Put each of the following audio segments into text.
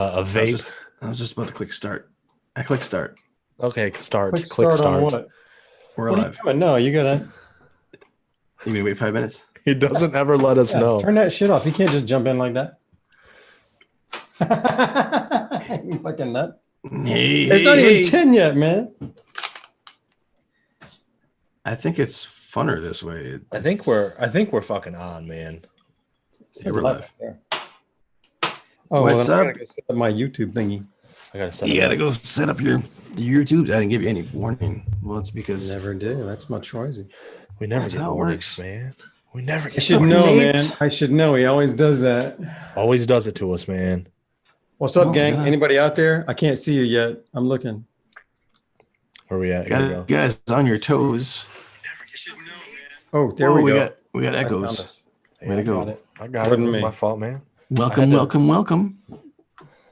A vape. I was just about to click start. I click start. Okay, start. Quick Click start on start. what? We're What are you alive. doing? No, you gotta. You mean wait 5 minutes? He doesn't ever let us Yeah, know. turn that shit off. You can't just jump in like that. You fucking nut. Hey, It's not even 10 yet, man. I think it's funner this way. I think we're fucking on, man. Yeah, we're live. Oh, What's well, then I up? gotta go set up my YouTube thingy. I gotta set You it gotta up. go set up your YouTube. I didn't give you any warning. Well, it's because Never do. That's much noisy. We never That's get how it warnings, works. man. We never I get should warnings. know, Nate. man. I should know. He always does that. Always does it to us, man. What's up, Oh, gang? yeah. Anybody out there? I can't see you yet. I'm looking. Where we at? Here we go. got guys on your toes. Oh, there Whoa, we go. We got I found echoes. us. Way to go. I got it. Pardon It's me. my fault, man. Welcome, I had to-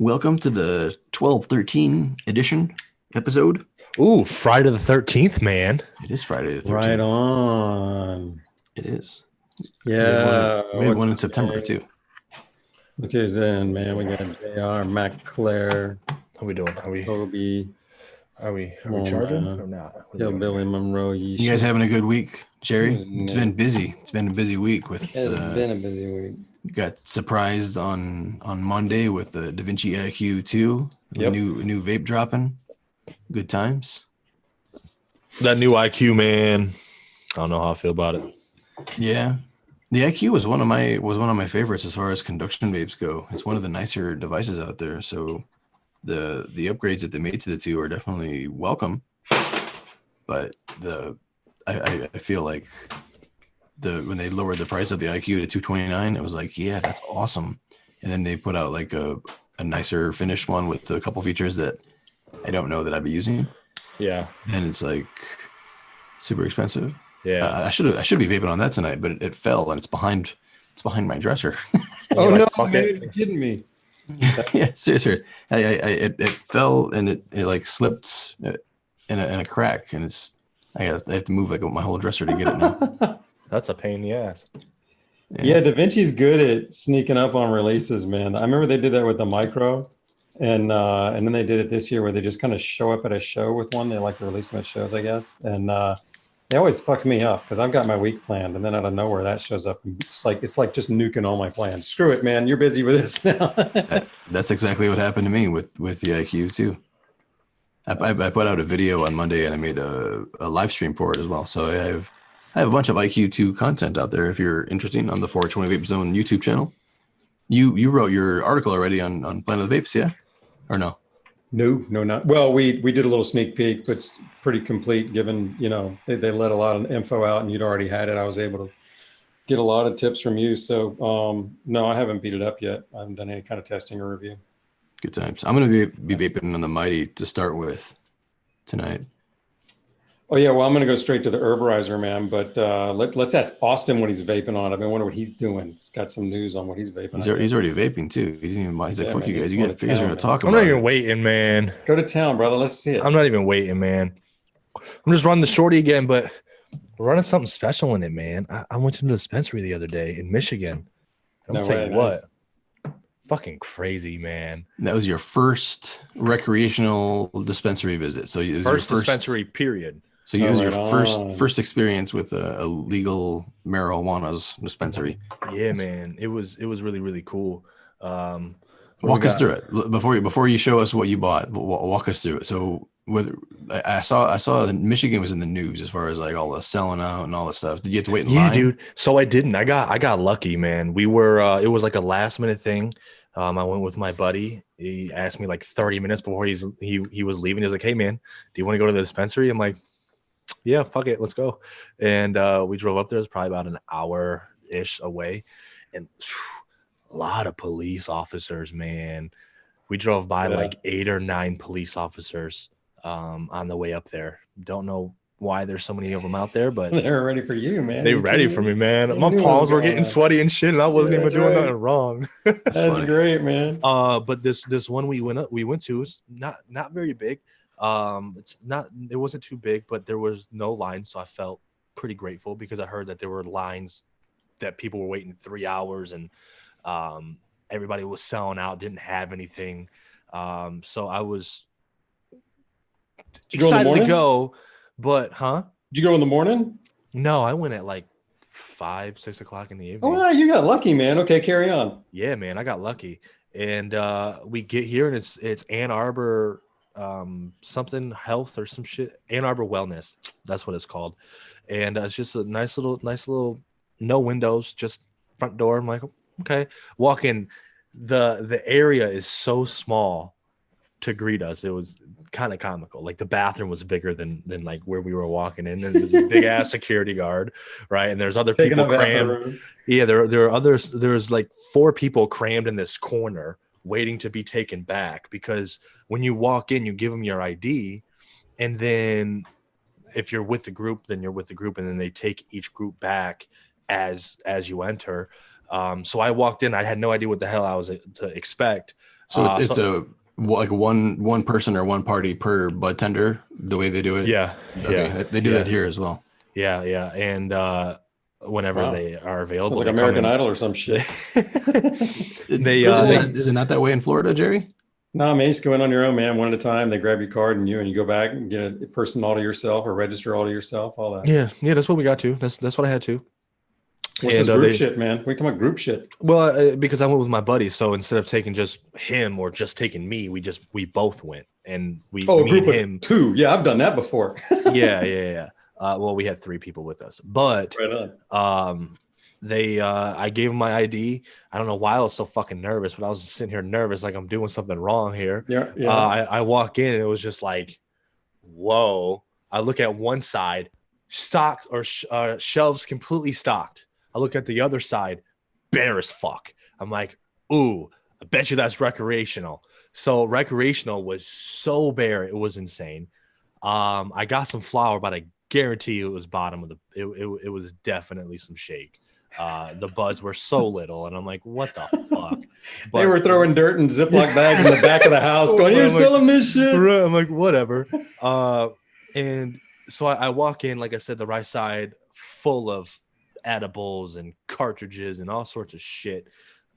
welcome to the 12-13 edition episode. Ooh, Friday the 13th, man. It is Friday the 13th. Right on. It is. Yeah. We have what's one in his September name? too. Look who's in, man. We got JR, Mac Claire, How we doing? Toby, Are we Come on, charging man. or not? What are we Yo, doing? Billy Monroe. You guys having a good week, Jerry? It's been Nick. busy. It's been a busy week with It's been a busy week. got surprised on Monday with the DaVinci IQ 2, Yep. new vape dropping. Good times. That new IQ, man. I don't know how I feel about it. Yeah. The IQ was one of my favorites as far as conduction vapes go. It's one of the nicer devices out there. So the upgrades that they made to the two are definitely welcome. But I feel like when they lowered the price of the IQ to $229, it was like, yeah, that's awesome. And then they put out like a nicer finished one with a couple features that I don't know that I'd be using. Yeah. And it's like super expensive. Yeah. I should be vaping on that tonight, but it fell and it's behind my dresser. Oh, like, no, fuck man, it. you're kidding me. Yeah, seriously. It fell and it like slipped in a crack, and I have to move like my whole dresser to get it now. That's a pain in the ass. Yeah, DaVinci's good at sneaking up on releases, man. I remember they did that with the micro, and then they did it this year where they just kind of show up at a show with one. They like to release them at shows, I guess. And they always fuck me up because I've got my week planned, and then out of nowhere that shows up. And it's like just nuking all my plans. Screw it, man. You're busy with this now. That's exactly what happened to me with the IQ too. I put out a video on Monday and I made a live stream for it as well. So I have a bunch of IQ2 content out there if you're interested on the 420 Vape Zone YouTube channel. You wrote your article already on Planet of the Vapes, yeah? Or no? No, not well. We did a little sneak peek, but it's pretty complete. Given they let a lot of info out, and you'd already had it. I was able to get a lot of tips from you. So no, I haven't beat it up yet. I haven't done any kind of testing or review. Good times. I'm gonna be vaping on the Mighty to start with tonight. Oh yeah, well I'm gonna go straight to the herborizer, man. But let's ask Austyn what he's vaping on. I've been wondering what he's doing. He's got some news on what he's vaping. He's already vaping too. He didn't even mind. He's like, Yeah, fuck man, you guys. he's You going guys to are town, gonna man. talk I'm about not even it. waiting, man. Go to town, brother. Let's see it. I'm not even waiting, man. I'm just running the shorty again, but we're running something special in it, man. I went to the dispensary the other day in Michigan. I'm No gonna tell way, you nice. what. Fucking crazy, man. That was your first recreational dispensary visit. So it was First your dispensary, period. So it was Oh, your right on. first experience with a legal marijuana's dispensary. Yeah, man. It was really, really cool. Walk us through it before you show us what you bought. Walk us through it. So I saw that Michigan was in the news as far as like all the selling out and all that stuff. Did you have to wait in line? Yeah, dude. So I didn't. I got lucky, man. We were. It was like a last minute thing. I went with my buddy. He asked me like 30 minutes before he was leaving. He's like, "Hey, man, do you want to go to the dispensary?" I'm like, "Yeah, fuck it, let's go." And we drove up there. It was probably about an hour ish away, and a lot of police officers, man. We drove by like 8 or 9 police officers on the way up there. Don't know why there's so many of them out there, but They're ready for you, man. they ready for me, man. You My knew what palms was were going getting on. sweaty and shit, and I wasn't Yeah, even that's doing right. nothing wrong. That's funny. great, man. But this one we went to is not very big. It wasn't too big, but there was no line, so I felt pretty grateful because I heard that there were lines that people were waiting 3 hours, and everybody was selling out, didn't have anything. So I was excited to go, but Did you go in the morning? No, I went at like 5, 6 o'clock in the evening. Oh, you got lucky, man. Okay, carry on. Yeah, man, I got lucky. And we get here and it's Ann Arbor something health or some shit. Ann Arbor Wellness. That's what it's called. And it's just a nice little no windows, just front door. I'm like, okay. Walk in. The area is so small to greet us. It was kind of comical. Like the bathroom was bigger than like where we were walking in, and there's a big ass security guard, right? And there's other people crammed. Yeah, there are others. There's like 4 people crammed in this corner waiting to be taken back, because when you walk in, you give them your ID, and then if you're with the group, then you're with the group, and then they take each group back as you enter. So I walked in, I had no idea what the hell I was to expect. So it's like one person or one party per bud tender, the way they do it. Yeah. Okay. Yeah. They do that here as well. Yeah. Yeah. And whenever they are available, sounds like American Idol or some shit. Is it not that way in Florida, Jerry? No, man, you just go in on your own, man, one at a time. They grab your card and you go back and get a person all to yourself or register all to yourself, all that. Yeah. That's what we got to. That's what I had to. What's this group shit, man? We're talking about group shit. Well, because I went with my buddy, so instead of taking just him or just taking me, we both went, and me and him. 2. Yeah, I've done that before. Yeah. Well, we had 3 people with us, but right on. I gave him my ID. I don't know why I was so fucking nervous, but I was sitting here nervous, like I'm doing something wrong here. Yeah. I walk in and it was just like, whoa. I look at one side, stocked or shelves completely stocked. I look at the other side, bare as fuck. I'm like, ooh, I bet you that's recreational. So recreational was so bare, it was insane. I got some flour, but I guarantee you it was bottom of it was definitely some shake. The buds were so little, and I'm like, what the fuck? But they were throwing dirt and Ziploc bags in the back of the house going, you're selling this shit. I'm like, whatever. And so I walk in, like I said, the right side full of edibles and cartridges and all sorts of shit.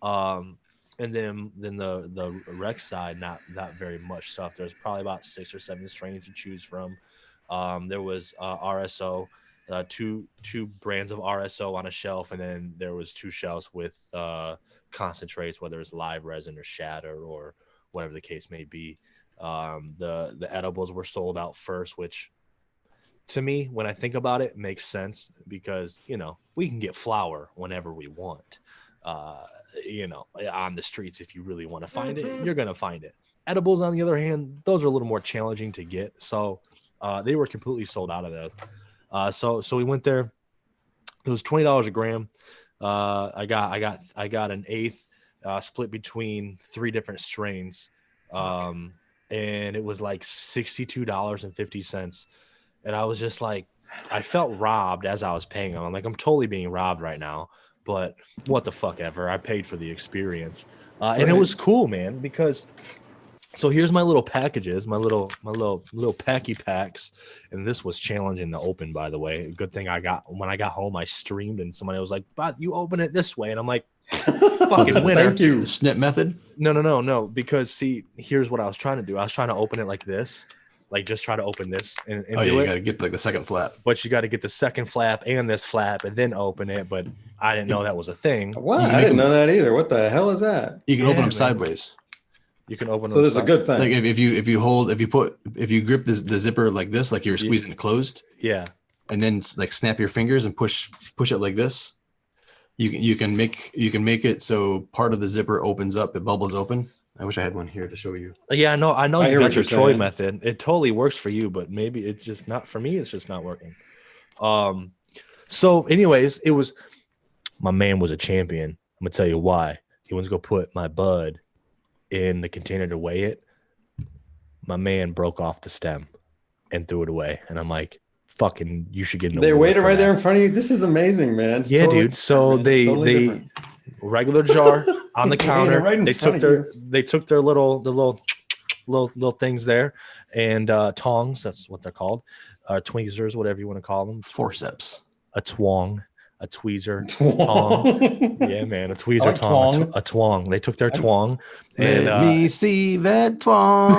And then the rec side, not very much stuff. There's probably about 6 or 7 strains to choose from. There was RSO, two brands of RSO on a shelf, and then there was 2 shelves with concentrates, whether it's live resin or shatter or whatever the case may be. The edibles were sold out first, which to me, when I think about it, makes sense, because we can get flour whenever we want. On the streets, if you really want to find it, you're gonna find it. Edibles, on the other hand, those are a little more challenging to get, so they were completely sold out of those. So we went there. It was $20 a gram. I got an eighth split between 3 different strains, and it was like $62.50. And I was just like, I felt robbed as I was paying them. I'm like, I'm totally being robbed right now, but what the fuck ever. I paid for the experience. And it was cool, man, because so here's my little packages, my little packy packs. And this was challenging to open, by the way. Good thing when I got home, I streamed and somebody was like, but you open it this way. And I'm like, fucking winner. Thank you. The snip method? No. Because see, here's what I was trying to do. I was trying to open it like this. Like, just try to open this and you got to get like the second flap. But you got to get the second flap and this flap and then open it. But I didn't know that was a thing. What? I didn't know that either. What the hell is that? You can open them sideways. You can open them. So this is a good thing. Like if you grip the zipper like this, like you're squeezing it closed. Yeah. And then like snap your fingers and push it like this. You can make it so part of the zipper opens up, it bubbles open. I wish I had one here to show you. Yeah, I know you got your Troy method. It totally works for you, but maybe it's just not for me. It's just not working. So anyways, my man was a champion. I'm gonna tell you why. He went to go put my bud in the container to weigh it. My man broke off the stem and threw it away. And I'm like, fucking, you should get They weighed it right there in front of you. This is amazing, man. It's dude. So they regular jar on the counter. Right they took their little things there, and tongs. That's what they're called, tweezers, whatever you want to call them. Forceps. A twong. a tweezer, Twong. tong. Yeah, man, a tweezer, like tong, twong. a twang. They took their twang and Let me see that twang.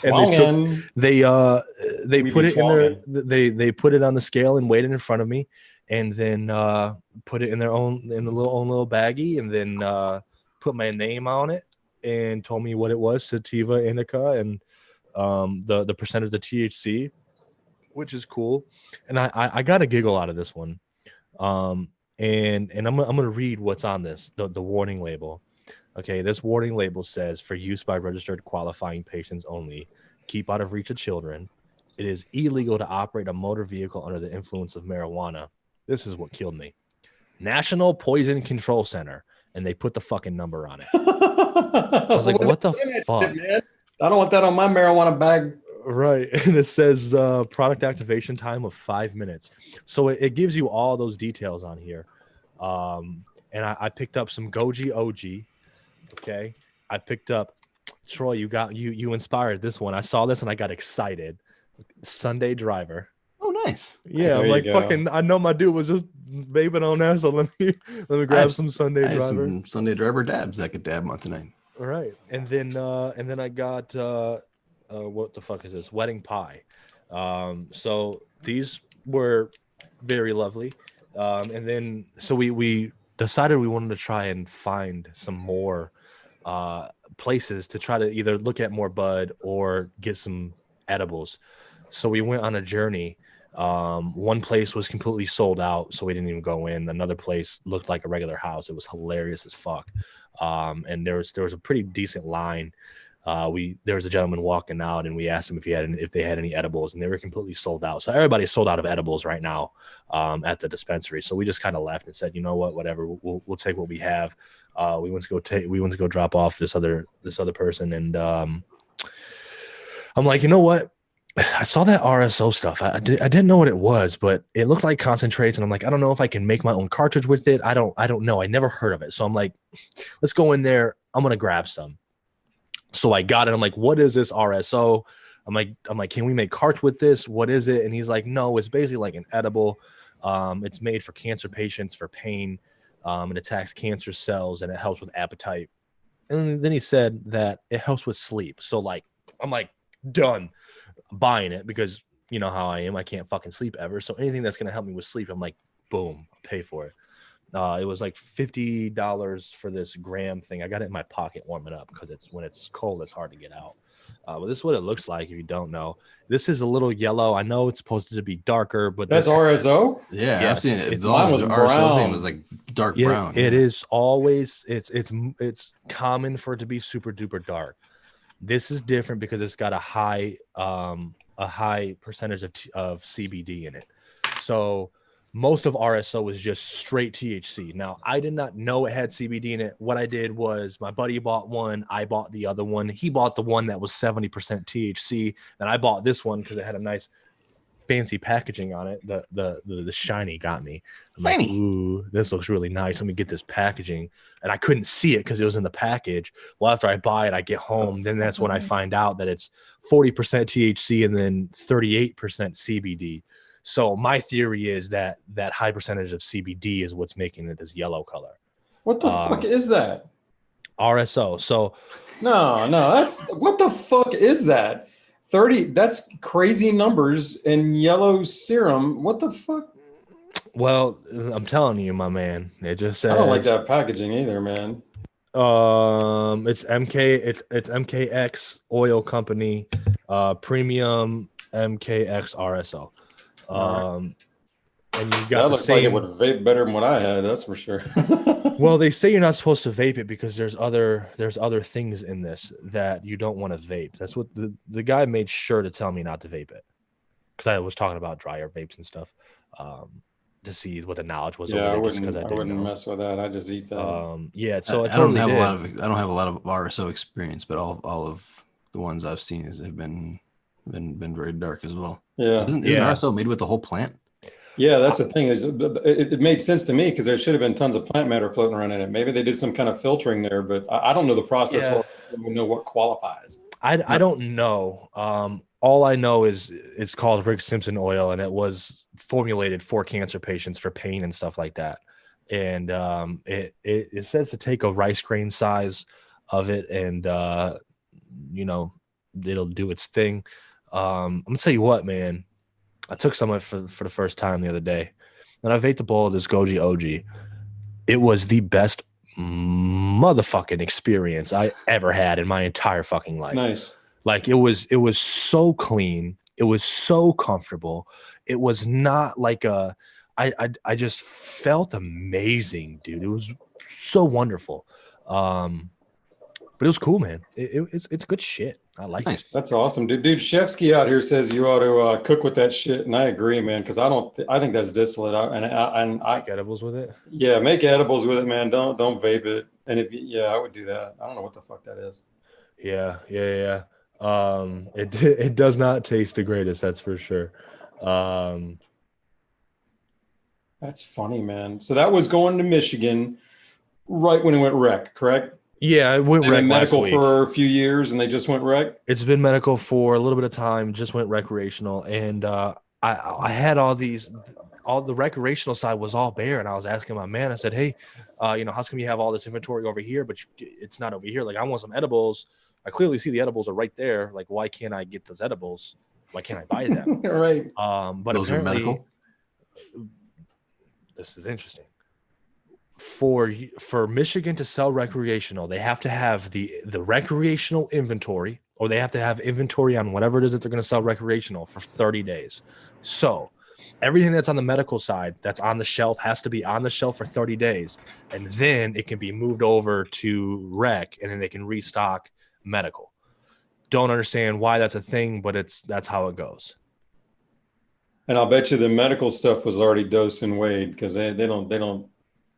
and Twongin'. they We put be it in their twongin'. they put it on the scale and weighed it in front of me, and then put it in their own in the own little baggie, and then put my name on it and told me what it was, sativa indica, and the percentage of THC, which is cool. And I got a giggle out of this one. And I'm gonna read what's on this, the warning label. Okay, this warning label says, for use by registered qualifying patients only, keep out of reach of children. It is illegal to operate a motor vehicle under the influence of marijuana. This is what killed me. National Poison Control Center. And they put the fucking number on it. I was like, what the fuck? Man. I don't want that on my marijuana bag. Right. And it says product activation time of 5 minutes. So it gives you all those details on here. And I picked up some Goji OG. Okay. I picked up, Troy, you inspired this one. I saw this and I got excited. Sunday Driver. Oh, nice. Yeah, There I'm you like, go. fucking, I know my dude was just vaping on that, so let me grab some Sunday I have Driver. some Sunday Driver dabs I could dab on tonight. All right. And then I got what the fuck is this? Wedding Pie. So these were very lovely. And then so we decided we wanted to try and find some more places to try to either look at more bud or get some edibles. So we went on a journey. One place was completely sold out, so we didn't even go in. Another place looked like a regular house. It was hilarious as fuck. And there was a pretty decent line. There was a gentleman walking out, and we asked him if they had any edibles, and they were completely sold out. So everybody's sold out of edibles right now at the dispensary. So we just kind of left and said, you know what, whatever, we'll take what we have. We went to go drop off this other person, and I'm like, you know what? I saw that RSO stuff. I didn't know what it was, but it looked like concentrates, and I'm like, I don't know if I can make my own cartridge with it. I don't know. I never heard of it. So I'm like, let's go in there. I'm gonna grab some. So I got it. I'm like, what is this RSO? I'm like, can we make carts with this? What is it? And he's like, no, it's basically like an edible. It's made for cancer patients for pain. It attacks cancer cells and it helps with appetite. And then he said that it helps with sleep. So like, I'm like, done. Buying it, because you know how I am. I can't fucking sleep ever. So anything that's gonna help me with sleep, I'm like, boom, I'll pay for it. It was like $50 for this gram thing. I got it in my pocket warming up because when it's cold, it's hard to get out. But this is what it looks like if you don't know. This is a little yellow. I know it's supposed to be darker, but That's RSO? Yeah, Yes, I've seen it. mine was The brown. RSO thing was like dark brown. It is always it's common for it to be super duper dark. This is different because it's got a high percentage of CBD in it. So most of RSO was just straight THC. Now, I did not know it had CBD in it. What I did was my buddy bought one. I bought the other one. He bought the one that was 70% THC. And I bought this one because it had a nice fancy packaging on it. The shiny got me. I'm like, ooh, this looks really nice. Let me get this packaging. And I couldn't see it because it was in the package. Well, after I buy it, I get home. Then that's when I find out that it's 40% THC and then 38% CBD. So my theory is that high percentage of CBD is what's making it this yellow color. What the fuck is that? RSO. So No, that's what the fuck is that? 30, that's crazy numbers in yellow serum. What the fuck? well, I'm telling you, my man. It just says I don't like that packaging either, man. It's MKX Oil Company, premium MKX RSO. And you got That the looks same. like it would vape better than what I had. That's for sure. Well, they say you're not supposed to vape it because there's other things in this that you don't want to vape. That's what the guy made sure to tell me not to vape it, because I was talking about dryer vapes and stuff, to see what the knowledge was. Yeah, over I there, just because wouldn't know. mess with that. I just eat that. Yeah. So I don't have a lot of RSO experience, but all of the ones I've seen have been very dark as well. Yeah. Isn't RSO made with the whole plant? Yeah, that's the thing. Is it made sense to me because there should have been tons of plant matter floating around in it. Maybe they did some kind of filtering there, but I don't know the process. Yeah. Or I don't know what qualifies. I don't know. all I know is it's called Rick Simpson oil, and it was formulated for cancer patients for pain and stuff like that. And it says to take a rice grain size of it, and you know, it'll do its thing. I'm gonna tell you what, man. I took some of it for the first time the other day, and I vaped the bowl of this Goji OG. It was the best motherfucking experience I ever had in my entire fucking life. Nice. Like it was so clean. It was so comfortable. It was not like I just felt amazing, dude. It was so wonderful. But it was cool, man. It's good shit. I like it. That's awesome, dude. Dude, Shevsky out here says you ought to cook with that shit, and I agree, man. Because I think that's distillate, and I Make edibles with it. Yeah, make edibles with it, man. Don't vape it. And I would do that. I don't know what the fuck that is. Yeah. It does not taste the greatest, that's for sure. That's funny, man. So that was going to Michigan right when it went rec, correct? Yeah, it went rec medical last week. for a few years, and they just went rec. It's been medical for a little bit of time, just went recreational, and I had all the recreational side was all bare, and I was asking my man, I said, hey, how come you have all this inventory over here, but it's not over here? Like, I want some edibles. I clearly see the edibles are right there. Like, why can't I get those edibles? Why can't I buy them? Right. But Those are apparently, medical? this is interesting. For Michigan to sell recreational, they have to have the recreational inventory, or they have to have inventory on whatever it is that they're going to sell recreational for 30 days. So everything that's on the medical side that's on the shelf has to be on the shelf for 30 days, and then it can be moved over to rec, and then they can restock medical. Don't understand why that's a thing, but that's how it goes. And I'll bet you the medical stuff was already dosed and weighed, because they don't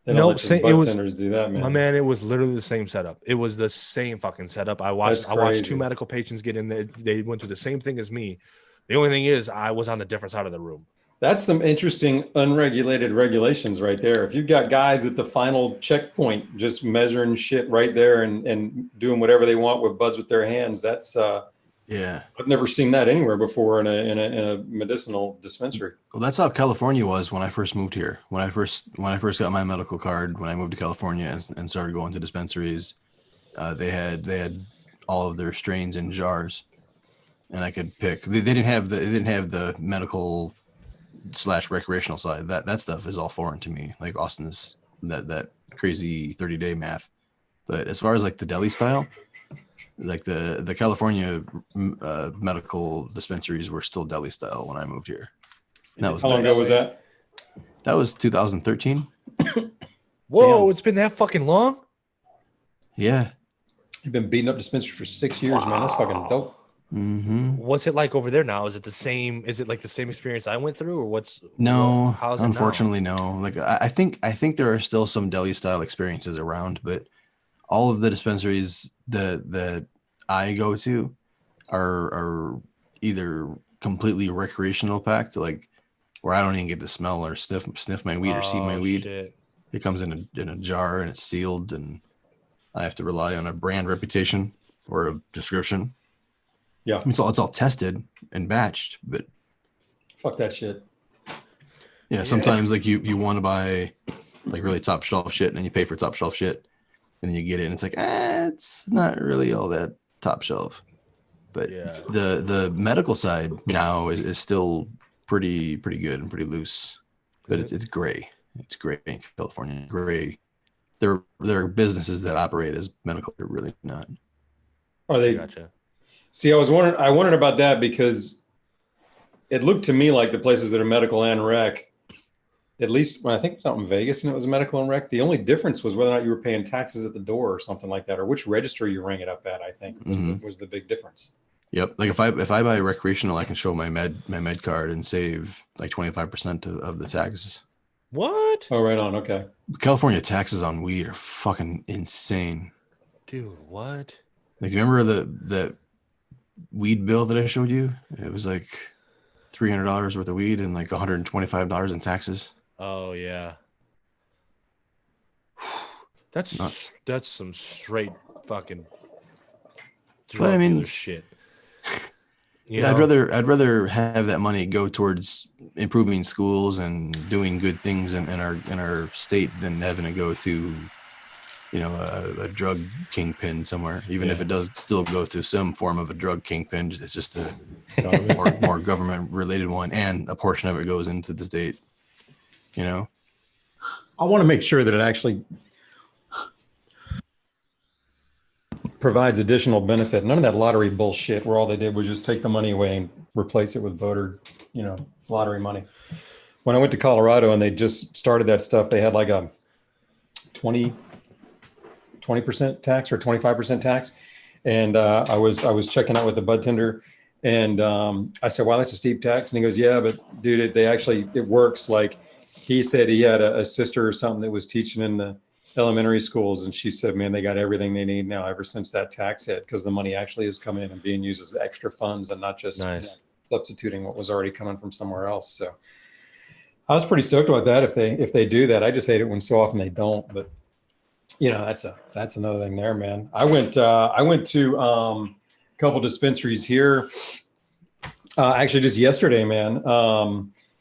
Nope, let the bartenders do that, man. My man, it was literally the same setup. It was the same fucking setup. I watched two medical patients get in there. They went through the same thing as me. The only thing is I was on the different side of the room. That's some interesting unregulated regulations right there. If you've got guys at the final checkpoint just measuring shit right there and doing whatever they want with buds with their hands, that's Yeah. I've never seen that anywhere before in a medicinal dispensary. Well, that's how California was when I first moved here. When I first got my medical card, when I moved to California and started going to dispensaries, they had all of their strains in jars, and I could pick. They didn't have the medical / recreational side. That stuff is all foreign to me. Like Austyn's that crazy 30-day math. But as far as like the deli style, like the California medical dispensaries were still deli style when I moved here. How long ago was that? That was 2013. Whoa, Damn. It's been that fucking long? Yeah. You've been beating up dispensaries for 6 years, man. That's fucking dope. Mm-hmm. What's it like over there now? Is it the same? Is it like the same experience I went through, or No, how's it unfortunately, no. Like I think there are still some deli style experiences around, but all of the dispensaries that I go to are either completely recreational packed, like where I don't even get to smell or sniff my weed or see my weed. Shit. It comes in a jar and it's sealed, and I have to rely on a brand reputation or a description. Yeah, it's all tested and batched, but fuck that shit. Yeah, sometimes like you want to buy like really top shelf shit, and then you pay for top shelf shit, and then you get it, and it's like, it's not really all that top shelf. But yeah, the medical side now is still pretty good and pretty loose, but it's gray. It's gray in California. Gray. There are businesses that operate as medical. They're really not. Are they? Gotcha. See, I wondered about that because it looked to me like the places that are medical and rec, at least when I think it was out in Vegas and it was medical and rec, the only difference was whether or not you were paying taxes at the door or something like that, or which register you rang it up at, I think was the big difference. Yep. Like if I buy recreational, I can show my med card and save like 25% of the taxes. What? Oh, right on. Okay. California taxes on weed are fucking insane. Dude, what? Like, you remember the weed bill that I showed you? It was like $300 worth of weed and like $125 in taxes. Oh yeah. That's nuts. That's some straight fucking But I mean, shit. You Yeah, know? I'd rather have that money go towards improving schools and doing good things in our state than having to go to, a drug kingpin somewhere. Even if it does still go to some form of a drug kingpin, it's just a more government related one, and a portion of it goes into the state. I want to make sure that it actually provides additional benefit. None of that lottery bullshit where all they did was just take the money away and replace it with voter, lottery money. When I went to Colorado and they just started that stuff, they had like a 20% tax or 25% tax. And I was checking out with the bud tender, and I said, wow, that's a steep tax. And he goes, yeah, but dude, it works. Like, he said he had a sister or something that was teaching in the elementary schools, and she said, man, they got everything they need now ever since that tax hit, because the money actually is coming in and being used as extra funds and not just substituting what was already coming from somewhere else. So I was pretty stoked about that if they do that. I just hate it when so often they don't, but that's another thing there, man. I went to a couple dispensaries here actually just yesterday, man.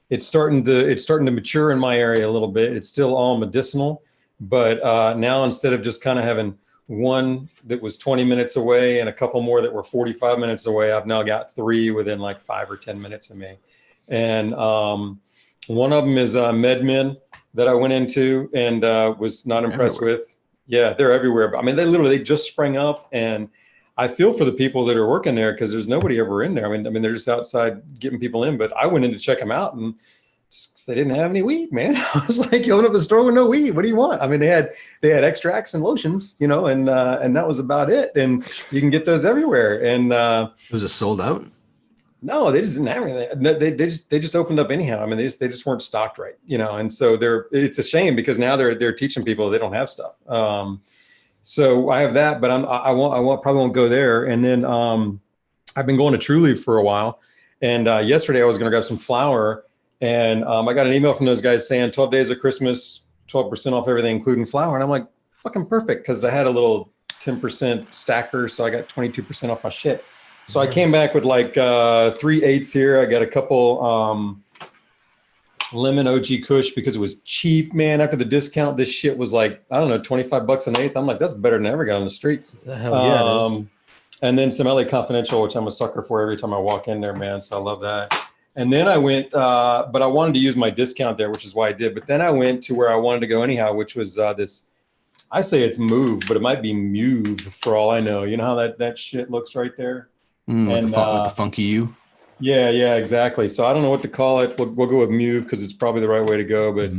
It's starting to mature in my area a little bit. It's still all medicinal, but now instead of just kind of having one that was 20 minutes away and a couple more that were 45 minutes away, I've now got 3 within like 5 or 10 minutes of me. And one of them is MedMen that I went into and was not impressed with. Yeah, they're everywhere. But I mean, they just sprang up, and I feel for the people that are working there because there's nobody ever in there. I mean, they're just outside getting people in. But I went in to check them out, and they didn't have any weed, man. I was like, you open up a store with no weed. What do you want? I mean, they had extracts and lotions, and that was about it. And you can get those everywhere. And was it sold out? No, they just didn't have anything. They just opened up anyhow. I mean, they just weren't stocked right, and so it's a shame because now they're teaching people they don't have stuff. So I have that, but I probably won't go there. And then I've been going to True Leaf for a while, and yesterday I was going to grab some flour, and I got an email from those guys saying 12 days of Christmas, 12% off everything, including flour, and I'm like, fucking perfect, because I had a little 10% stacker, so I got 22% off my shit. So I came back with like 3/8 here. I got a couple lemon OG Kush because it was cheap, man. After the discount, this shit was like, I don't know, $25 an eighth. I'm like, that's better than I ever got on the street. Hell yeah, it is. And then some LA Confidential, which I'm a sucker for every time I walk in there, man. So I love that. And then I went, but I wanted to use my discount there, which is why I did. But then I went to where I wanted to go anyhow, which was this, I say it's Move, but it might be Muve for all I know. You know how that shit looks right there? With the funky U. Yeah, exactly. So I don't know what to call it. We'll go with Move because it's probably the right way to go. But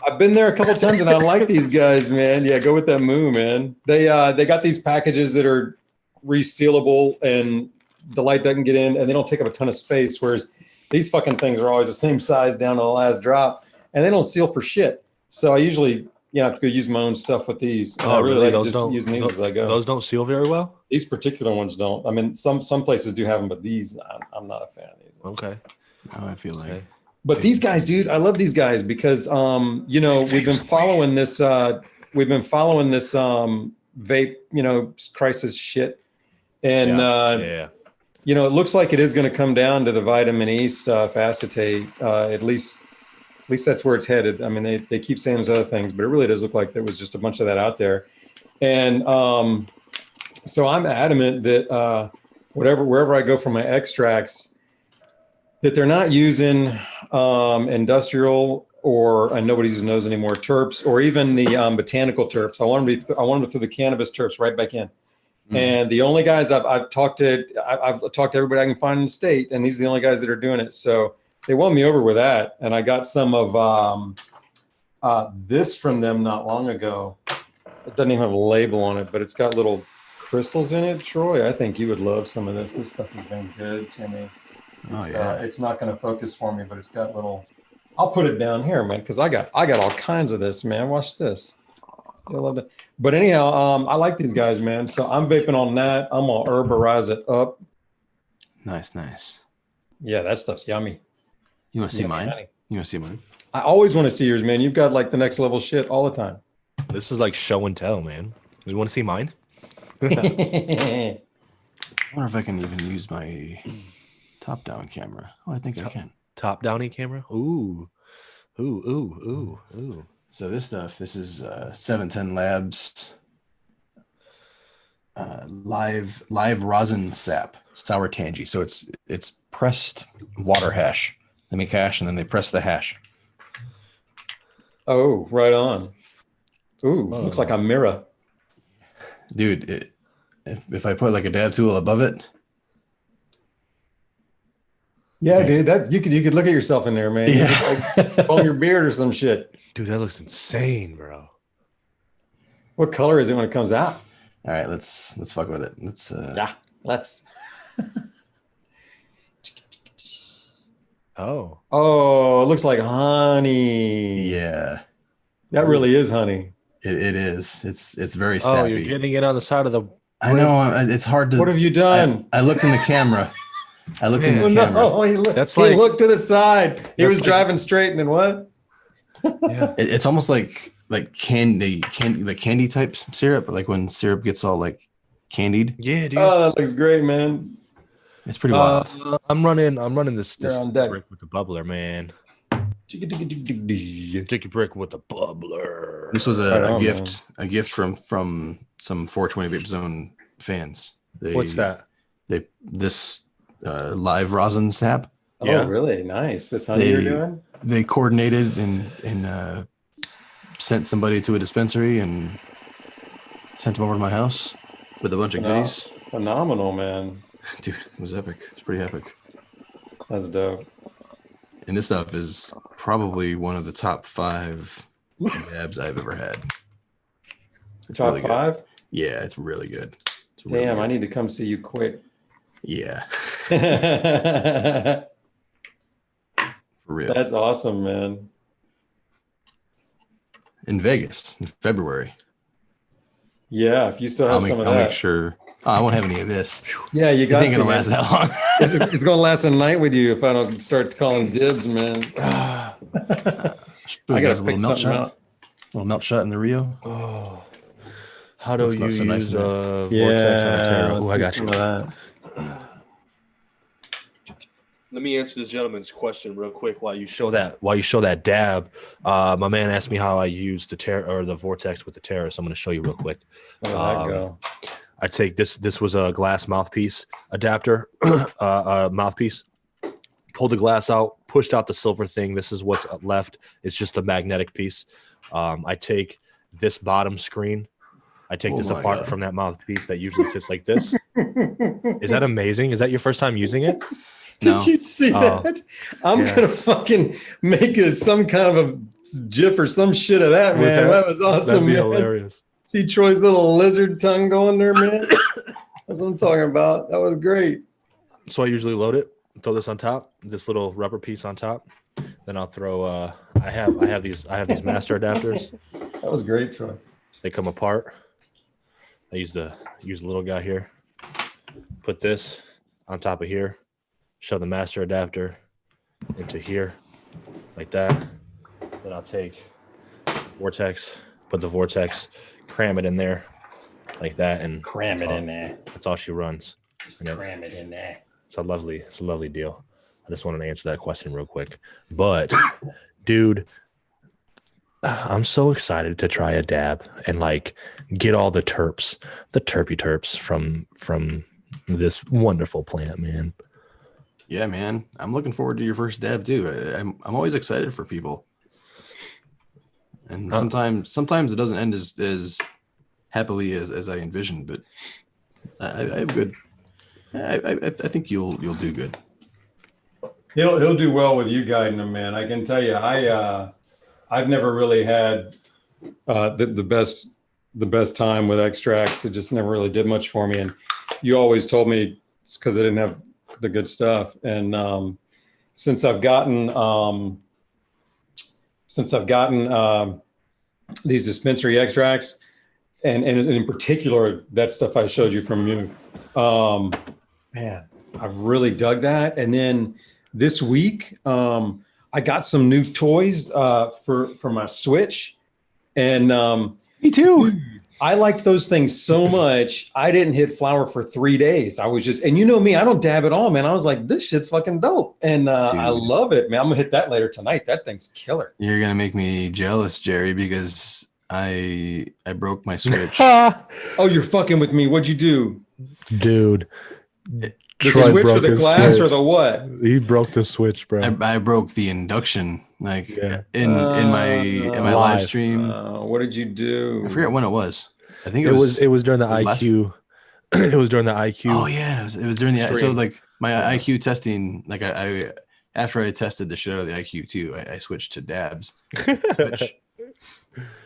I've been there a couple times and I like these guys, man. Yeah, go with that Move, man. They got these packages that are resealable and the light doesn't get in and they don't take up a ton of space. Whereas these fucking things are always the same size down to the last drop and they don't seal for shit. So I usually have to go use my own stuff with these. Oh, really? Like just using these as I go. Those don't seal very well? These particular ones don't. I mean, some places do have them, but these, I'm not a fan of these. Okay. Oh, I feel like. Okay. But these guys, dude, I love these guys because, we've been following this vape, crisis shit. And, it looks like it is going to come down to the vitamin E stuff, acetate, at least that's where it's headed. I mean, they keep saying there's other things, but it really does look like there was just a bunch of that out there. And so I'm adamant that wherever I go for my extracts, that they're not using industrial or and nobody's using those anymore terps or even the botanical terps. I want them to throw the cannabis terps right back in. Mm-hmm. And the only guys I've talked to everybody I can find in the state, and these are the only guys that are doing it. So they won me over with that. And I got some of this from them not long ago. It doesn't even have a label on it, but it's got little crystals in it. Troy, I think you would love some of this. This stuff has been good to me. It's not going to focus for me, but it's got little. I'll put it down here, man, because I got all kinds of this, man. Watch this. I love it. But anyhow, I like these guys, man. So I'm vaping on that. I'm gonna herbarize it up. Nice. Yeah, that stuff's yummy. You want to see mine? You want to see mine? I always want to see yours, man. You've got like the next level shit all the time. This is like show and tell, man. You want to see mine? I wonder if I can even use my top-down camera. Oh, I think I can. Top-downy camera. Ooh. So this is 710 Labs live rosin sap sour tangy. So it's pressed water hash. They make hash and then they press the hash. Oh, right on. Ooh, looks like a mirror. Dude, if I put like a dab tool above it. Yeah, okay. Dude, you could look at yourself in there, man. Yeah. You could, like, comb your beard or some shit. Dude, that looks insane, bro. What color is it when it comes out? All right, let's fuck with it. Let's. Oh, it looks like honey. Yeah, that really is honey. It is. It's very oh, sappy. you're getting it on the side of the. I know. It's hard to. What have you done? I looked in the camera. I looked in the Oh, camera. no, he looked to the side. He was driving straight, and then what? Yeah, it's almost like candy type syrup, like when syrup gets all like candied. yeah, dude. Oh, that looks great, man. It's pretty wild. I'm running this on deck. brick with the bubbler, man. Take a brick with the bubbler. This was a gift from some 420 Vape Zone fans. What's that? This live rosin sap. Yeah. Oh, really? Nice. This honey you're doing? They coordinated and sent somebody to a dispensary and sent them over to my house with a bunch of goodies. Phenomenal, man. Dude, it was epic. It's pretty epic. That's dope. And this stuff is probably one of the top 5 dabs I've ever had. It's Top really 5? Good. Yeah, it's really good. It's Damn, really good. I need to come see you quick. Yeah. For real. That's awesome, man. In Vegas in February. Yeah, if you still have some of that. I'll make sure. Oh, I won't have any of this. Yeah, you got This ain't gonna last that long. It's gonna last a night with you if I don't start calling dibs, man. I I gotta a pick something out. little melt shot in the Rio. Oh, how do Looks you not so nice use in there. Vortex on a Terra? Oh, I got you. That. Let me answer this gentleman's question real quick while you show that dab. My man asked me how I use the Terra or the Vortex with the Terra, so I'm going to show you real quick. How did that go? I take this. This was a glass mouthpiece adapter, mouthpiece. Pulled the glass out, pushed out the silver thing. This is what's left. It's just a magnetic piece. I take this bottom screen. I take this apart from that mouthpiece that usually sits like this. Is that amazing? Is that your first time using it? Did you see that? I'm gonna fucking make some kind of a GIF or some shit of that, man. That was awesome. That'd be man. hilarious. See Troy's little lizard tongue going there, man. That's what I'm talking about. That was great. So I usually load it, throw this on top, this little rubber piece on top. Then I'll throw. I have these master adapters. That was great, Troy. They come apart. I use the little guy here. Put this on top of here. Shove the master adapter into here, like that. Then I'll take Vortex, put the Vortex, cram it in there, like that, and Cram it in there. that's all she runs. Cram it in there. It's a lovely deal. I just wanted to answer that question real quick. But, dude, I'm so excited to try a dab and like get all the terpy terps from this wonderful plant, man. Yeah, man. I'm looking forward to your first dab too. I'm always excited for people. And sometimes it doesn't end as happily as I envisioned, but I have good. I think you'll do good. He'll do well with you guiding him, man. I can tell you, I've never really had the best time with extracts. It just never really did much for me. And you always told me it's because I didn't have the good stuff. And since I've gotten these dispensary extracts, and in particular that stuff I showed you from you, man, I've really dug that. And then this week, I got some new toys for my Switch, and Me too. I liked those things so much. I didn't hit flower for 3 days. I was just, and you know me, I don't dab at all, man. I was like, this shit's fucking dope. And I love it, man. I'm gonna hit that later tonight. That thing's killer. You're gonna make me jealous, Jerry, because I broke my switch. Oh, you're fucking with me. What'd you do? Dude. The switch or the glass or the what? He broke the switch, bro. I broke the induction, like in my live stream. What did you do? I forget when it was. I think it was during the IQ. It was during the IQ. Oh yeah, it was during the stream. So like my IQ testing. Like I after I tested the shit out of the IQ too, I switched to dabs,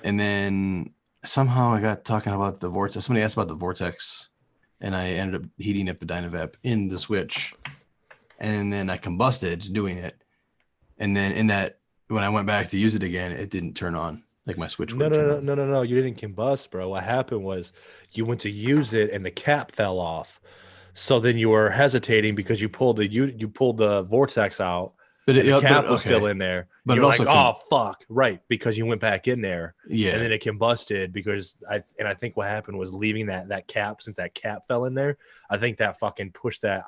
and then somehow I got talking about the Vortex. Somebody asked about the Vortex. And I ended up heating up the Dynavap in the switch, and then I combusted doing it. And then when I went back to use it again, it didn't turn on. Like my switch. No. You didn't combust, bro. What happened was you went to use it and the cap fell off. So then you were hesitating because you pulled the Vortex out. But the cap was still in there. But you're like, oh fuck, right? Because you went back in there, and then it combusted because I think what happened was leaving that cap, since that cap fell in there. I think that fucking pushed that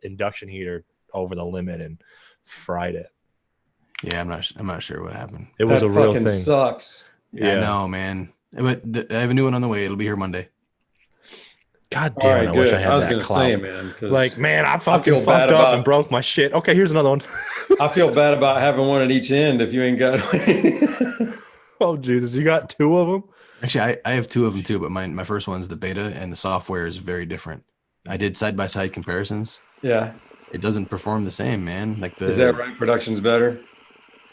induction heater over the limit and fried it. Yeah, I'm not sure what happened. It was a real thing. Sucks. Yeah, I know, man. But I have a new one on the way. It'll be here Monday. God damn it! I wish I had that. I was gonna clout. Say, man, like, man, I fucking fucked up and broke my shit. Okay, here's another one. I feel bad about having one at each end if you ain't got. Oh Jesus, you got two of them? Actually, I have two of them too, but my first one's the beta, and the software is very different. I did side by side comparisons. Yeah, it doesn't perform the same, man. Like is that right? Production's better.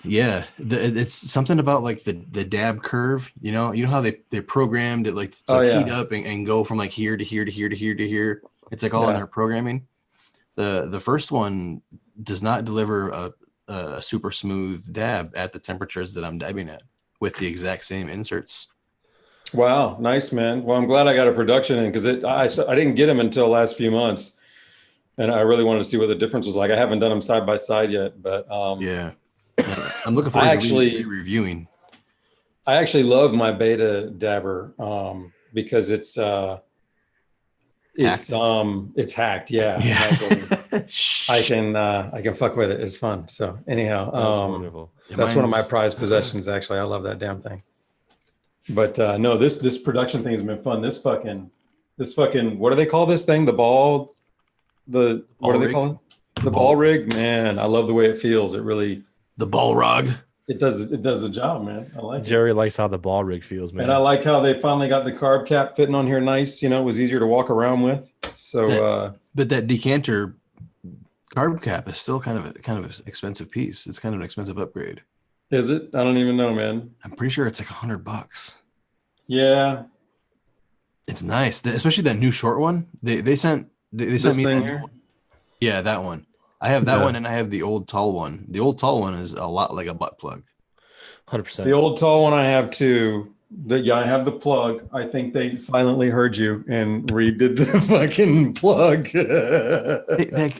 Yeah, it's something about like the dab curve. You know how they programmed it like to heat up and go from like here to here to here to here to here. It's like all in their programming. The first one does not deliver a super smooth dab at the temperatures that I'm dabbing at with the exact same inserts. Wow, nice, man. Well, I'm glad I got a production in because I didn't get them until last few months, and I really wanted to see what the difference was like. I haven't done them side by side yet, but yeah, I'm looking forward to reviewing. I actually love my beta dabber because it's hacked. Yeah. I can fuck with it. It's fun. So anyhow, that's wonderful. That's one of my prized possessions. Actually, I love that damn thing. But no, this production thing has been fun. This fucking, what do they call this thing? The ball rig? The ball rig, man. I love the way it feels. It really, the ball rog. It does the job, man. I like Jerry likes how the ball rig feels, man. And I like how they finally got the carb cap fitting on here nice. It was easier to walk around with. So but that decanter carb cap is still kind of an expensive piece. It's kind of an expensive upgrade. Is it? I don't even know, man. I'm pretty sure it's like $100. Yeah. It's nice. Especially that new short one. They sent me here? Yeah, that one. I have that one, and I have the old tall one. The old tall one is a lot like a butt plug. 100%. The old tall one I have too. I have the plug. I think they silently heard you and redid the fucking plug.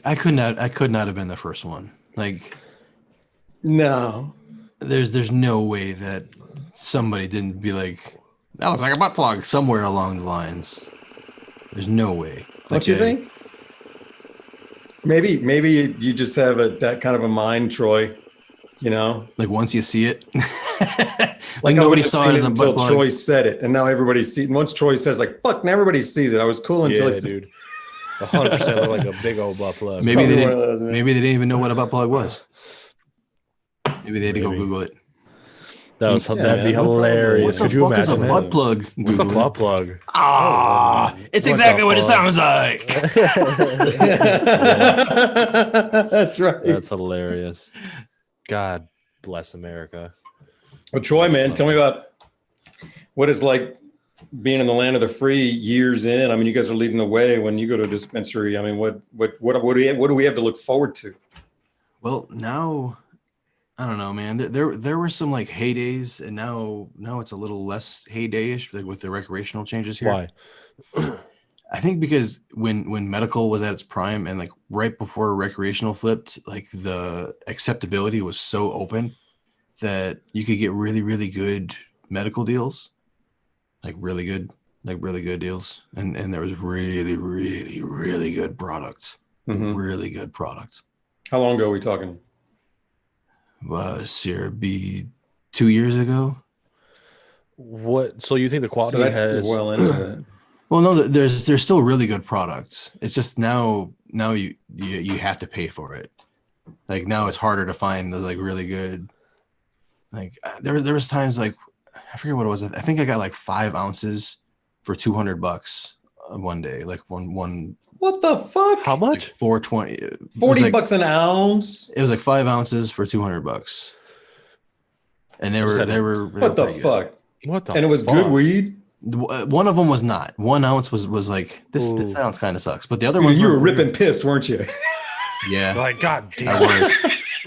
I could not have been the first one. Like, no. There's no way that somebody didn't be like, that looks like a butt plug somewhere along the lines. There's no way. Don't you think? Maybe you just have that kind of a mind, Troy. Like once you see it, like nobody saw it as a butt plug. Troy said it, and now everybody sees it. And once Troy says, like, "Fuck," now everybody sees it. I was cool until he dude. 100% look like a big old butt plug. Maybe they didn't even know what a butt plug was. Maybe they had to go Google it. That'd be hilarious. What the fuck is a butt plug? What's a butt plug? It's exactly what it sounds like. That's right. That's hilarious. God bless America. Well, Troy, man, tell me about what it's like being in the land of the free years in. I mean, you guys are leading the way when you go to a dispensary. I mean, what do we have to look forward to? Well, now, I don't know, man. There were some like heydays, and now it's a little less heydayish, like with the recreational changes here. Why? I think because when medical was at its prime and like right before recreational flipped, like the acceptability was so open that you could get really, really good medical deals, like really good. like really good deals, and there was really, really, really good products. Mhm. Really good products. How long ago are we talking? Sierra B 2 years ago. What? So you think the So quality that's has? well into it. Well, no, there's still really good products. It's just now you have to pay for it. Like now it's harder to find those like really good. Like there was times like I forget what it was. I think I got like 5 ounces for $200 one day. Like one What the fuck? How like much? 420. It was 40 like, bucks an ounce? It was like 5 ounces for $200, and they I just were had they to- were they What were the pretty good. fuck? What the? And it was fuck? good weed? One of them was not. 1 ounce was like this. Ooh. This ounce kind of sucks, but the other Dude, ones you were really ripping pissed, weren't you? Yeah, Like, God I damn. was.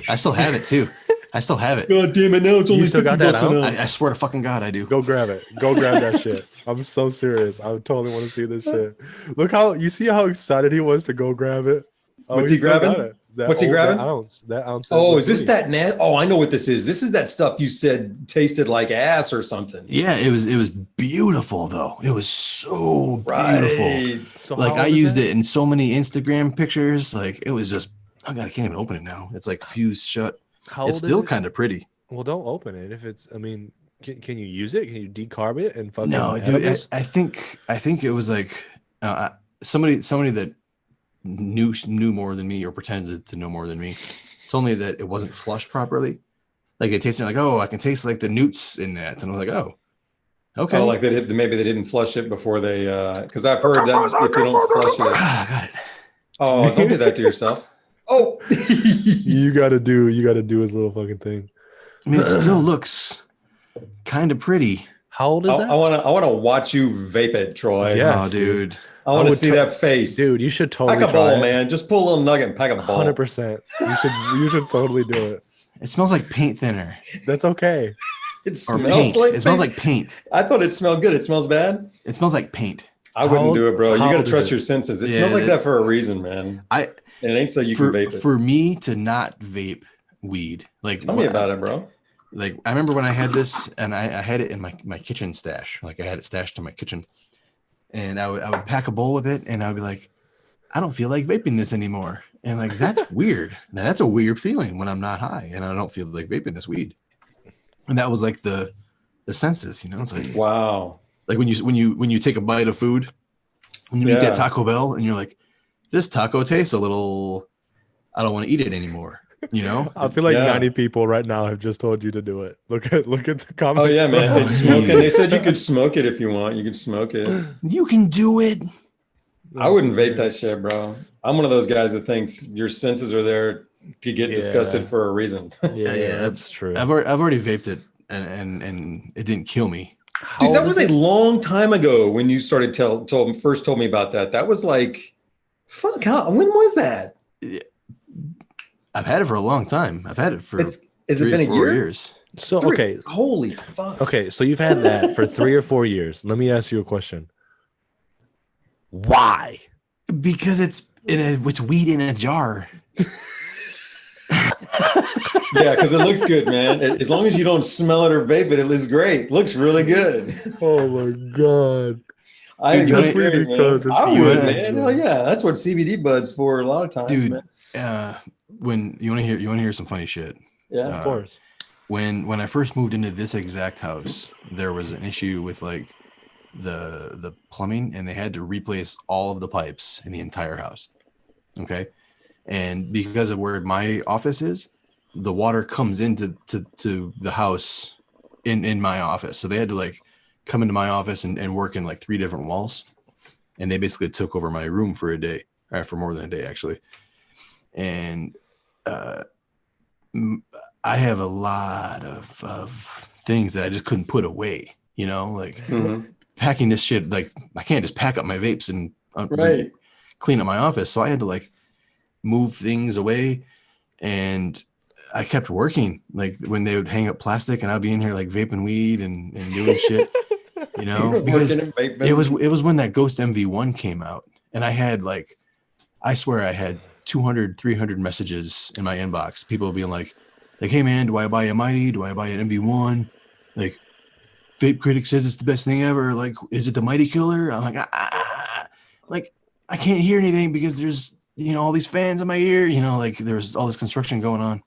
I still have it too. I still have it. God damn it, now it's You only still 50 got that bucks an ounce? ounce. I swear to fucking God, I do. Go grab it. Go grab that shit. I'm so serious. I totally want to see this shit. Look how you see how excited he was to go grab it. Oh, What's he still got grabbing? it. That, What's he grabbing? That ounce. That ounce. Oh, the is this three. that net? Oh, I know what this is. This is that stuff you said tasted like ass or something. Yeah, it was beautiful though. It was so beautiful. Right. So Like how I old is used that? it in so many Instagram pictures. Like it was just, oh God, I can't even open it now. It's like fused shut. How It's old still is it? kind of pretty. Well, don't open it. If it's, I mean, can you use it? Can you decarb it and fucking No, dude, edibles? I think it was like somebody that knew more than me or pretended to know more than me told me that it wasn't flushed properly. Like it tasted like, oh, I can taste like the newts in that, and I'm like, oh, okay. Oh, like maybe they didn't flush it before they because I've heard that if you don't flush it. I got it. Oh, don't do that to yourself. Oh. You gotta do his little fucking thing. I mean, it still looks kind of pretty. How old is I that? wanna watch you vape it, Troy. Yes, Oh, dude. I want to would see that face. Dude, you should totally Pack a try bowl, it. man. Just pull a little nugget and pack a bowl. 100%. You should totally do it. It smells like paint thinner That's okay. It or smells paint. like It smells paint. like paint. I thought it smelled good. It smells bad. It smells like paint. I wouldn't How do it, bro. old- You how got to old is trust it? your senses. It Yeah, smells like it- that for a reason, man. I And it ain't so you for can vape it. for me to not vape weed. Like Tell me about it, bro. Like I remember when I had this, and I had it in my kitchen stash. Like I had it stashed in my kitchen, and I would pack a bowl with it, and I would be like, I don't feel like vaping this anymore. And like that's weird. Now, that's a weird feeling when I'm not high and I don't feel like vaping this weed. And that was like the senses, you know. It's like Wow. like when you take a bite of food, when you eat Yeah. that Taco Bell, and you're like, this taco tastes a little. I don't want to eat it anymore. You know. I feel like Yeah. 90 people right now have just told you to do it. Look at the Oh comments. yeah, man. bro. It's smoking. They said you could smoke it if you want. You could smoke it. You can do it. I wouldn't vape that shit, bro. I'm one of those guys that thinks your senses are there to get Yeah. disgusted for a reason. Yeah, that's true. I've already vaped it, and it didn't kill me. How Dude, that old was is a it? long time ago when you started first told me about that. That was like, fuck, when was that? I've had it for a long time. I've had it for Has it 3 been or a 4 year? years. So Three- okay, Holy fuck. okay. So you've had that for 3 or 4 years. Let me ask you a question. Why? Because it's weed in a jar. Yeah, because it looks good, man. As long as you don't smell it or vape it, it looks great. Looks really good. Oh my god. I Dude, that's that's weird, weird man. because it's I would, weird. man. Hell yeah, that's what CBD buds for a lot of times, Dude, man. when you want to hear some funny shit. Yeah. Of course. When I first moved into this exact house, there was an issue with like the plumbing, and they had to replace all of the pipes in the entire house. Okay. And because of where my office is, the water comes into the house in my office. So they had to like come into my office and work in like 3 different walls. And they basically took over my room for a day, or for more than a day actually. And I have a lot of things that I just couldn't put away, you know, like Mhm. packing this shit. Like I can't just pack up my vapes and Right. clean up my office. So I had to like move things away, and I kept working. Like when they would hang up plastic, and I'd be in here like vaping weed and doing shit, you know, because Working in vaping. it was when that Ghost MV1 came out, and I had like, I swear I had 200, 300 messages in my inbox. People being like, hey man, do I buy a Mighty? Do I buy an MV1? Like, Vape Critic says it's the best thing ever. Like, is it the Mighty Killer? I'm like, like I can't hear anything because there's, all these fans in my ear, like there's all this construction going on.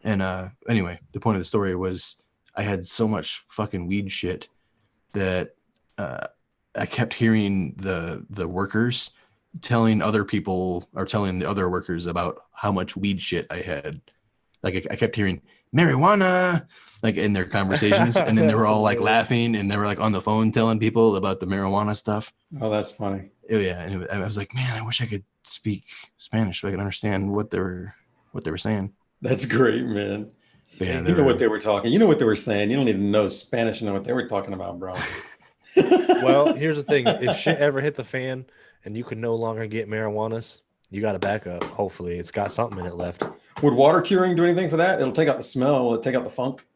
And anyway, the point of the story was I had so much fucking weed shit that I kept hearing the workers telling other people or telling the other workers about how much weed shit I had. Like I kept hearing marijuana, like in their conversations, and then they were all like laughing, and they were like on the phone telling people about the marijuana stuff. Oh, that's funny. Oh, yeah, and I was like, man, I wish I could speak Spanish so I could understand what they were saying. That's great, man. Yeah, you know what they were talking. You know what they were saying. You don't need to know Spanish to know what they were talking about, bro. Well, here's the thing: if shit ever hit the fan and you could no longer get marijuanas, you got a backup. Hopefully, it's got something in it left. Would water curing do anything for that? It'll take out the smell. Will it take out the funk?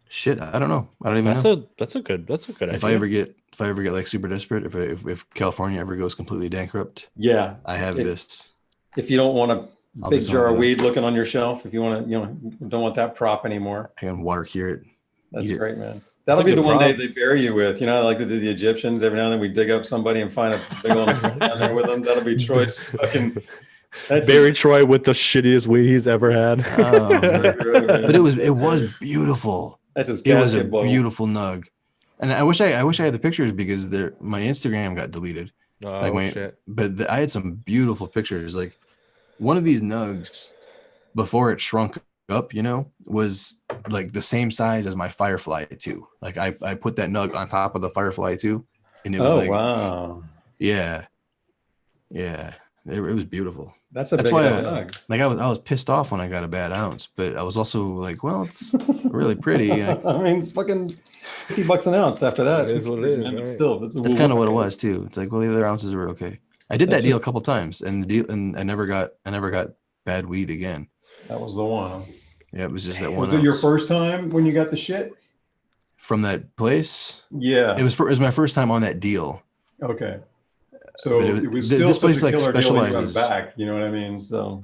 Shit, I don't know. I don't even know. That's a good idea. If I ever get like super desperate, if California ever goes completely bankrupt, yeah, I have this. If you don't want a big jar of weed looking on your shelf, if you want to, don't want that prop anymore, I can water cure it. That's great, man. That'll be the one they bury you with. Like they did the Egyptians. Every now and then we dig up somebody and find a big old down there with them. That'll be Troy's fucking. Bury Troy with the shittiest weed he's ever had. Oh, but it was beautiful. That's his it was a beautiful nug, and I wish I had the pictures because my Instagram got deleted. Oh, shit! But I had some beautiful pictures. Like one of these nugs, before it shrunk up, was like the same size as my Firefly 2. Like I put that nug on top of the Firefly 2, and it was wow, yeah, it was beautiful. That's why nug. Like I was pissed off when I got a bad ounce, but I was also like, well, it's really pretty. I mean, it's fucking $50 an ounce after that. It is what it is. Man, right? Still, that's kind of what it was too. It's like, well, the other ounces were okay. I did that deal a couple times, and I never got bad weed again. That was the one. Yeah, it was just that one. Was it your first time when you got the shit from that place? Yeah, it was my first time on that deal. Okay. So it was still this place like specializes back, you know what I mean? So,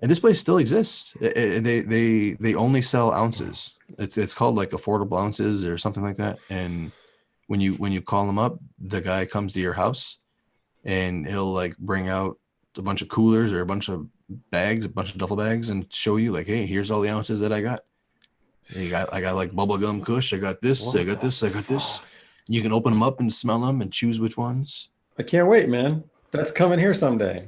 and this place still exists. They only sell ounces. It's called like affordable ounces or something like that. And when you call them up, the guy comes to your house, and he'll like bring out a bunch of coolers or a bunch of bags, a bunch of duffel bags, and show you like, hey, here's all the ounces that I got. I got like bubblegum Kush. I got this. I got this. I got this. You can open them up and smell them and choose which ones. I can't wait, man. That's coming here someday.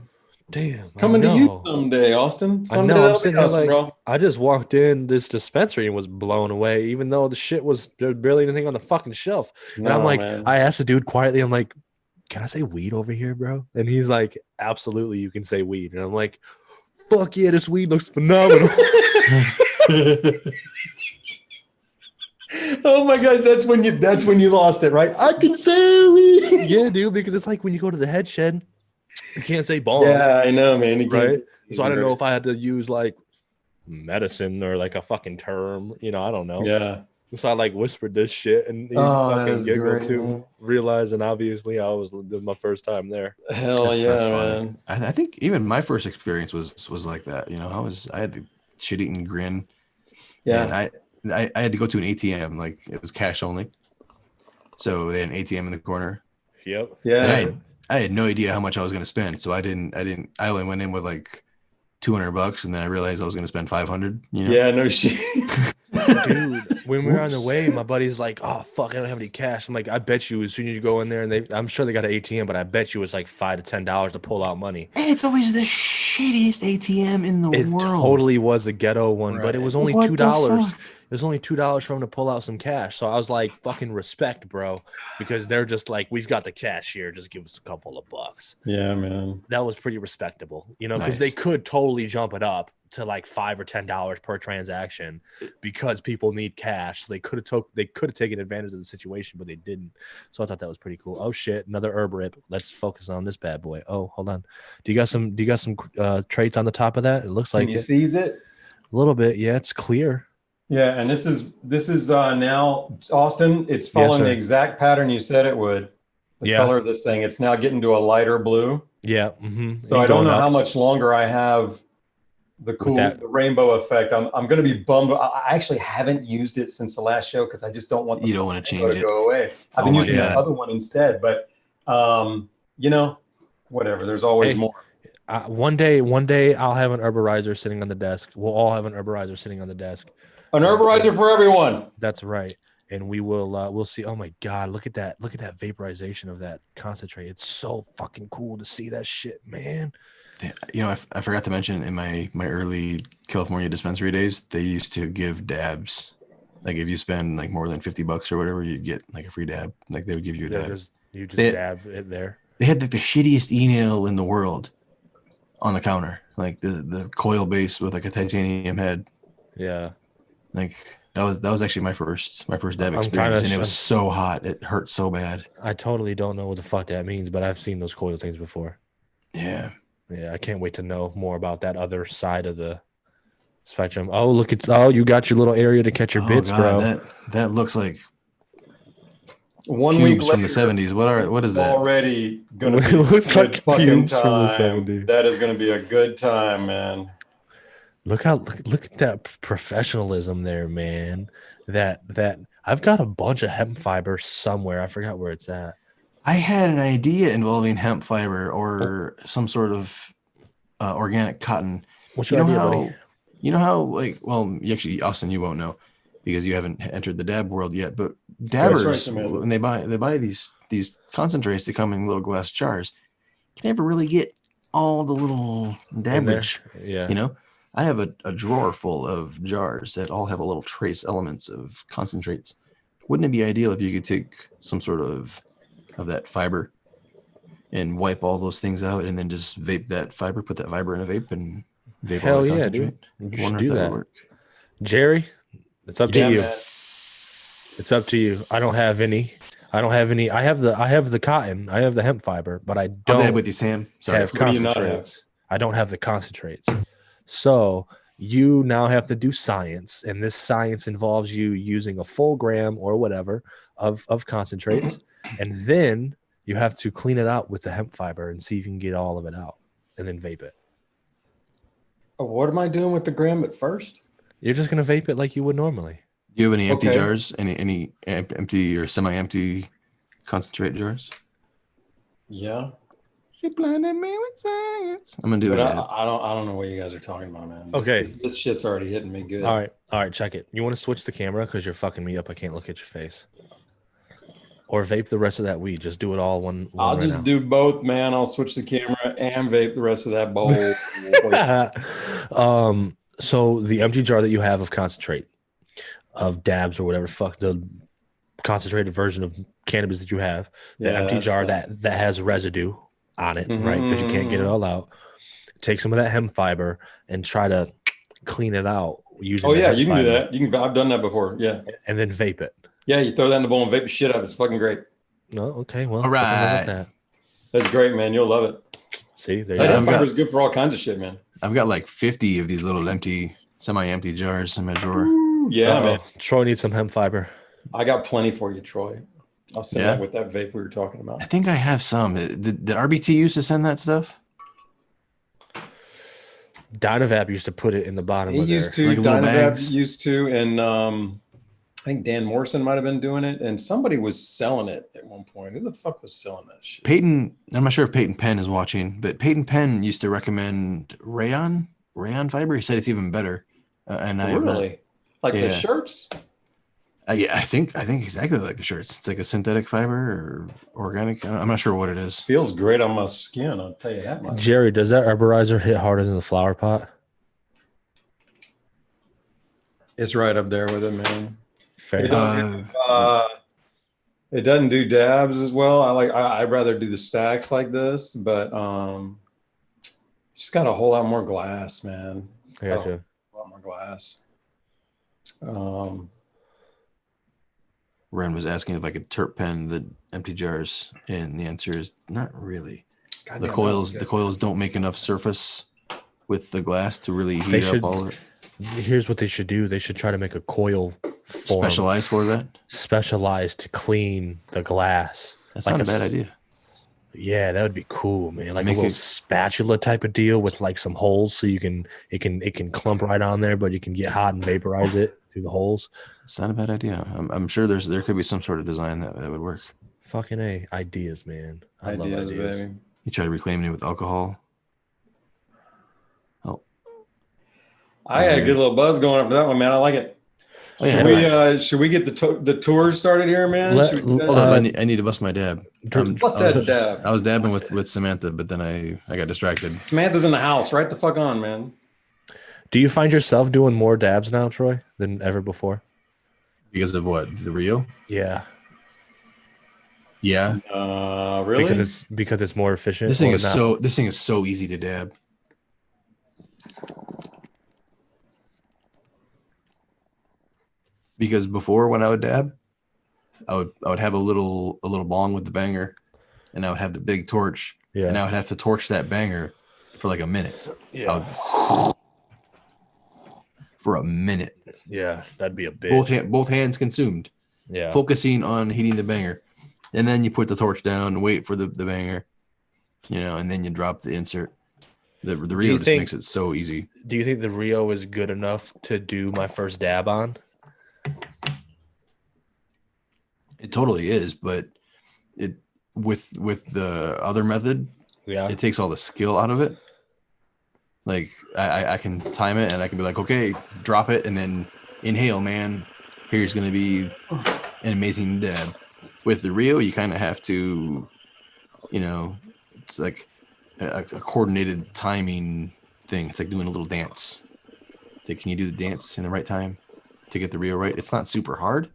Damn, it's coming to you someday, Austyn. Someday, I'm sitting here like, bro. I just walked in this dispensary and was blown away, even though the shit was there barely anything on the fucking shelf. And I'm like, man. I asked the dude quietly, I'm like, can I say weed over here, bro? And he's like, absolutely, you can say weed. And I'm like, fuck yeah, this weed looks phenomenal. Oh my gosh, that's when you lost it, right? I can say weed. Yeah, dude, because it's like when you go to the head shed, you can't say bong. Yeah, I know, man. Right? So I don't know if I had to use like medicine or like a fucking term, I don't know. Yeah. So I like whispered this shit and he fucking giggled too, realizing obviously this was my first time there. Hell that's man. I think even my first experience was like that. I had the shit-eating grin. Yeah. And I had to go to an ATM, like it was cash only. So they had an ATM in the corner. Yep. Yeah. And I had no idea how much I was going to spend. So I only went in with like $200 and then I realized I was going to spend $500. Yeah, no shit. Dude, when we were on the way, my buddy's like, oh, fuck, I don't have any cash. I'm like, I bet you as soon as you go in there, and I'm sure they got an ATM, but I bet you it's like $5 to $10 to pull out money. And it's always the shittiest ATM in the world. It totally was a ghetto one, but it was only $2. It was only $2 for him to pull out some cash. So I was like, fucking respect, bro, because they're just like, we've got the cash here. Just give us a couple of bucks. Yeah, man. That was pretty respectable, because they could totally jump it up to like $5 or $10 per transaction because people need cash. So they could have taken advantage of the situation, but they didn't. So I thought that was pretty cool. Oh shit, another herb rip. Let's focus on this bad boy. Oh, hold on. Do you got some traits on the top of that? It looks like Can you seize it? A little bit. Yeah, it's clear. Yeah, and this is now, Austyn, it's following the exact pattern you said it would. The color of this thing, it's now getting to a lighter blue. Yeah. Mm-hmm. So I don't know how much longer I have the rainbow effect. I'm going to be bummed. I actually haven't used it since the last show because I just don't want you don't want to change it. Go away. I've been using the other one instead, but whatever. There's always more. One day I'll have an herborizer sitting on the desk. We'll all have an herborizer sitting on the desk. An herborizer for everyone. That's right. And we will we'll see. Oh my God, look at that vaporization of that concentrate. It's so fucking cool to see that shit, man. Yeah, I forgot to mention in my early California dispensary days, they used to give dabs. Like if you spend like more than $50 or whatever, you get like a free dab. Like they would give you a dab. You just dab it there. They had like the shittiest e-nail in the world on the counter, like the coil base with like a titanium head. Yeah, like that was actually my first dab experience, and it was so hot, it hurt so bad. I totally don't know what the fuck that means, but I've seen those coil things before. Yeah, I can't wait to know more about that other side of the spectrum. Oh, you got your little area to catch your bits, God, bro. That looks like 1 week from the 70s. What is that? Already gonna be looks like fucking from the time. 70s. That is gonna be a good time, man. Look at that professionalism there, man. That I've got a bunch of hemp fiber somewhere. I forgot where it's at. I had an idea involving hemp fiber or some sort of organic cotton. What's your idea, buddy? You know how, like, well, actually, Austyn, you won't know because you haven't entered the dab world yet. But dabbers, when they buy these concentrates, they come in little glass jars. You can never really get all the little dabbage. Yeah, you know. I have a drawer full of jars that all have a little trace elements of concentrates. Wouldn't it be ideal if you could take some sort of that fiber and wipe all those things out and then just vape that fiber, put that fiber in a vape and vape all the concentrate? Dude. You should do that. Work. Jerry, it's up to you. It's up to you. I don't have any. I have the cotton. I have the hemp fiber, but I don't have with you, Sam. Sorry. Have concentrates. I don't have the concentrates. So you now have to do science, and this science involves you using a full gram or whatever of concentrates, and then you have to clean it out with the hemp fiber and see if you can get all of it out, and then vape it. What am I doing with the gram at first? You're just gonna vape it like you would normally. Do you have any empty jars? Any empty or semi-empty concentrate jars? Yeah. She blinded me with science. I'm gonna do it. I don't know what you guys are talking about, man. This shit's already hitting me good. All right, check it. You want to switch the camera because you're fucking me up. I can't look at your face. Or vape the rest of that weed. Just do it all one I'll right just now. Do both, man. I'll switch the camera and vape the rest of that bowl. So the empty jar that you have of concentrate, of dabs or whatever, fuck the concentrated version of cannabis that you have, the empty jar that has residue on it, right? Because you can't get it all out. Take some of that hemp fiber and try to clean it out using. Oh yeah, you can do that. I've done that before. Yeah, and then vape it. Yeah, you throw that in the bowl and vape the shit up. It's fucking great. No, okay, well, all right. That's great, man. You'll love it. See, there hemp fiber is good for all kinds of shit, man. I've got like 50 of these little semi-empty jars in my drawer. Ooh, yeah, man. Troy needs some hemp fiber. I got plenty for you, Troy. I'll send that with that vape we were talking about. I think I have some. Did RBT used to send that stuff? Dynavap used to put it in the bottom of used to. Like Dynavap used to, and I think Dan Morrison might have been doing it, and somebody was selling it at one point. Who the fuck was selling that shit? Peyton, I'm not sure if Peyton Penn is watching, but Peyton Penn used to recommend rayon fiber. He said it's even better. And really? The shirts? Yeah, I think exactly like the shirts. It's like a synthetic fiber or organic. I'm not sure what it is. Feels great on my skin, I'll tell you that much. Jerry, does that herborizer hit harder than the flower pot? It's right up there with it, man. Fair. It doesn't do dabs as well. I'd rather do the stacks like this, but just got a whole lot more glass, man. I got you. A lot more glass. Ren was asking if I could terp pen the empty jars, and the answer is not really. The coils don't make enough surface with the glass to really heat up all of it. Here's what they should do. They should try to make a coil form. Specialized for that? Specialized to clean the glass. That's not a bad idea. Yeah, that would be cool, man. Like a Make little it- spatula type of deal with like some holes, so it can clump right on there, but you can get hot and vaporize it through the holes. It's not a bad idea. I'm sure there could be some sort of design that would work. Fucking A, ideas, man. I love Ideas, ideas. baby. You try to reclaim it with alcohol. I had a good little buzz going up for that one, man. I like it. Oh, yeah, Should we get the tours started here, man? Should we Hold up, I need to bust my dab. What's that dab? I was dabbing with Samantha, but then I got distracted. Samantha's in the house. Right the fuck on, man. Do you find yourself doing more dabs now, Troy, than ever before? Because of what? The Rio? Yeah, Yeah. Really? because it's more efficient. This thing or is not? this thing is so easy to dab. Because before, when I would dab, I would have a little bong with the banger, and I would have the big torch, Yeah. and I would have to torch that banger for like a minute. Yeah. For a minute. Yeah, that'd be a bitch. Both hands consumed. Yeah. Focusing on heating the banger, and then you put the torch down, wait for the banger, and then you drop the insert. The Rio just makes it so easy. Do you think the Rio is good enough to do my first dab on? It totally is, but it with the other method, Yeah. it takes all the skill out of it. Like I can time it, and I can be like, okay, drop it, and then inhale, man. Here's gonna be an amazing dab. With the Rio, you kind of have to, it's like a coordinated timing thing. It's like doing a little dance. Like, can you do the dance in the right time to get the Rio right? It's not super hard,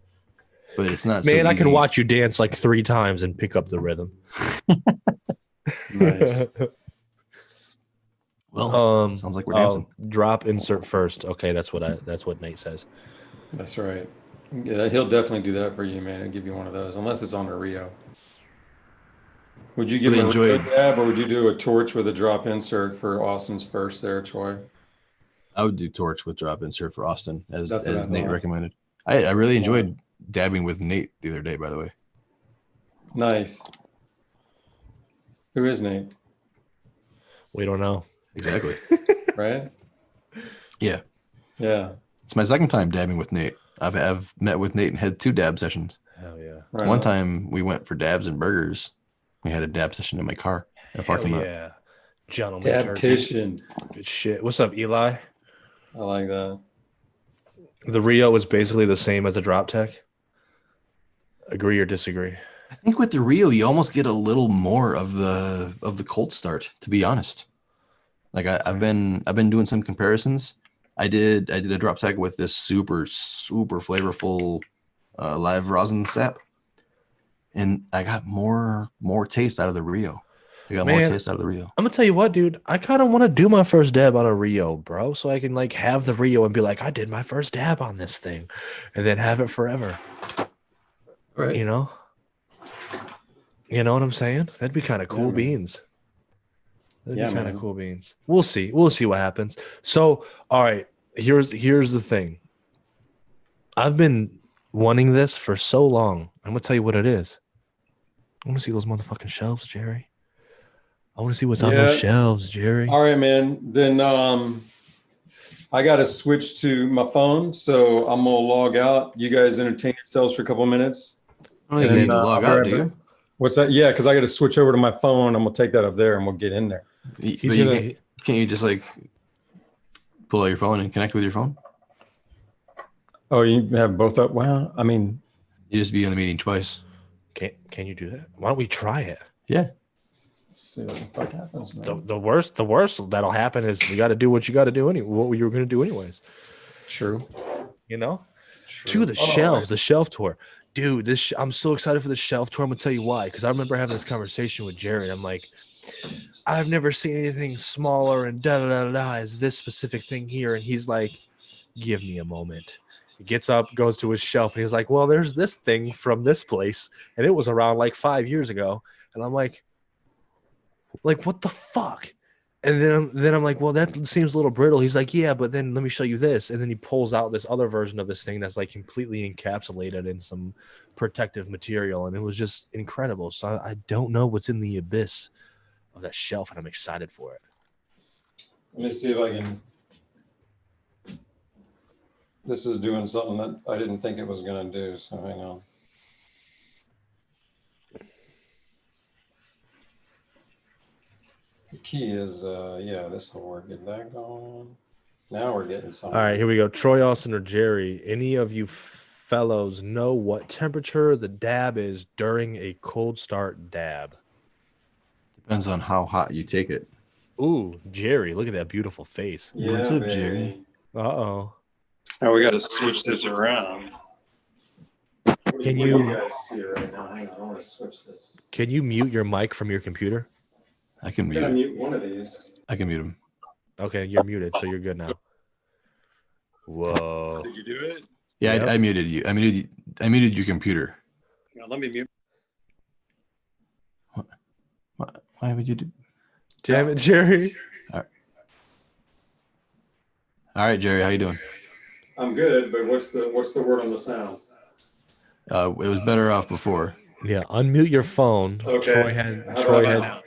but it's not. Man, so I can easy. watch you dance like 3 times and pick up the rhythm. Nice. Well, sounds like we're dancing. Drop insert first. Okay, that's what Nate says. That's right. Yeah, he'll definitely do that for you, man. He'll give you one of those, unless it's on a Rio. Would you give Really a Rio enjoyed- dab, or would you do a torch with a drop insert for Austin's first there, Troy? I would do torch with drop insert for Austyn, as That's what I Nate thought. recommended. I really enjoyed dabbing with Nate the other day, by the way. Nice. Who is Nate? We don't know. Exactly. Right? Yeah. Yeah. It's my second time dabbing with Nate. I've met with Nate and had 2 dab sessions. Hell yeah. Right One on. time we went for dabs and burgers. We had a dab session in my car in a parking lot. Yeah. Gentleman turkey. Dabtition. Good shit. What's up, Eli? I like that. The Rio is basically the same as a drop tech. Agree or disagree? I think with the Rio, you almost get a little more of the cold start, to be honest. Like I've been doing some comparisons. I did a drop tech with this super flavorful live rosin sap, and I got more taste out of the Rio. I got more taste out of the Rio. I'm gonna tell you what, dude. I kind of want to do my first dab on a Rio, bro, so I can like have the Rio and be like, I did my first dab on this thing, and then have it forever. Right. You know what I'm saying? That'd be kind of cool Yeah, man. beans. That'd Yeah, be kind of man. cool beans. We'll see. We'll see what happens. So, all right, here's the thing. I've been wanting this for so long. I'm gonna tell you what it is. I want to see those motherfucking shelves, Jerry. I want to see what's on those Yeah. shelves, Jerry. All right, man. Then I got to switch to my phone, so I'm gonna log out. You guys entertain yourselves for a couple minutes. I don't think you And, need to log I'll be out, right do you? back. What's that? Yeah, because I got to switch over to my phone. I'm gonna take that up there, and we'll get in there. But He's you gonna. can't you just like pull out your phone and connect with your phone? Oh, you have both up? Well, I mean, You just be in the meeting twice. Can you do that? Why don't we try it? Yeah. let's see what the fuck happens, man. The worst that'll happen is you got to do what you got to do what you were going to do anyways. True. You know. True. To the shelves, the shelf tour, dude. I'm so excited for the shelf tour. I'm gonna tell you why, because I remember having this conversation with Jared. I'm like, I've never seen anything smaller and da da da da as this specific thing here, and he's like, give me a moment. He gets up, goes to his shelf, and he's like, well, there's this thing from this place, and it was around like 5 years ago, and I'm like, what the fuck? And then I'm like, well, that seems a little brittle. He's like, yeah, but then let me show you this. And then he pulls out this other version of this thing that's like completely encapsulated in some protective material. And it was just incredible. So I don't know what's in the abyss of that shelf, and I'm excited for it. Let me see if I can. This is doing something that I didn't think it was going to do. So hang on. The key is, yeah, this will work. Get that going. Now we're getting something. All right, here we go. Troy, Austyn, or Jerry, any of you fellows know what temperature the dab is during a cold start dab? Depends on how hot you take it. Ooh, Jerry, look at that beautiful face. Yeah, What's up, baby. Jerry? Uh-oh. Now we got to switch this around. Can What you- do guys see right now? Hang on, I want to switch this. Can you mute your mic from your computer? I can I'm mute gonna him. mute one of these. I can mute him. Okay, you're muted, so you're good now. Whoa. Did you do it? Yeah, Yep. I muted you. I muted your computer. Now let me mute. Why would you do? Damn it, Jerry. All right, Jerry, how you doing? I'm good, but what's the word on the sound? It was better off before. Yeah, unmute your phone. Okay. Troy had How Troy about had now?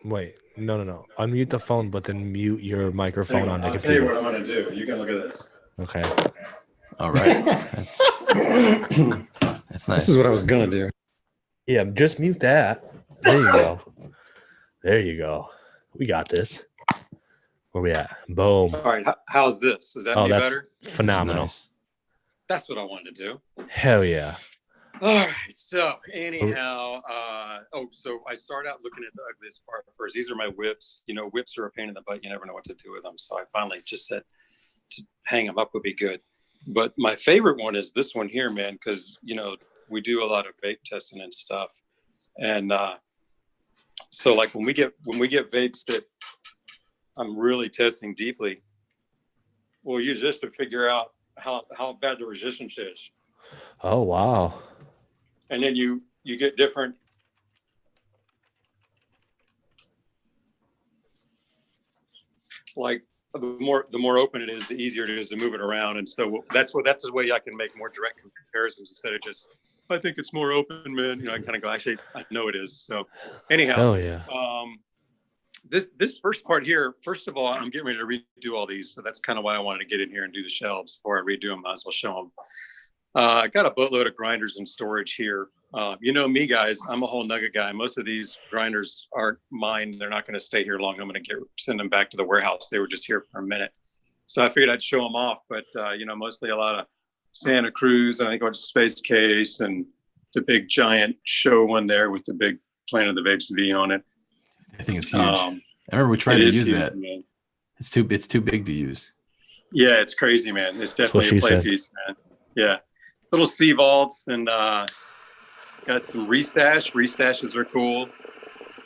wait, no. Unmute the phone, but then mute your microphone Hang on the I'll tell you computer. what I'm gonna do. You can look at this. Okay. All right. That's nice. This is what I was gonna do. Yeah, just mute that. There you go. There you go. We got this. Where we at? Boom. All right, how's this? Is that Oh, any that's better? This is phenomenal. nice. That's what I wanted to do. Hell yeah. All right. So anyhow, so I start out looking at the ugliest part first. These are my whips. You know, whips are a pain in the butt. You never know what to do with them. So I finally just said to hang them up would be good. But my favorite one is this one here, man, because you know we do a lot of vape testing and stuff, and so like when we get vapes that I'm really testing deeply, we'll use this to figure out how bad the resistance is. Oh wow. And then you get different. Like the more open it is, the easier it is to move it around. And so that's the way I can make more direct comparisons instead of just, I think it's more open, man. You know, I kind of go, actually, I know it is. So anyhow, Hell yeah. This first part here, first of all, I'm getting ready to redo all these. So that's kind of why I wanted to get in here and do the shelves before I redo them. Might as well show them. I got a boatload of grinders in storage here. You know me, guys, I'm a whole nugget guy. Most of these grinders aren't mine. They're not going to stay here long. I'm going to send them back to the warehouse. They were just here for a minute. So I figured I'd show them off. But, you know, mostly a lot of Santa Cruz. And I think I went to Space Case and the big giant show one there with the big Planet of the Vapes V on it. I think it's huge. I remember we tried to use huge, that. Man. It's too big to use. Yeah, it's crazy, man. It's That's what definitely a she play said. piece, man. Yeah. Little sea vaults and got some restash. Restashes are cool.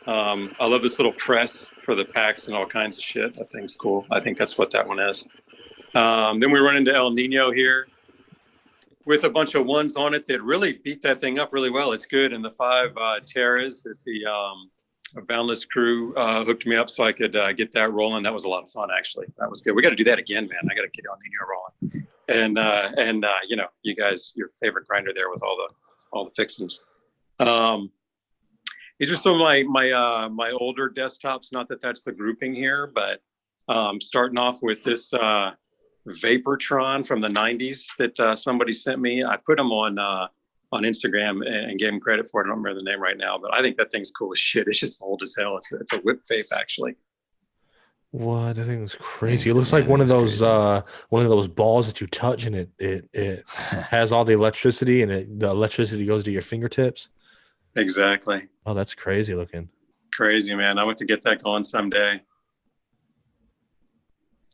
I love this little press for the packs and all kinds of shit. That thing's cool. I think that's what that one is. Then we run into El Nino here with a bunch of ones on it that really beat that thing up really well. It's good. And the 5 Terras that the Boundless crew hooked me up so I could get that rolling. That was a lot of fun, actually. That was good. We got to do that again, man. I got to get El Nino rolling. And you know, you guys, your favorite grinder there with all the fixings. These are some of my older desktops. Not that that's the grouping here, but starting off with this Vaportron from the 90s that somebody sent me. I put them on Instagram and gave him credit for it. I don't remember the name right now, but I think that thing's cool as shit. It's just old as hell. It's a whip vape, actually. What? That thing was crazy. It looks like one of those balls that you touch and it has all the electricity and the electricity goes to your fingertips. Exactly. Oh, that's crazy looking. Crazy, man. I want to get that going someday.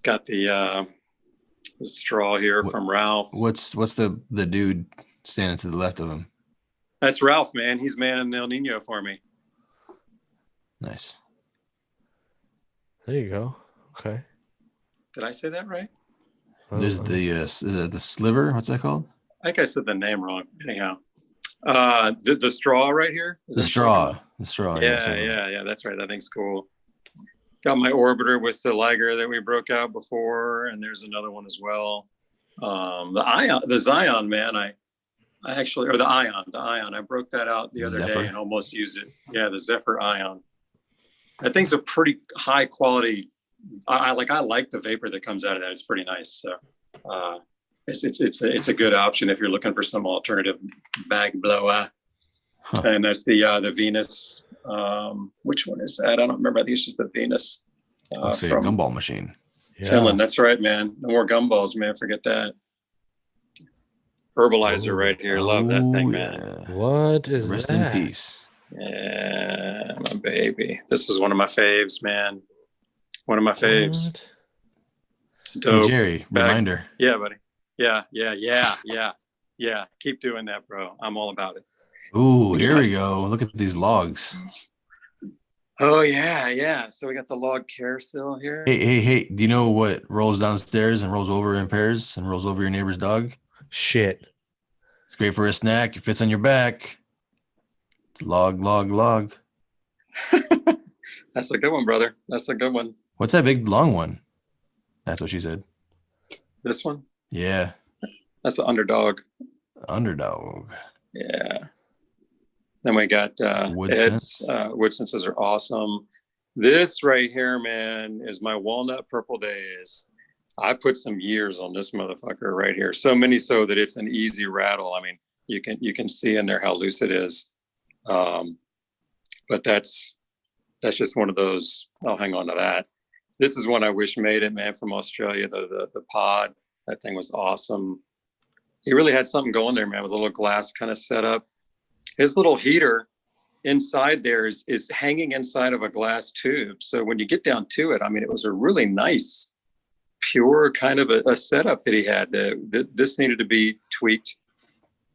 Got the straw here from Ralph. What's the dude standing to the left of him? That's Ralph, man. He's manning the El Nino for me. Nice. There you go. Okay. Did I say that right? There's the sliver. What's that called? I think I said the name wrong. Anyhow, the straw right here. Is The that straw. The straw. Yeah. That's right. That thing's cool. Got my orbiter with the Liger that we broke out before, and there's another one as well. The Zion, man, I actually, or the Ion, I broke that out the other day and almost used it. Yeah, the Zephyr Ion. That thing's a pretty high quality. I like the vapor that comes out of that. It's pretty nice. So it's a good option if you're looking for some alternative bag blower. Huh. And that's the Venus. Which one is that? I don't remember. I think it's just the Venus. Say a gumball machine. Finland. That's right, man. No more gumballs, man. Forget that. Herbalizer right here. Love that thing, man. What is Rest that? in peace. Yeah, my baby. This is one of my faves, man. One of my faves. What? It's dope. Hey, Jerry, reminder. Yeah, buddy. Yeah. Keep doing that, bro. I'm all about it. Ooh, here we go. Look at these logs. Oh, yeah. So we got the log carousel here. Hey. Do you know what rolls downstairs and rolls over in pairs and rolls over your neighbor's dog? Shit. It's great for a snack. It fits on your back. It's log. That's a good one, brother. That's a good one. What's that big long one? That's what she said. This one? Yeah. That's the underdog. Underdog. Yeah. Then we got wood Ed's. Wood senses are awesome. This right here, man, is my Walnut Purple Days. I put some years on this motherfucker right here. So many so that it's an easy rattle. I mean, you can see in there how loose it is. But that's just one of those. I'll hang on to that. This is one I wish made it, man, from Australia. The pod. That thing was awesome. He really had something going there, man, with a little glass kind of setup. His little heater inside there is hanging inside of a glass tube. So when you get down to it, I mean, it was a really nice, pure kind of a setup that he had. This needed to be tweaked,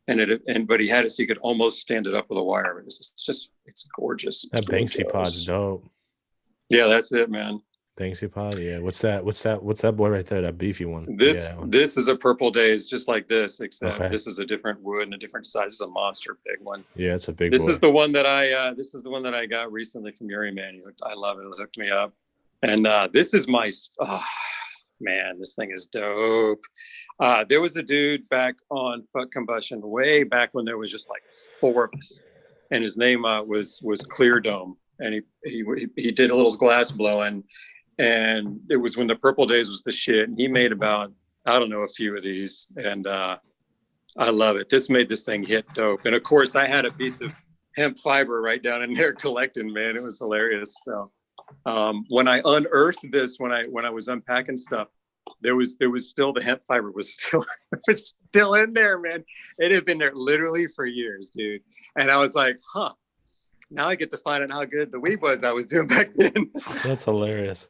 but he had it so you could almost stand it up with a wire. It's gorgeous. That Banksy pod's dope. Yeah, that's it, man. Banksy pod, yeah. What's that boy right there? That beefy one. This is a Purple Days, just like this, except this is a different wood and a different size. It's a monster big one. Yeah, it's a big. This is the one that I got recently from Yuri, man. I love it. It hooked me up, and this is my. Oh, man, this thing is dope. There was a dude back on Fuck Combustion, way back when there was just like 4 of us, and his name was Clear Dome, and he did a little glass blowing. And it was when the Purple Days was the shit. And he made about, I don't know, a few of these. And I love it. This made this thing hit dope. And of course, I had a piece of hemp fiber right down in there collecting, man. It was hilarious. So when I unearthed this, when I was unpacking stuff, there was still the hemp fiber was still in there, man. It had been there literally for years, dude. And I was like, huh. Now I get to find out how good the weed was I was doing back then. That's hilarious.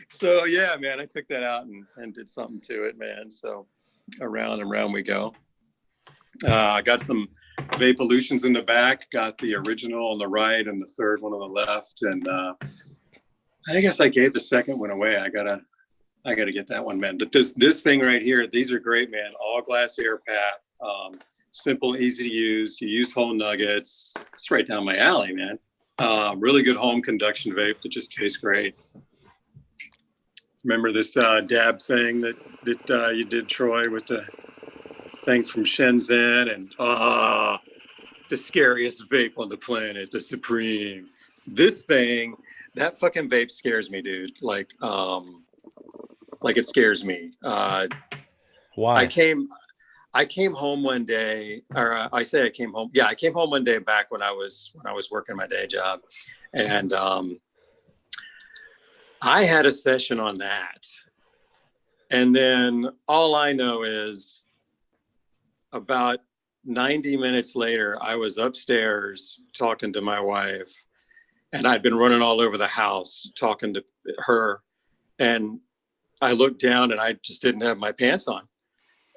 So yeah, man, I took that out and did something to it, man. So around and around we go. I got some Vapeolutions in the back, got the original on the right and the third one on the left. And I guess I gave the second one away. I gotta get that one, man. But this thing right here, these are great, man. All glass air path, simple, easy to use. You use whole nuggets. It's right down my alley, man. Really good home conduction vape that just tastes great. Remember this dab thing that you did, Troy, with the thing from Shenzhen, and the scariest vape on the planet, the Supreme. This thing, that fucking vape scares me, dude. Like it scares me. Why? I came home one day, or I say I came home. Yeah, I came home one day back when I was working my day job, and I had a session on that. And then all I know is about 90 minutes later, I was upstairs talking to my wife, and I'd been running all over the house talking to her. And I looked down and I just didn't have my pants on.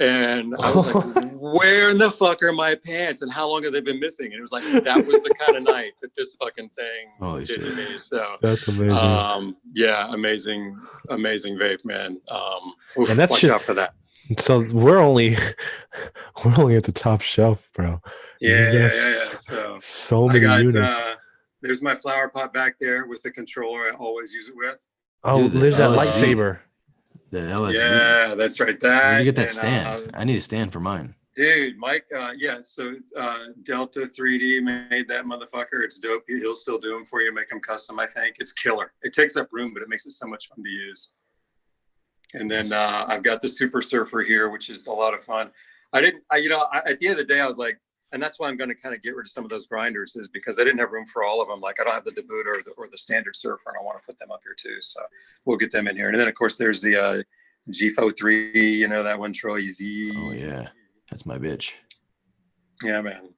And I was like, where in the fuck are my pants? And how long have they been missing? And it was like, that was the kind of night that this fucking thing did to me. So that's amazing. Yeah, amazing vape, man. And that's watch out for that. So we're only at the top shelf, bro. Yeah. So many units. There's my flower pot back there with the controller I always use it with. Oh, Dude, the there's that LSV. lightsaber. The LSV. Yeah, that's right. That. Where'd you get that and, stand? I need a stand for mine. Dude, Mike, so Delta 3D made that motherfucker. It's dope. He'll still do them for you, make them custom, I think. It's killer. It takes up room, but it makes it so much fun to use. And then I've got the Super Surfer here, which is a lot of fun. At the end of the day, I was like, and that's why I'm going to kind of get rid of some of those grinders, is because I didn't have room for all of them. Like, I don't have the debut or the standard Surfer, and I want to put them up here too. So we'll get them in here. And then, of course, there's the G-Fo 3, you know, that one, Troy Z. Oh, yeah. That's my bitch. Yeah, man.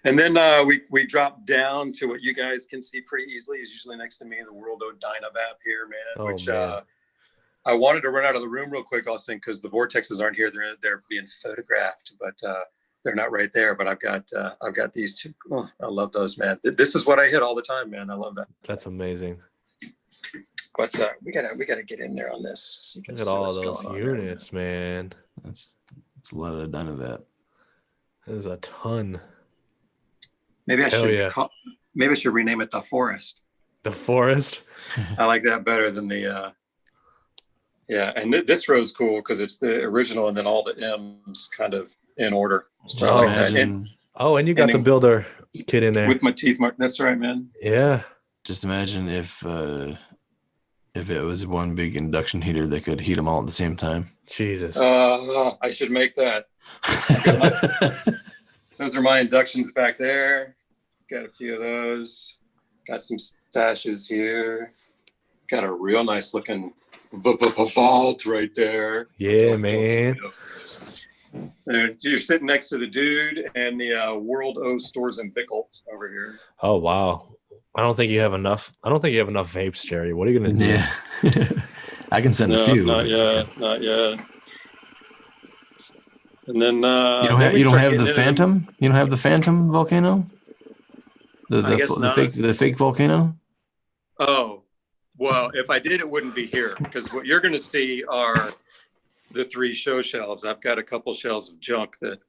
And then we drop down to what you guys can see pretty easily is usually next to me, the World O Dynavap here, man. I wanted to run out of the room real quick, Austyn, because the Vortexes aren't here. They're being photographed, but they're not right there. But I've got these two. Oh, I love those, man. This is what I hit all the time, man. I love that. That's amazing. But we gotta get in there on this. So you can Look at see all what's those going on units, here. man. That's a lot of Dynavap. There's a ton. Maybe I Hell should yeah. maybe I should rename it the Forest. The forest. I like that better than the. Yeah, and this row's cool because it's the original, and then all the M's kind of in order. So Just I like that. imagine, And you got And the then- builder kit in there. With my teeth marked. That's right, man. Yeah. just imagine if it was one big induction heater that could heat them all at the same time. Jesus. I should make that. Those are my inductions back there. Got a few of those. Got some stashes here. Got a real nice looking vault right there. Yeah, man. You're sitting next to the dude and the World O Stores and Bickle over here. Oh wow. I don't think you have enough vapes, Jerry. What are you gonna do? Yeah. I can send a No, few. not but- yet. Not yet. And then You don't have the Phantom? You don't have the Phantom volcano? I guess not. The fake volcano? Oh, well, if I did, it wouldn't be here because what you're going to see are the 3 show shelves. I've got a couple shelves of junk that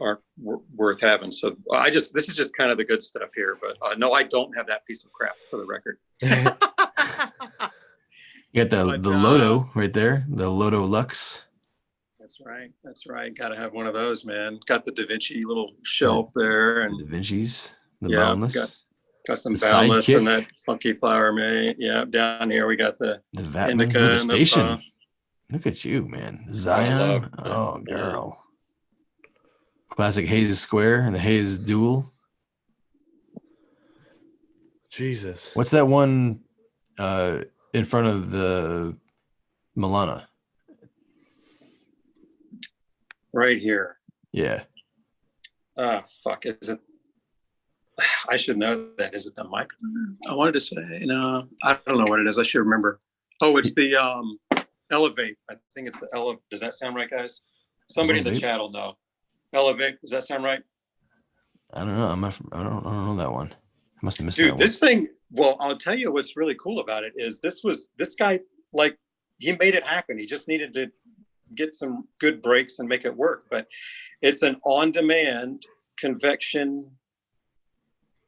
aren't worth having. So this is just kind of the good stuff here. But no, I don't have that piece of crap for the record. You got the Loto right there, the Loto Lux. That's right. That's right. Got to have one of those, man. Got the Da Vinci little shelf there, The and Da Vinci's, the yeah, Boundless. got some The Boundless Sidekick. and that funky flower mate. Yeah, down here we got the The Vatman Indica with a and station. Look at you, man. Zion. Oh, yeah. girl. Classic Hayes Square and the Hayes Dual. Jesus. What's that one in front of the Milana? right here. Yeah. Fuck, is it? I should know that. Is it the mic? I wanted to say, no, I don't know what it is. I should remember. Oh, it's the Elevate. I think it's the Elevate. Does that sound right, guys? Somebody in the Elevate? chat will know. Elevate. Does that sound right? I don't know. I don't know that one. I must have missed Dude, that this thing, well, I'll tell you what's really cool about it is this guy, like, he made it happen. He just needed to get some good breaks and make it work. But it's an on-demand convection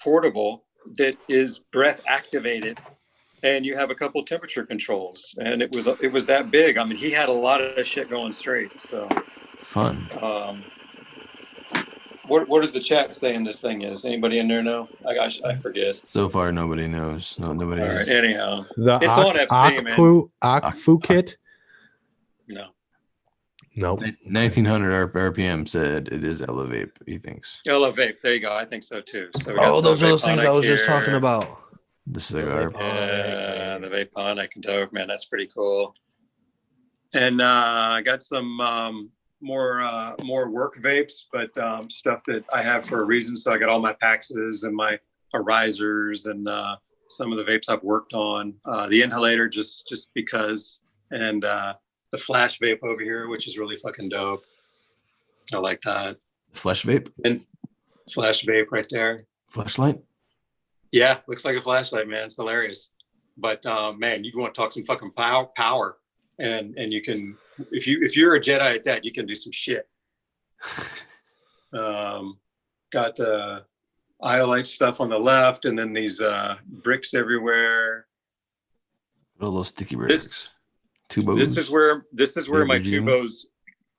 portable that is breath activated, and you have a couple temperature controls. And it was that big. I mean, he had a lot of shit going straight. So one. Fun. What does the chat saying this thing is? Anybody in there know? I forget. So far, nobody knows. No, nobody. All right. Anyhow, The it's on FC, man. Akfu kit? No. Nope. 1900 RPM said it is Elevate. He thinks Elevate. There you go. I think so too. So we got Oh, the those are those things I was just Vaponic talking here. about. this is our Yeah, the Vaponic and Dope, man, that's pretty cool. And I got some more work vapes, but stuff that I have for a reason. So I got all my Paxes and my Arisers and some of the vapes I've worked on. The inhalator just because, and the flash vape over here, which is really fucking dope. I like that. Flesh Vape, And flash vape right there. flashlight. Yeah, looks like a flashlight, man. It's hilarious. But man, you want to talk some fucking power, and you can, if you're a Jedi at that, you can do some shit. Got iolite stuff on the left, and then these bricks everywhere. All those sticky bricks. Tubos. This is where my Regime. tubos.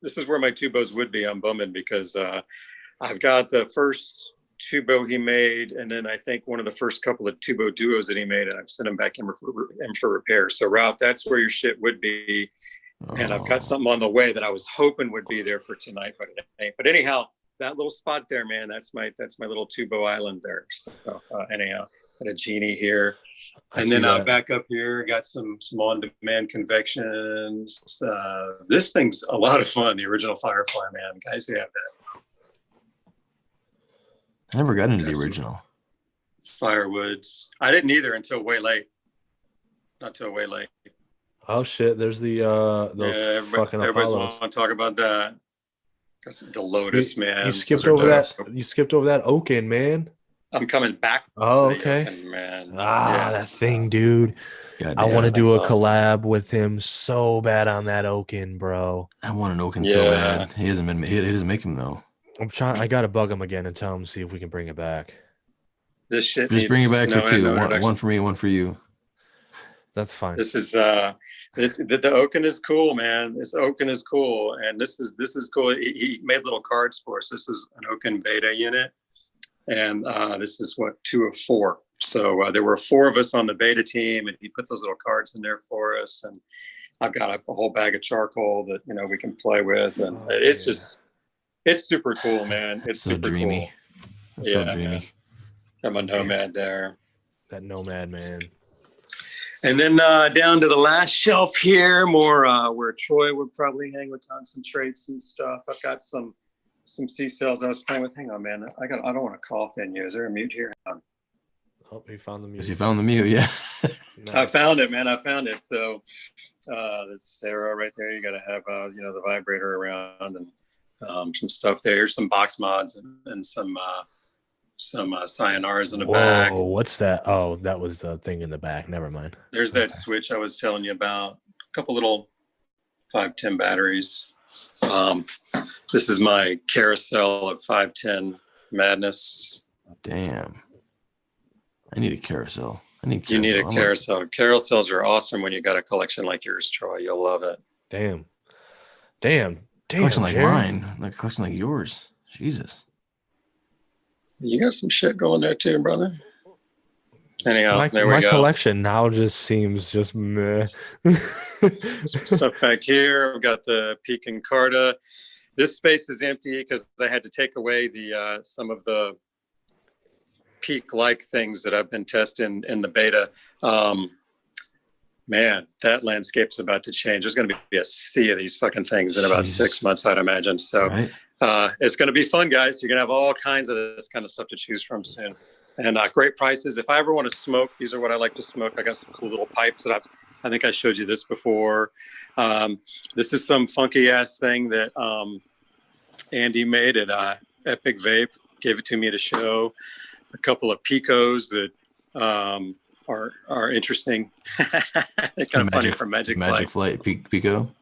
This is where my tubos would be. I'm bumming because I've got the first tubo he made, and then I think one of the first couple of tubo duos that he made, and I've sent them back in for repair. So Ralph, that's where your shit would be. And I've got something on the way that I was hoping would be there for tonight, but it ain't. But anyhow, that little spot there, man, that's my little tubo island there. So anyhow, got a genie here, and then back up here, got some on-demand convections. This thing's a lot of fun. The original Firefly, man, guys who have that. I never got into the original. Firewoods. I didn't either until way late. Not till way late. Oh shit! There's the those fucking everybody's Apollos. want to talk about that. That's the Lotus, man. You skipped over that. You skipped over that Oaken, man. I'm coming back. Oh, okay. Oaken, man. That thing, dude. God, I want to do a awesome. collab with him so bad on that Oaken, bro. I want an Oaken so bad. He hasn't been. He doesn't make him though. I'm trying. I gotta bug him again and tell him see if we can bring it back. This shit. Just bring it back for two. One for me, one for you. That's fine. This is the Oaken is cool, man. This Oaken is cool, and this is cool. He made little cards for us. This is an Oaken beta unit, and this is 2 of 4. So there were 4 of us on the beta team, and he put those little cards in there for us. And I've got a whole bag of charcoal that we can play with, and it's super cool, man. It's so super dreamy. cool. It's so dreamy. I'm a nomad there. That nomad, man. And then down to the last shelf here, more where Troy would probably hang with concentrates and stuff. I've got some C cells I was playing with. Hang on, man. I don't want to cough in you. Is there a mute here? Oh, he found the mute. Yes, he found the mute. Yeah. Nice. I found it, man. I found it. So this Sarah right there. You got to have the vibrator around and some stuff there. Here's some box mods and some sayonars in the back. Oh, what's that? Oh, that was the thing in the back. Never mind. There's that switch I was telling you about. A couple little 510 batteries. This is my carousel of 510 madness. Damn. I need a carousel. You need a carousel. Carousels are awesome when you got a collection like yours, Troy. You'll love it. Damn. Collection like Jerry. mine. Like a collection like yours. Jesus. You got some shit going there too, brother. Anyhow, there we my go. collection now just seems just meh. Some stuff back here. I've got the Peak and Carta. This space is empty because I had to take away the some of the Peak-like things that I've been testing in the beta. Man, that landscape's about to change. There's going to be a sea of these fucking things in about 6 months, I'd imagine. So it's going to be fun, guys. You're going to have all kinds of this kind of stuff to choose from soon. And great prices. If I ever want to smoke, these are what I like to smoke. I got some cool little pipes that I think I showed you this before. This is some funky ass thing that Andy made at Epic Vape. Gave it to me to show. A couple of Picos that are interesting. They're kind of funny for Magic Flight Pico.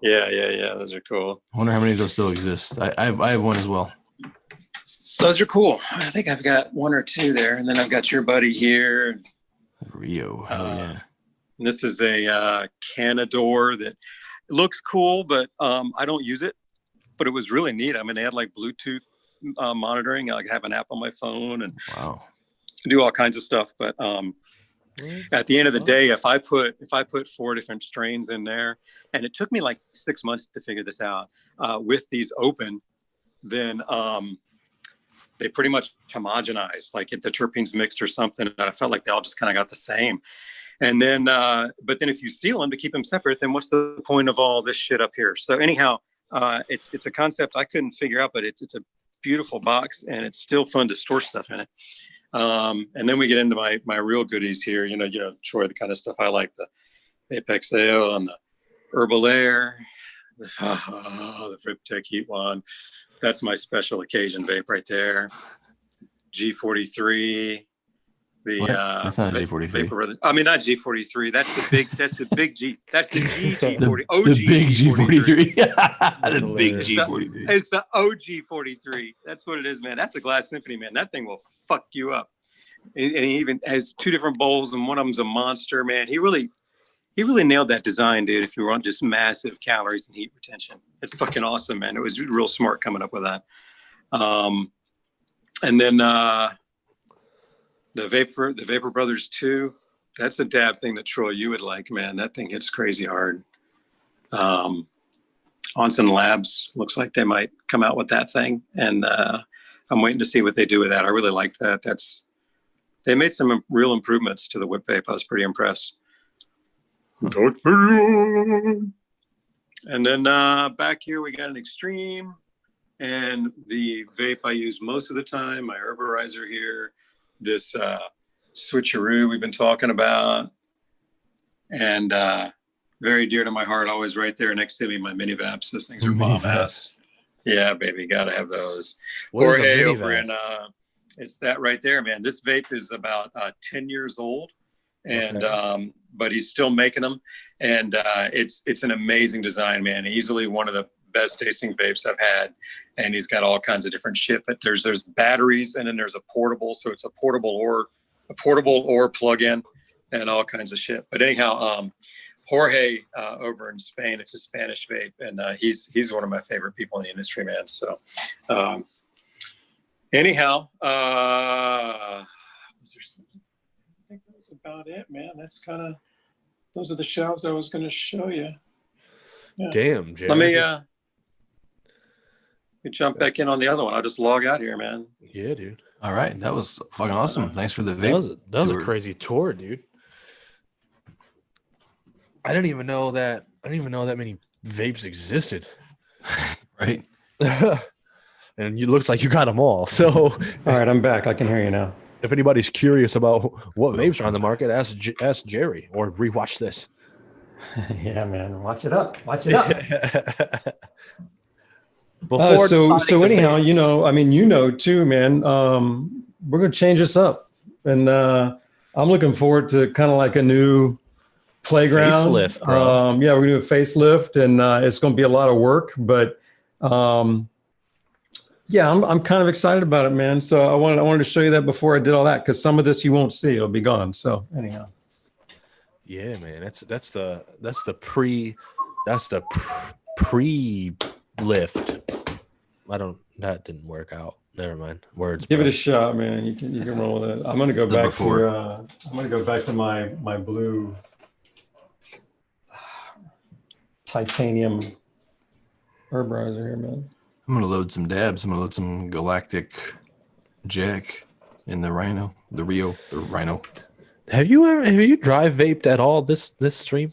Yeah. Those are cool. I wonder how many of those still exist. I have one as well. Those are cool. I think I've got 1 or 2 there, and then I've got your buddy here. Rio. Hell yeah. This is a Canador that looks cool, but I don't use it. But it was really neat. I mean, they had like Bluetooth monitoring. I have an app on my phone and do all kinds of stuff. But at the end of the day, if I put 4 different strains in there, and it took me like 6 months to figure this out, with these open, then they pretty much homogenized, like if the terpenes mixed or something, and I felt like they all just kind of got the same. And then, but then if you seal them to keep them separate, then what's the point of all this shit up here? So anyhow, it's a concept I couldn't figure out, but it's a beautiful box, and it's still fun to store stuff in it. And then we get into my real goodies here, Troy, the kind of stuff I like, the Apex Ale and the Herbal Air, the VapTech Heat One. That's my special occasion vape right there. G43. The That's not a G43. Vapor Brothers. I mean, not G43. That's the big. That's the big G. That's the GG40. OG The big G43. The big hilarious. G43. It's the OG43. That's what it is, man. That's the Glass Symphony, man. That thing will fuck you up. And he even has 2 different bowls, and one of them's a monster, man. He really nailed that design, dude. If you want just massive calories and heat retention, it's fucking awesome, man. It was real smart coming up with that. And then the Vapor Brothers 2. That's a dab thing that Troy you would like, man. That thing hits crazy hard. Austyn Labs looks like they might come out with that thing, and I'm waiting to see what they do with that. I really like that. They made some real improvements to the whip vape. I was pretty impressed. And then back here we got an Extreme, and the vape I use most of the time, my herborizer here, this switcheroo we've been talking about, and very dear to my heart, always right there next to me, my mini vaps. Those things are bomb ass. Yeah, baby, gotta have those. Jorge over in it's that right there, man. This vape is about 10 years old, and but he's still making them, and it's an amazing design, man. Easily one of the best tasting vapes I've had, and he's got all kinds of different shit. But there's batteries, and then there's a portable, so it's a portable or plug-in, and all kinds of shit. But anyhow, Jorge over in Spain, it's a Spanish vape, and he's one of my favorite people in the industry, man. So anyhow, I think that was about it, man. Those are the shelves I was going to show you. Yeah. Damn, Jerry. Let me jump back in on the other one. I'll just log out here, man. Yeah, dude. All right, that was fucking awesome. Thanks for the vape. That was a crazy tour, dude. I didn't even know that many vapes existed. Right. And it looks like you got them all. So, All right, I'm back. I can hear you now. if anybody's curious about what vapes are on the market, ask Jerry or rewatch this. Yeah, man. Watch it up. Watch it up. So anyhow, I mean, too, man, we're going to change this up. And I'm looking forward to kind of like a new playground. Facelift, bro. Yeah, we're going to do a facelift, and it's going to be a lot of work. But yeah, I'm kind of excited about it, man. So I wanted to show you that before I did all that, because some of this you won't see. It'll be gone. So anyhow. Yeah, man. That's the pre lift. That didn't work out. Never mind. Words. Give bro. it a shot, man. You can roll with it. I'm gonna go back to my blue titanium herborizer here, man. I'm gonna load some dabs. I'm gonna load some Galactic Jack in the Rhino. Have you dry vaped at all this stream?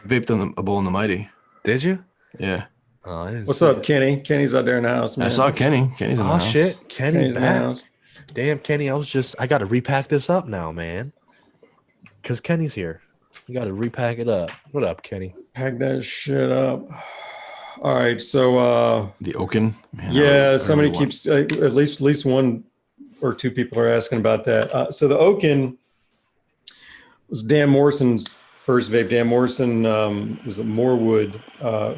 Vaped on a bowl in the Mighty. Did you? Yeah. Oh, I didn't What's see up, it. Kenny? Kenny's out there in the house, man. I saw Kenny. Kenny's in the Oh house. shit, Kenny's in the back. house. Damn, Kenny, I got to repack this up now, man. Because Kenny's here. You got to repack it up. What up, Kenny? Pack that shit up. All right, so The Oaken. Man, yeah, I somebody really keeps at least one or two people are asking about that. So the Oaken was Dan Morrison's first vape. Dan Morrison was a Morewood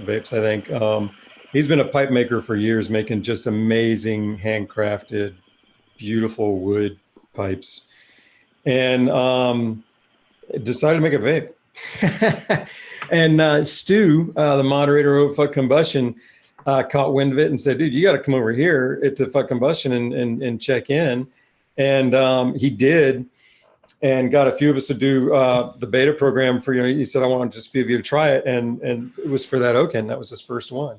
vapes, I think. He's been a pipe maker for years, making just amazing handcrafted, beautiful wood pipes, and decided to make a vape. And Stu, the moderator of Fuck Combustion, caught wind of it and said, dude, you got to come over here to Fuck Combustion and check in. And he did, and got a few of us to do the beta program for, he said, I want just a few of you to try it. And it was for that Oaken. That was his first one.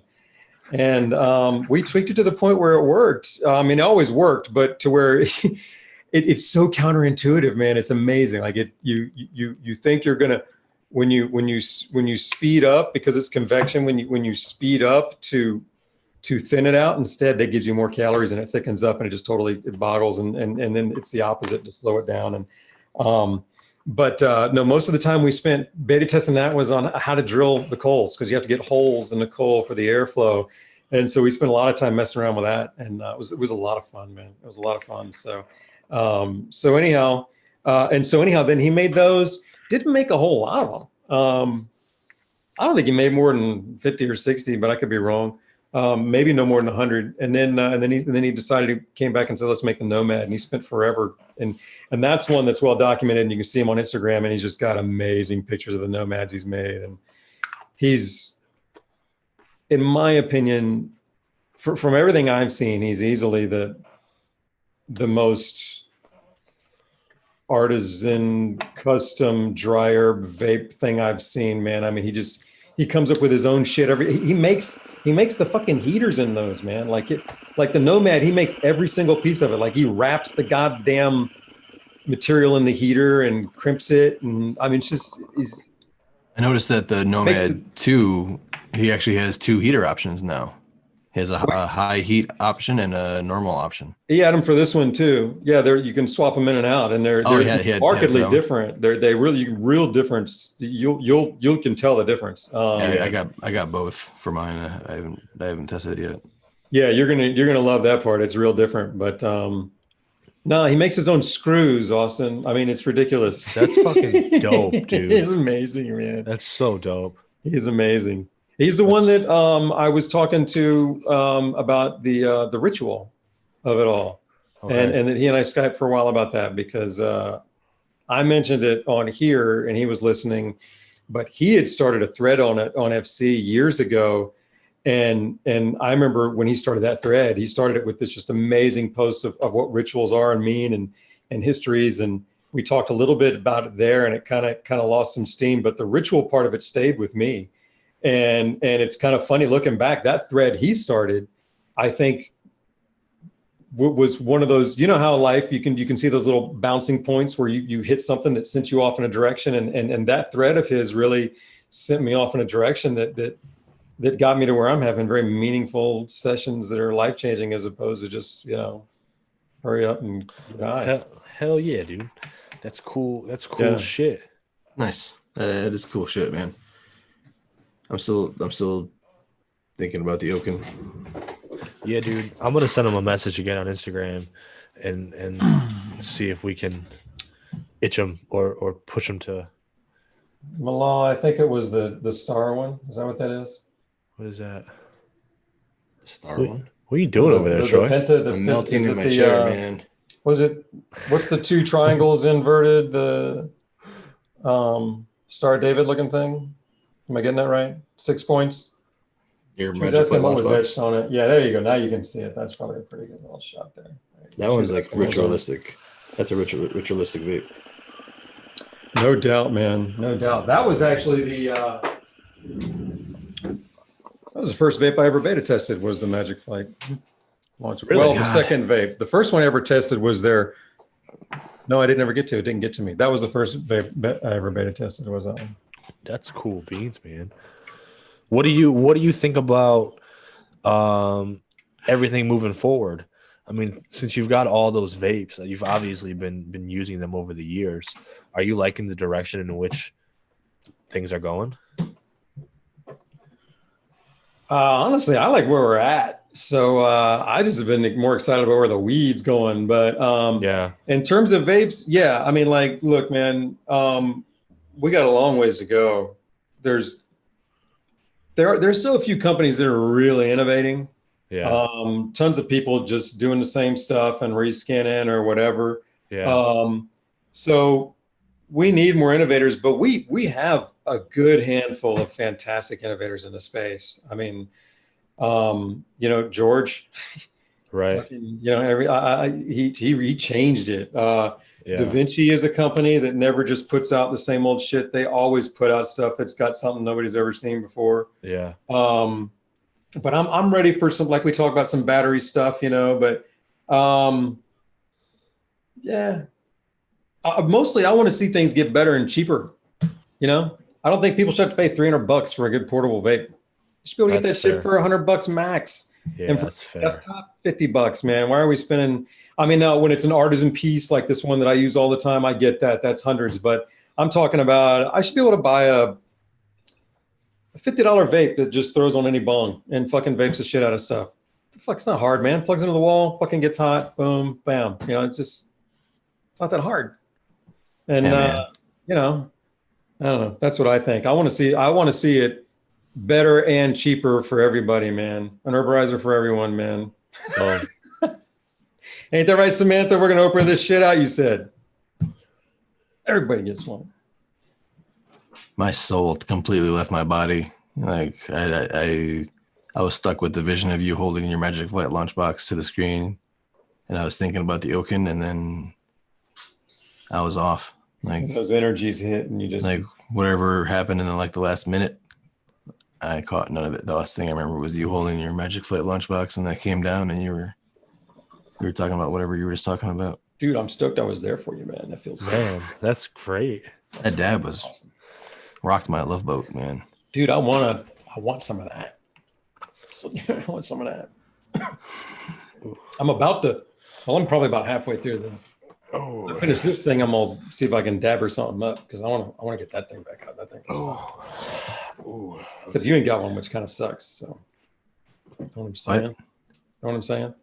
And we tweaked it to the point where it worked. I mean, it always worked, but to where it's so counterintuitive, man. It's amazing. Like you think you're going to, when you speed up, because it's convection, when you speed up to thin it out, instead that gives you more calories and it thickens up and it just totally boggles, and then it's the opposite to slow it down. And no, most of the time we spent beta testing that was on how to drill the coals, because you have to get holes in the coal for the airflow. And so we spent a lot of time messing around with that, and it was a lot of fun, man. It was a lot of fun. So anyhow, And so anyhow, then he made those. Didn't make a whole lot of them. I don't think he made more than 50 or 60, but I could be wrong. Maybe no more than 100. And then he decided, he came back and said, let's make the Nomad. And he spent forever. And that's one that's well documented. And you can see him on Instagram, and he's just got amazing pictures of the Nomads he's made. And he's, in my opinion, from everything I've seen, he's easily the most artisan custom dry herb vape thing I've seen, man. I mean, he comes up with his own shit. He makes the fucking heaters in those, man. Like the Nomad, he makes every single piece of it. Like he wraps the goddamn material in the heater and crimps it. And I mean, it's just, I noticed that the Nomad 2, he actually has 2 heater options now. He has a high heat option and a normal option. He had them for this one too. Yeah, you can swap them in and out, and they're markedly different. They really real difference. You can tell the difference. I got both for mine. I haven't tested it yet. Yeah, you're gonna love that part. It's real different. But no, he makes his own screws, Austyn. I mean, it's ridiculous. That's fucking dope, dude. He's amazing, man. That's so dope. He's amazing. He's the one that I was talking to about the ritual of it all. Okay. And that he and I Skyped for a while about that, because I mentioned it on here and he was listening, but he had started a thread on it on FC years ago. And I remember when he started that thread, he started it with this just amazing post of what rituals are and mean and histories. And we talked a little bit about it there, and it kind of lost some steam, but the ritual part of it stayed with me. And it's kind of funny looking back, that thread he started, I think was one of those, you know how life, you can see those little bouncing points where you hit something that sent you off in a direction. And that thread of his really sent me off in a direction that got me to where I'm having very meaningful sessions that are life-changing, as opposed to just, hurry up and die. Hell yeah, dude. That's cool. That's cool shit. Nice. That is cool shit, man. I'm still thinking about the Oaken. Yeah, dude. I'm gonna send him a message again on Instagram and see if we can itch him or push him to. Malal, I think it was the star one. Is that what that is? What is that? The star one. What are you doing over there, Troy? I'm melting in my chair, man. What's the 2 triangles inverted? The Star David looking thing? Am I getting that right? 6 points. Your He's asking what was etched on it. Yeah, there you go. Now you can see it. That's probably a pretty good little shot there. That one's like ritualistic. That's a ritualistic vape. No doubt, man. No doubt. That was actually that was the first vape I ever beta tested, was the Magic Flight launch. Really? Well, the second vape. The first one I ever tested was their. No, I didn't ever get to. It didn't get to me. That was the first vape I ever beta tested. Was that one? That's cool beans, man. What do you think about everything moving forward? I mean, since you've got all those vapes, you've obviously been using them over the years. Are you liking the direction in which things are going? Honestly, I like where we're at. So I just have been more excited about where the weed's going. But in terms of vapes, yeah, I mean, like, look, man, we got a long ways to go. There's still a few companies that are really innovating. Yeah. Tons of people just doing the same stuff and reskinning or whatever. Yeah. So we need more innovators, but we have a good handful of fantastic innovators in the space. I mean, George, right. He changed it. Da Vinci is a company that never just puts out the same old shit. They always put out stuff that's got something nobody's ever seen before. Yeah. But I'm ready for some, like we talked about, some battery stuff, but mostly I want to see things get better and cheaper. I don't think people should have to pay $300 for a good portable vape. You should be able to get that shit for $100 max. Yeah, and for that's fair. Desktop, $50, man. Why are we spending? I mean, now when it's an artisan piece like this one that I use all the time, I get that. That's hundreds. But I'm talking about, I should be able to buy a $50 vape that just throws on any bong and fucking vapes the shit out of stuff. The fuck, it's not hard, man. Plugs into the wall, fucking gets hot, boom, bam. It's not that hard. And Yeah, man. you know, I don't know. That's what I think. I want to see it better and cheaper for everybody, man. An herborizer for everyone, man. Oh, Ain't that right, Samantha? We're gonna open this shit out. You said everybody gets one. My soul completely left my body. Like I was stuck with the vision of you holding your Magic Flight lunchbox to the screen, and I was thinking about the Oaken, and then I was off. Like Those energies hit, and you just like whatever happened in the last minute, I caught none of it. The last thing I remember was you holding your Magic Flight lunchbox, and I came down, and you were talking about whatever you were just talking about. dude, I'm stoked I was there for you, man. That feels good. man, that's great. That dab was Awesome. rocked my love boat, man. Dude, I want some of that. I want some of that. I'm probably about halfway through this. Oh, I finish this thing. I'm gonna see if I can dabber something up because I want to get that thing back out. That thing. Ooh. Except you ain't got one, which kind of sucks. So, you know what I'm saying? Know what I'm saying?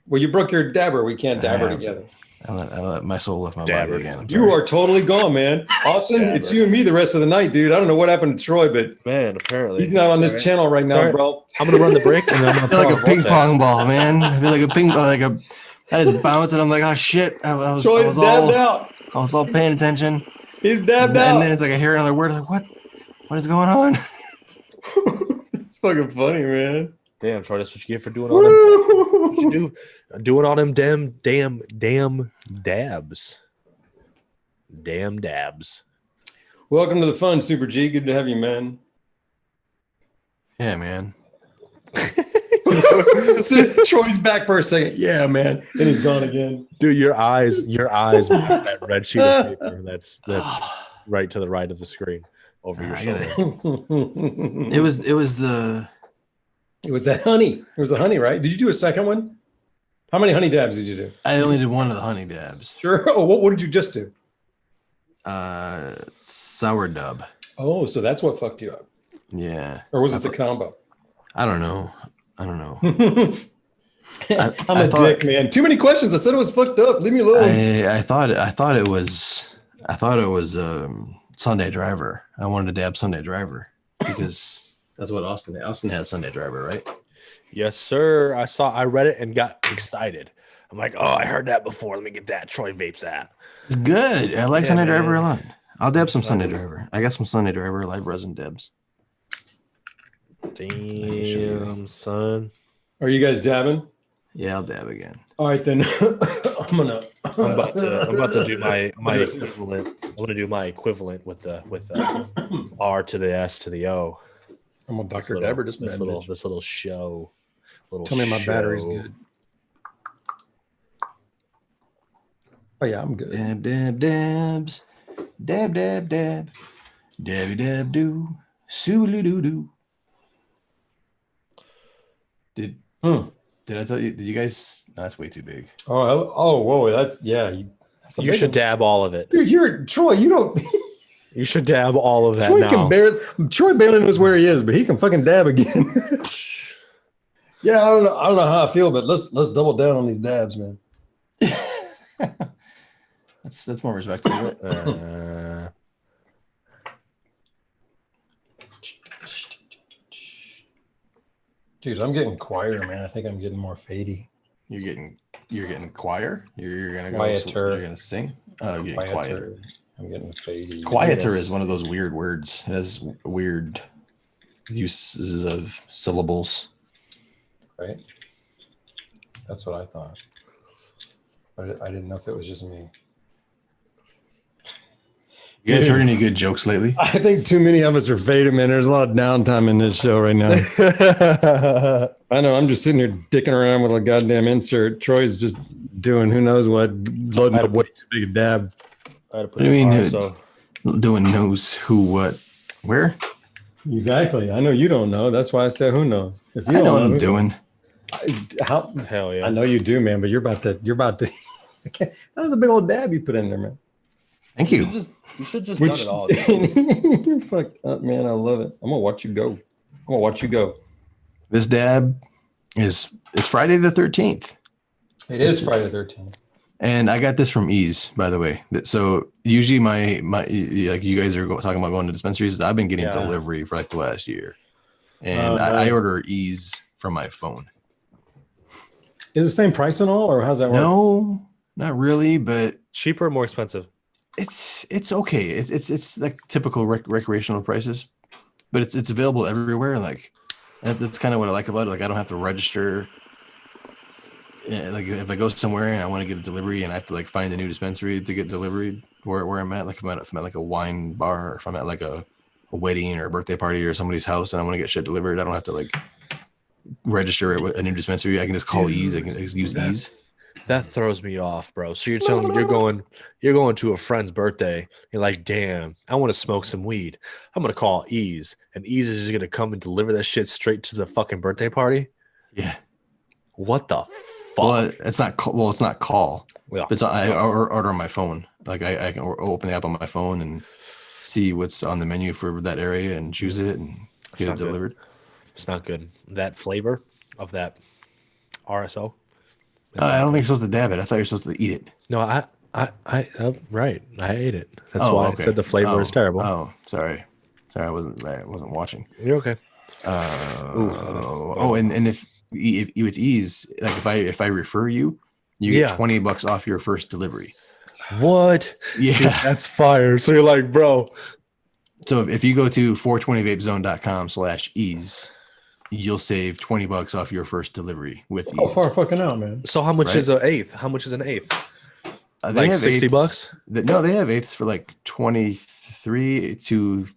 Well, you broke your dabber. We can't dabber together. I let my soul left my Dabber. body again. I'm You sorry. are totally gone, man. Austyn, Dabber. it's you and me the rest of the night, dude. I don't know what happened to Troy, but Man, apparently he's not on this Sorry. channel right now, Sorry. bro. I'm gonna run the break and then I'm I gonna feel like throw a ping Vortex. pong ball, man. I feel like a ping pong, I just bounced and I'm like, oh shit. I was Troy's dabbed out. I was all paying attention. He's dabbed And out. then it's like I hear another word, like, what is going on? It's fucking funny, man. Damn, Troy, that's what you get for doing all them. What you do? Doing all them damn dabs. Damn dabs. Welcome to the fun, Super G. Good to have you, man. Yeah, man. So Troy's back for a second. Yeah, man. Then he's gone again. Dude, your eyes match that red sheet of paper. That's right to the right of the screen over your I shoulder. gotta- It was the It was that honey. It was the honey, right? Did you do a second one? How many honey dabs did you do? I only did one of the honey dabs. Sure. Oh, what did you just do? Sour dub. Oh, so that's what fucked you up. Yeah. Or was it the combo? I don't know. I'm I a thought- dick, man. Too many questions. I said it was fucked up. Leave me alone. I thought it was Sunday Driver. I wanted to dab Sunday Driver because that's what Austyn had Sunday Driver, right? Yes, sir. I read it and got excited. I'm like, oh, I heard that before. Let me get that. Troy Vapes that. It's good. I like Yeah, Sunday man. Driver a lot. I'll dab some Sunday Driver. I got some Sunday Driver live resin dabs. Damn, son. Are you guys dabbing? Yeah, I'll dab again. All right, then. I'm I'm about to do my equivalent. I'm gonna do my equivalent with the R to the S to the O. I'm gonna Dr. Dabber this little show. Tell me my battery's good. Oh yeah, I'm good. Dab, dab, dabs. Dab, dab, dab. Dabby, dab, do. Sooloo, doo, doo. Did I tell you? Did you guys? No, that's way too big. Oh, whoa, that's yeah. That's a You big should one. dab all of it. Dude, you're Troy. You don't. You should dab all of that Troy now. can barely. Troy barely knows where he is, but he can fucking dab again. Yeah, I don't know how I feel, but let's double down on these dabs, man. That's more respectable. Dude, I'm getting quieter, man. I think I'm getting more fadey. You're getting choir. You're gonna go. Quieter. You're gonna sing. Oh, you're getting quieter. I'm getting fadey. Quieter is one of those weird words. It has weird uses of syllables. Right? That's what I thought. But I didn't know if it was just me. You guys heard any good jokes lately? I think too many of us are faded, man. There's a lot of downtime in this show right now. I know. I'm just sitting here dicking around with a goddamn insert. Troy's just doing who knows what, loading up way too big a dab. I had to put What do you it mean, on, so doing knows who, what, where? Exactly. I know you don't know. That's why I said who knows. If you I know don't what I'm who- doing. How, hell yeah. I know you do, man. But you're about to. That was a big old dab you put in there, man. Thank You you. should just done it all. You're fucked up, man. I love it. I'm gonna watch you go. This dab is Friday the 13th. It is Friday the 13th. And I got this from Ease, by the way. So usually my like you guys are talking about going to dispensaries. I've been getting delivery for like the last year, and I order Ease from my phone. Is it the same price and all, or how's that work? No, not really, but Cheaper or more expensive? it's okay. It's like typical recreational prices, but it's available everywhere. Like that's kind of what I like about it. Like I don't have to register. Like if I go somewhere and I want to get a delivery and I have to like find a new dispensary to get delivered where I'm at, like if I'm at like a wine bar, or if I'm at like a wedding or a birthday party or somebody's house and I want to get shit delivered, I don't have to like register it with a new dispensary. I can just call Ease. I can just use Ease. That throws me off, bro. So you're telling me you're going to a friend's birthday. You're like, damn, I want to smoke some weed. I'm gonna call Ease, and Ease is just gonna come and deliver that shit straight to the fucking birthday party. Yeah. What the fuck? Well, it's not. It's not call. Yeah. But I order on my phone. Like I can open the app on my phone and see what's on the menu for that area and choose it and get it delivered. It's not good. That flavor of that RSO. I don't think you're supposed to dab it. I thought you're supposed to eat it. No, I right. I ate it. That's why I said the flavor is terrible. Oh, sorry. I wasn't watching. You're okay. And if with Ease, like if I refer you, you get $20 off your first delivery. What? Yeah, dude, that's fire. So you're like, bro. So if you go to 420vapezone.com/ease, you'll save $20 off your first delivery with Ease. Oh, far fucking out, man. So how much is an eighth? How much is an eighth? Like $60? No, they have eighths for like 23 to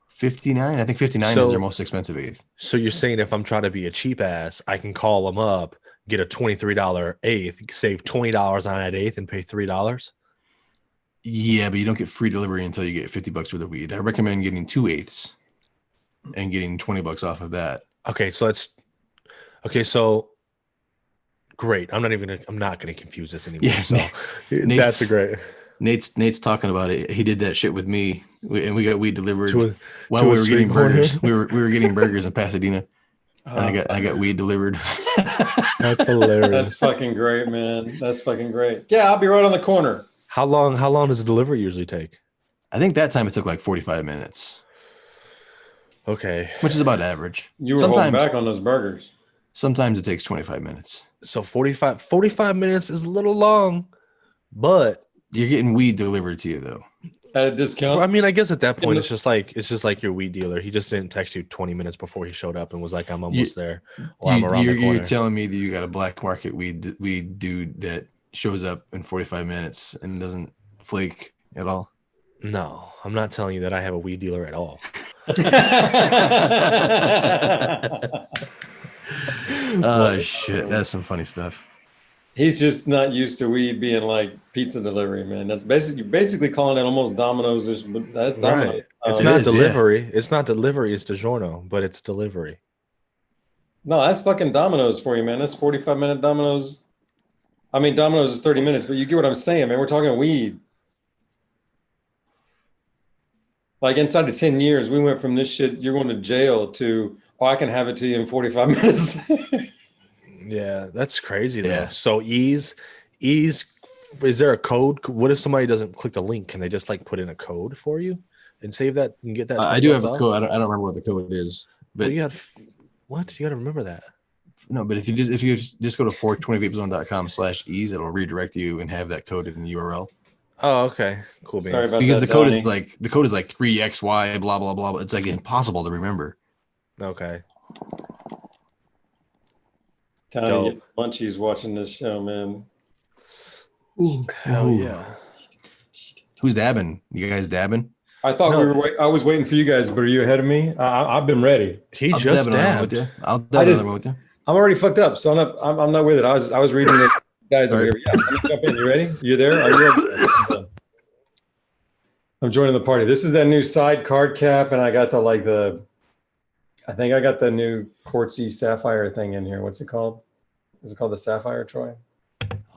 59. I think 59 is their most expensive eighth. So you're saying if I'm trying to be a cheap ass, I can call them up, get a $23 eighth, save $20 on that eighth, and pay $3? Yeah, but you don't get free delivery until you get $50 worth of weed. I recommend getting 2 eighths and getting $20 off of that. Okay, so great. I'm not gonna confuse this anymore. Yeah, so that's a great. Nate's talking about it. He did that shit with me, and we got weed delivered while we were getting burgers. we were getting burgers in Pasadena, and I got weed delivered. That's hilarious. That's fucking great, man. That's fucking great. Yeah, I'll be right on the corner. How long does the delivery usually take? I think that time it took like 45 minutes. Okay. Which is about average. You were holding back on those burgers. Sometimes it takes 25 minutes. So 45 minutes is a little long, but you're getting weed delivered to you though. At a discount? I mean, I guess at that point it's just like your weed dealer. He just didn't text you 20 minutes before he showed up and was like, I'm almost there. Or I'm around the corner. You're telling me that you got a black market weed dude that shows up in 45 minutes and doesn't flake at all? No, I'm not telling you that I have a weed dealer at all. Oh shit, that's some funny stuff. He's just not used to weed being like pizza delivery, man. That's basically calling it almost Domino's. That's Domino's. Right. It's not delivery. Yeah. It's not delivery. It's DiGiorno, but it's delivery. No, that's fucking Domino's for you, man. That's 45-minute Domino's. I mean, Domino's is 30 minutes, but you get what I'm saying, man. We're talking weed. Like inside of 10 years, we went from this shit, you're going to jail, to, I can have it to you in 45 minutes. Yeah, that's crazy though. Yeah. So Ease, is there a code? What if somebody doesn't click the link? Can they just like put in a code for you and save that and get that? I do have a code. I don't remember what the code is. But you got what? You got to remember that. No, but if you just go to 420vapezone.com/ease, it'll redirect you and have that code in the URL. Oh, okay, cool. Sorry about because that, the code Donnie. is like 3XY blah blah blah. It's like impossible to remember. Okay. Time to get munchies watching this show, man. Ooh, hell yeah. Who's dabbing? You guys dabbing? I thought I was waiting for you guys, but are you ahead of me? I've been ready. I'll just dabbed. With you. I'll dab with you. I'm already fucked up, so I'm not with it. I was reading the guys over here. Yeah, let me jump in. You ready? You there? Are you ready? I'm joining the party. This is that new side card cap, and I got I think I got the new quartzy sapphire thing in here. What's it called? Is it called the Sapphire, Troy?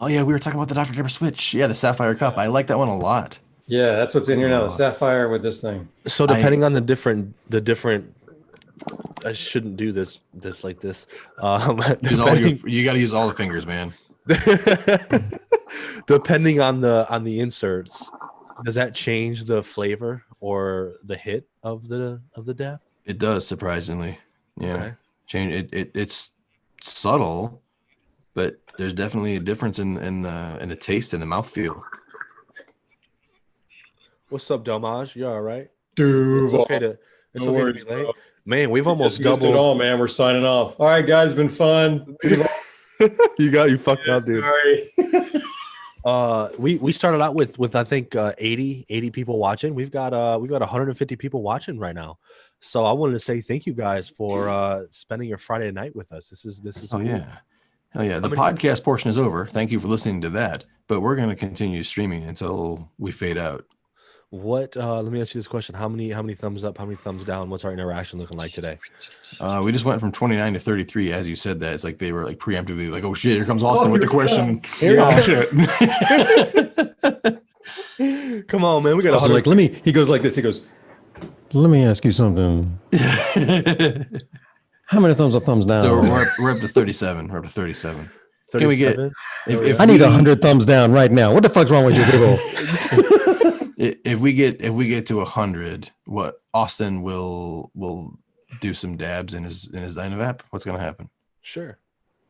Oh yeah, we were talking about the Dr. Pepper Switch. Yeah, the Sapphire cup. I like that one a lot. Yeah, that's what's in here now. The Sapphire with this thing. So depending on the different, I shouldn't do this like this. You got to use all the fingers, man. Depending on the inserts, does that change the flavor or the hit of the dab? It does, surprisingly. Yeah. Okay. Change it's subtle, but there's definitely a difference in the taste and the mouthfeel. What's up, Domage? You all right? Dude, It's okay to be late. bro. Man, we've almost Just missed it doubled. all, man. We're signing off. All right, guys, been fun. You fucked Yeah, up, dude. sorry. We started out with I think 80 people watching. We've got 150 people watching right now. So I wanted to say thank you guys for spending your Friday night with us. This is Oh cool. yeah. Hell yeah. The podcast portion is over. Thank you for listening to that. But we're going to continue streaming until we fade out. What let me ask you this question. How many thumbs up, how many thumbs down? What's our interaction looking like today? We just went from 29 to 33 as you said that. It's like they were like preemptively like, oh shit, here comes Austyn with the question. Shit. Come on, man. We got Also, like, he goes like this. He goes, let me ask you something. How many thumbs up, thumbs down? So we're up to 37. We're up to 37. Can we get? If I need 100 thumbs down right now. What the fuck's wrong with you people? If we get to 100, what Austyn will do some dabs in his Dynavap? What's gonna happen? Sure.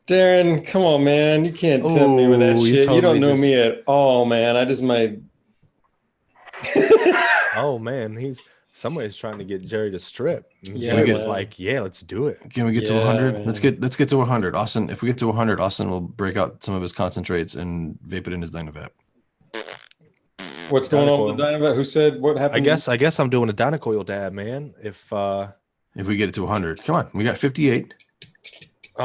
Darren, come on, man. You can't tempt me with that shit. You don't know me at all, man. I just might. Oh man, somebody's trying to get Jerry to strip. And Yeah, Jerry was man. like, "Yeah, let's do it." Can we get to Yeah, 100? man. Let's get to 100. Austyn, if we get to 100, Austyn will break out some of his concentrates and vape it in his Dynavap. What's going on with the Dynavap? Who said what happened? I guess I'm doing a Dynacoil dab, man. If we get it to 100, come on, we got 58. hey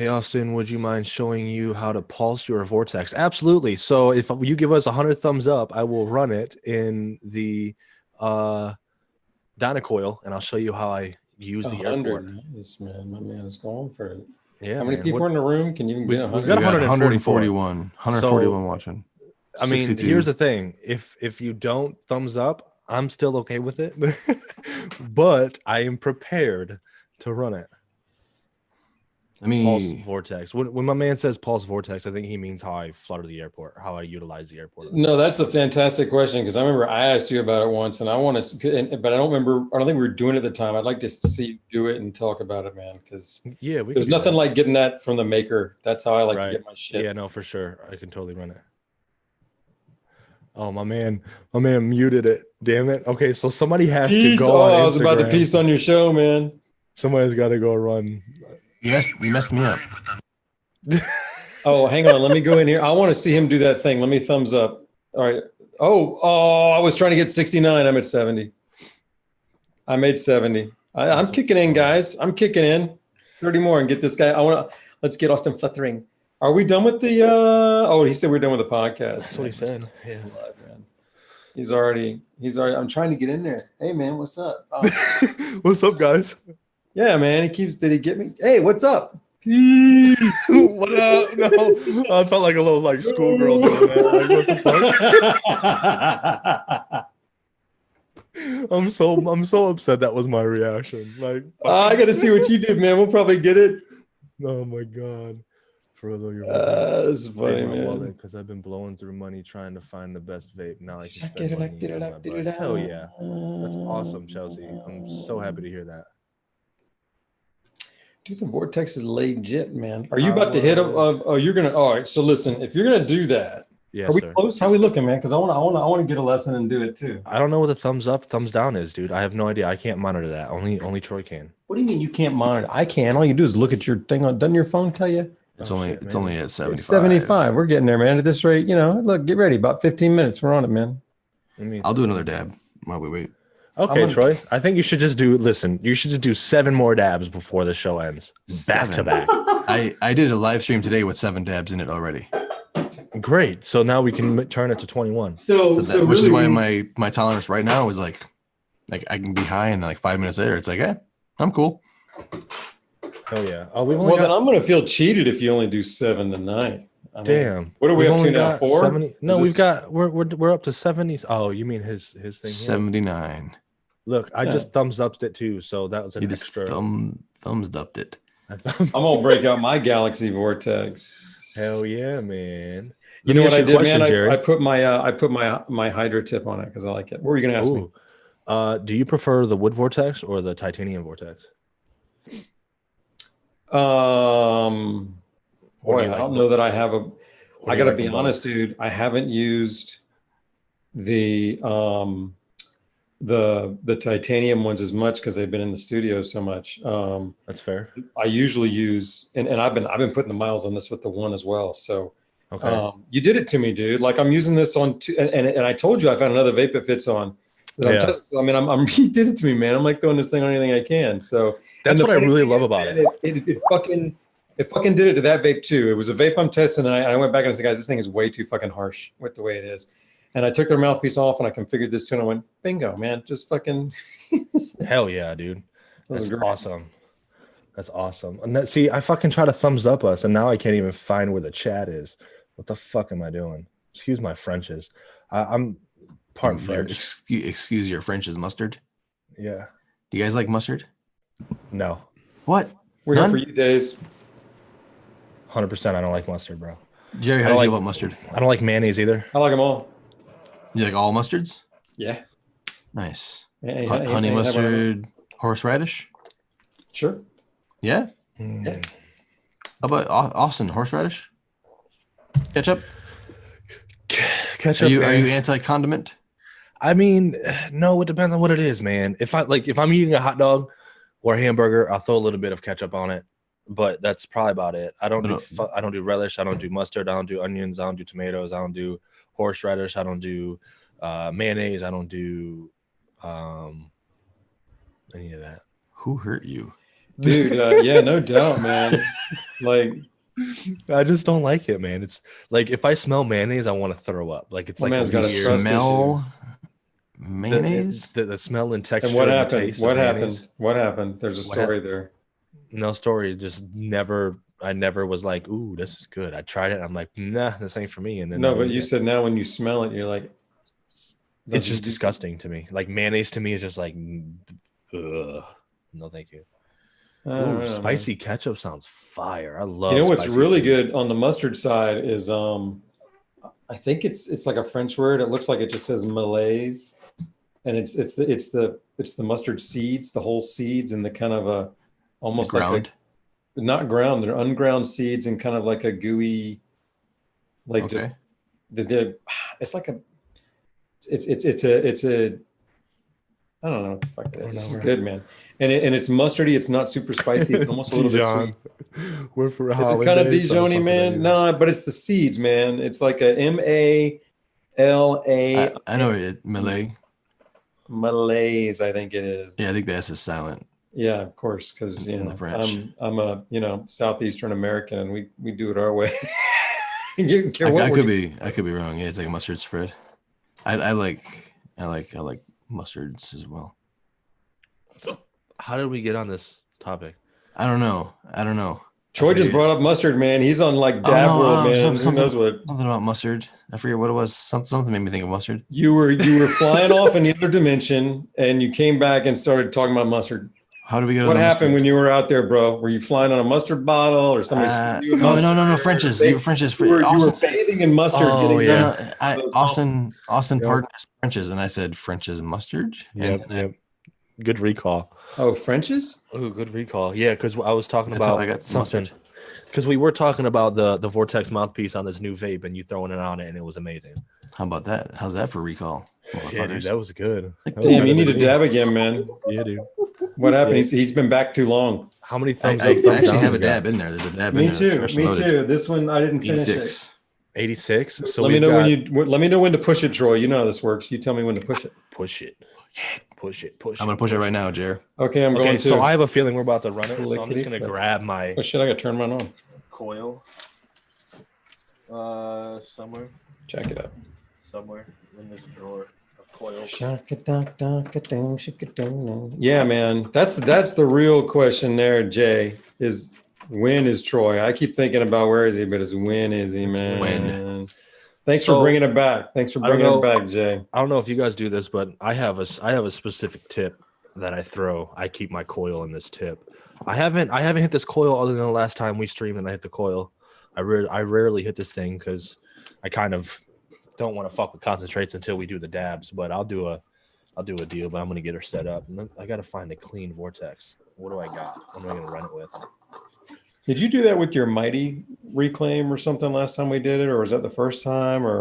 Austyn, would you mind showing you how to pulse your Vortex? Absolutely. So if you give us 100 thumbs up, I will run it in the Dynacoil, and I'll show you how I use the airport. Nice, man. My man is going for it. Yeah. How many man. people are in the room? Can you even get We've 100? got We got 141. 141 watching. I mean, 62. here's the thing. If you don't thumbs up, I'm still okay with it. But I am prepared to run it. Pulse Vortex. When my man says Pulse Vortex, I think he means how I flutter the airport, how I utilize the airport. No, that's a fantastic question because I remember I asked you about it once, and I want to, but I don't remember. I don't think we were doing it at the time. I'd like to see you do it and talk about it, man. Because there's nothing like getting that from the maker. That's how I like to get my shit. Yeah, no, for sure. I can totally run it. Oh, my man muted it. Damn it. Okay, so somebody has to go on Instagram. I was about to piece on your show, man. Somebody's got to go run. You messed me up. Oh, hang on. Let me go in here. I want to see him do that thing. Let me thumbs up. All right. Oh, I was trying to get 69. I'm at 70. I made 70. I'm kicking in, guys. I'm kicking in. 30 more and get this guy. Let's get Austyn fluttering. Are we done with the he said we're done with the podcast. That's what he said. Yeah. He's already I'm trying to get in there. Hey man, what's up? Oh. What's up, guys? Yeah, man. Did he get me? Hey, what's up? Peace. What up? No. I felt like a little like schoolgirl doing that. Like, what the fuck? I'm so upset that was my reaction. Like I gotta see what you did, man. We'll probably get it. Oh my god. This is funny, man. Because I've been blowing through money trying to find the best vape. Now I can spend money on my butt. Hell yeah. That's awesome, Chelsea. I'm so happy to hear that. Dude, the Vortex is legit, man. Are you about to hit you're gonna all right. So listen, if you're gonna do that, yes, are we sir. close? How we looking, man? Because I want to get a lesson and do it too. I don't know what the thumbs up, thumbs down is, dude. I have no idea. I can't monitor that. Only Troy can. What do you mean you can't monitor? I can. All you do is look at your thing doesn't your phone tell you? It's only at 75. 75. We're getting there, man. At this rate, look, get ready. About 15 minutes. We're on it, man. I'll do another dab while we wait. Okay, Troy. I think you should just do 7 more dabs before the show ends. Back to back. I did a live stream today with 7 dabs in it already. Great. So now we can turn it to 21. So which really is why my tolerance right now is like I can be high and then like 5 minutes later it's like, I'm cool. Oh yeah. Then I'm gonna feel cheated if you only do 7 to 9. Damn. What are we up to now? 4? 70, no, we're up to 70s. Oh, you mean his thing? 79. Here? Look, I just thumbs upped it too, so that was an extra. Thumbs upped it. I'm gonna break out my Galaxy Vortex. Hell yeah, man. You Let know me what ask I you a did, question, man? Jerry. I put my Hydra tip on it because I like it. What were you gonna ask me? Do you prefer the wood vortex or the titanium vortex? Or Boy, do you I like don't both? know that I have a. Or I do you gotta like be them both? honest, dude. I haven't used the titanium ones as much because they've been in the studio so much. That's fair. I usually use and I've been putting the miles on this with the one as well. So Okay. you did it to me, dude. Like I'm using this on two, and I told you I found another vape it fits on that I'm Yeah. testing. So, I mean, I'm you did it to me, man. I'm like throwing this thing on anything I can. So That's and the what I funny really thing love is, about man, it. it fucking did it to that vape too. It was a vape I'm testing, and I went back and I said, guys, this thing is way too fucking harsh with the way it is. And I took their mouthpiece off and I configured this too, and I went, bingo, man, just fucking. Hell yeah, dude. That's great. awesome. That's awesome. And see, I fucking try to thumbs up us, and now I can't even find where the chat is. What the fuck am I doing? Excuse my Frenches. I'm part French. Excuse your French's mustard. Yeah. Do you guys like mustard? No. What? We're here for you, Days. 100%. I don't like mustard, bro. Jerry, how do you feel about mustard? I don't like mayonnaise either. I like them all. You like all mustards? Yeah. Nice. Honey mustard, horseradish? Sure. Yeah? Yeah. How about Austyn, horseradish? Ketchup? Ketchup. Are you anti-condiment? I mean, no, it depends on what it is, man. If I'm eating a hot dog or a hamburger, I'll throw a little bit of ketchup on it, but that's probably about it. I don't do relish. I don't do mustard. I don't do onions. I don't do tomatoes. I don't do horseradish. I don't do mayonnaise. I don't do any of that. Who hurt you? Dude, yeah, no doubt, man. Like, I just don't like it, man. It's like if I smell mayonnaise, I want to throw up. Like it's My like man's got a weird. trust Smell mayonnaise? The smell and texture. and what and the happened? taste What of happened? mayonnaise. What happened? There's a story there. No story. Just never. I never was like, "Ooh, this is good." I tried it. I'm like, "Nah, this ain't for me." And then No, but you said now when you smell it, you're like, it's just disgusting to me. Like mayonnaise to me is just like, ugh. No, thank you. Ooh, spicy ketchup sounds fire. I love. You know what's really food. good on the mustard side is I think it's like a French word. It looks like it just says malaise, and it's the mustard seeds, the whole seeds, and the kind of a almost ground. Like not ground, they're unground seeds and kind of like a gooey, like just it's like a it's a I don't know what the fuck it is. It's good, man. And it's mustardy. It's not super spicy. It's almost a little bit sweet. We're for Is it kind of Dijon-y, man? No, but it's the seeds, man. It's like a MALA. I know it. Malay. Malaise, I think it is. Yeah, I think the S is silent. Yeah, of course, because In the French. I'm a Southeastern American, and we do it our way. I could be wrong. Yeah, it's like a mustard spread. I like mustards as well. How did we get on this topic? I don't know. Troy just brought up mustard, man. He's on like Dab World, man. Who knows what? Something about mustard. I forget what it was. Something made me think of mustard. You were flying off in the other dimension, and you came back and started talking about mustard. How did we get? What happened when you were out there, bro? Were you flying on a mustard bottle, or somebody? No. French's. You were bathing in mustard. Oh, yeah. Austyn pardoned his French's, and I said French's mustard. Yep. Good recall. Oh, French's? Oh, good recall. Yeah, because I was talking about I got something. Because we were talking about the Vortex mouthpiece on this new vape, and you throwing it on it, and it was amazing. How about that? How's that for recall? Yeah, dude, that was good. Damn, you need to dab again, man. Yeah, dude. What happened? He's been back too long. How many thumbs I up? actually have a dab in there. There's a dab in there. Me too. This one I didn't finish 86. it. 86. So let me know when to push it, Troy. You know how this works. You tell me when to push it. Push it. I'm gonna push it right now, Jer. Okay, I'm going to. So I have a feeling we're about to run it. So I'm just gonna grab my. Oh shit! I gotta turn mine on. Coil. Somewhere. Check it out. Somewhere in this drawer of coils. Yeah, man. That's the real question there, Jay. Is when is Troy? I keep thinking about where is he, but it's when is he, man? When. Thanks for bringing it back. Thanks for bringing it back, Jay. I don't know if you guys do this, but I have a specific tip that I throw. I keep my coil in this tip. I haven't hit this coil other than the last time we streamed and I hit the coil. I rarely hit this thing because I kind of don't want to fuck with concentrates until we do the dabs. But I'll do a deal. But I'm gonna get her set up. And then I gotta find a clean Vortex. What do I got? What am I gonna run it with? Did you do that with your Mighty Reclaim or something last time we did it, or was that the first time? Or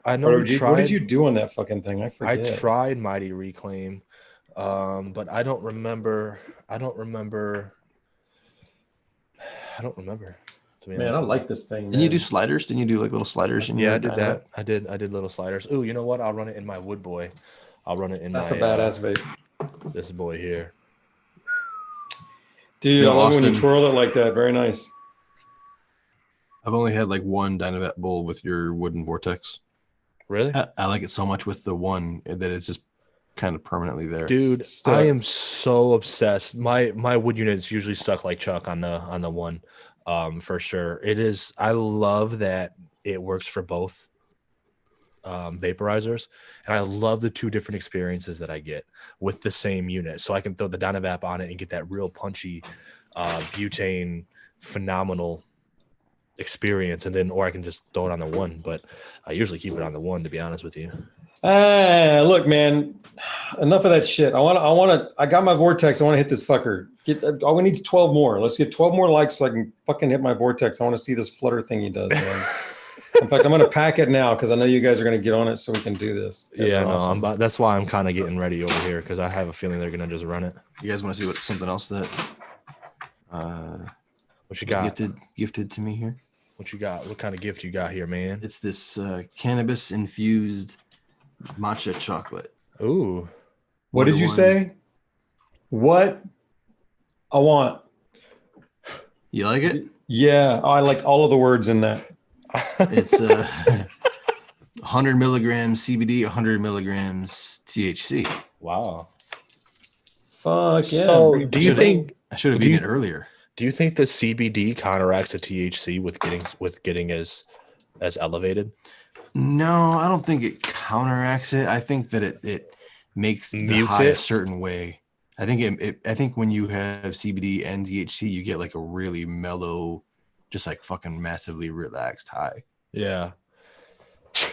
I know what did you do on that fucking thing? I forget. I tried Mighty Reclaim, but I don't remember. Man, I like this thing. Didn't you do sliders? Didn't you do like little sliders? Yeah, I did that. I did little sliders. Ooh, you know what? I'll run it in my Wood Boy. I'll run it in That's my. That's a badass vape. This boy here. Dude, I love when you twirl it like that. Very nice. I've only had like one Dynavap bowl with your wooden Vortex. Really? I like it so much with the one that it's just kind of permanently there. Dude, I am so obsessed. My wood unit's usually stuck like Chuck on the one, for sure. It is. I love that it works for both vaporizers, and I love the two different experiences that I get with the same unit. So I can throw the Dynavap on it and get that real punchy butane phenomenal experience, and then or I can just throw it on the one. But I usually keep it on the one, to be honest with you. Look, man, enough of that shit. I got my Vortex. I want to hit this fucker. All we need is 12 more. Let's get 12 more likes so I can fucking hit my Vortex. I want to see this flutter thing he does, man. In fact, I'm going to pack it now because I know you guys are going to get on it so we can do this. Yeah, awesome. That's why I'm kind of getting ready over here because I have a feeling they're going to just run it. You guys want to see something else that what you got? Gifted to me here? What you got? What kind of gift you got here, man? It's this cannabis infused matcha chocolate. Ooh. What did you say? What? I want. You like it? Yeah, I like all of the words in that. It's 100 milligrams CBD, 100 milligrams THC. Wow. Fuck yeah. So do you think I should have eaten it earlier? Do you think the CBD counteracts the THC with getting as elevated? No, I don't think it counteracts it. I think that it makes the high a certain way. I think when you have CBD and THC, you get like a really mellow, just like fucking massively relaxed high. Yeah.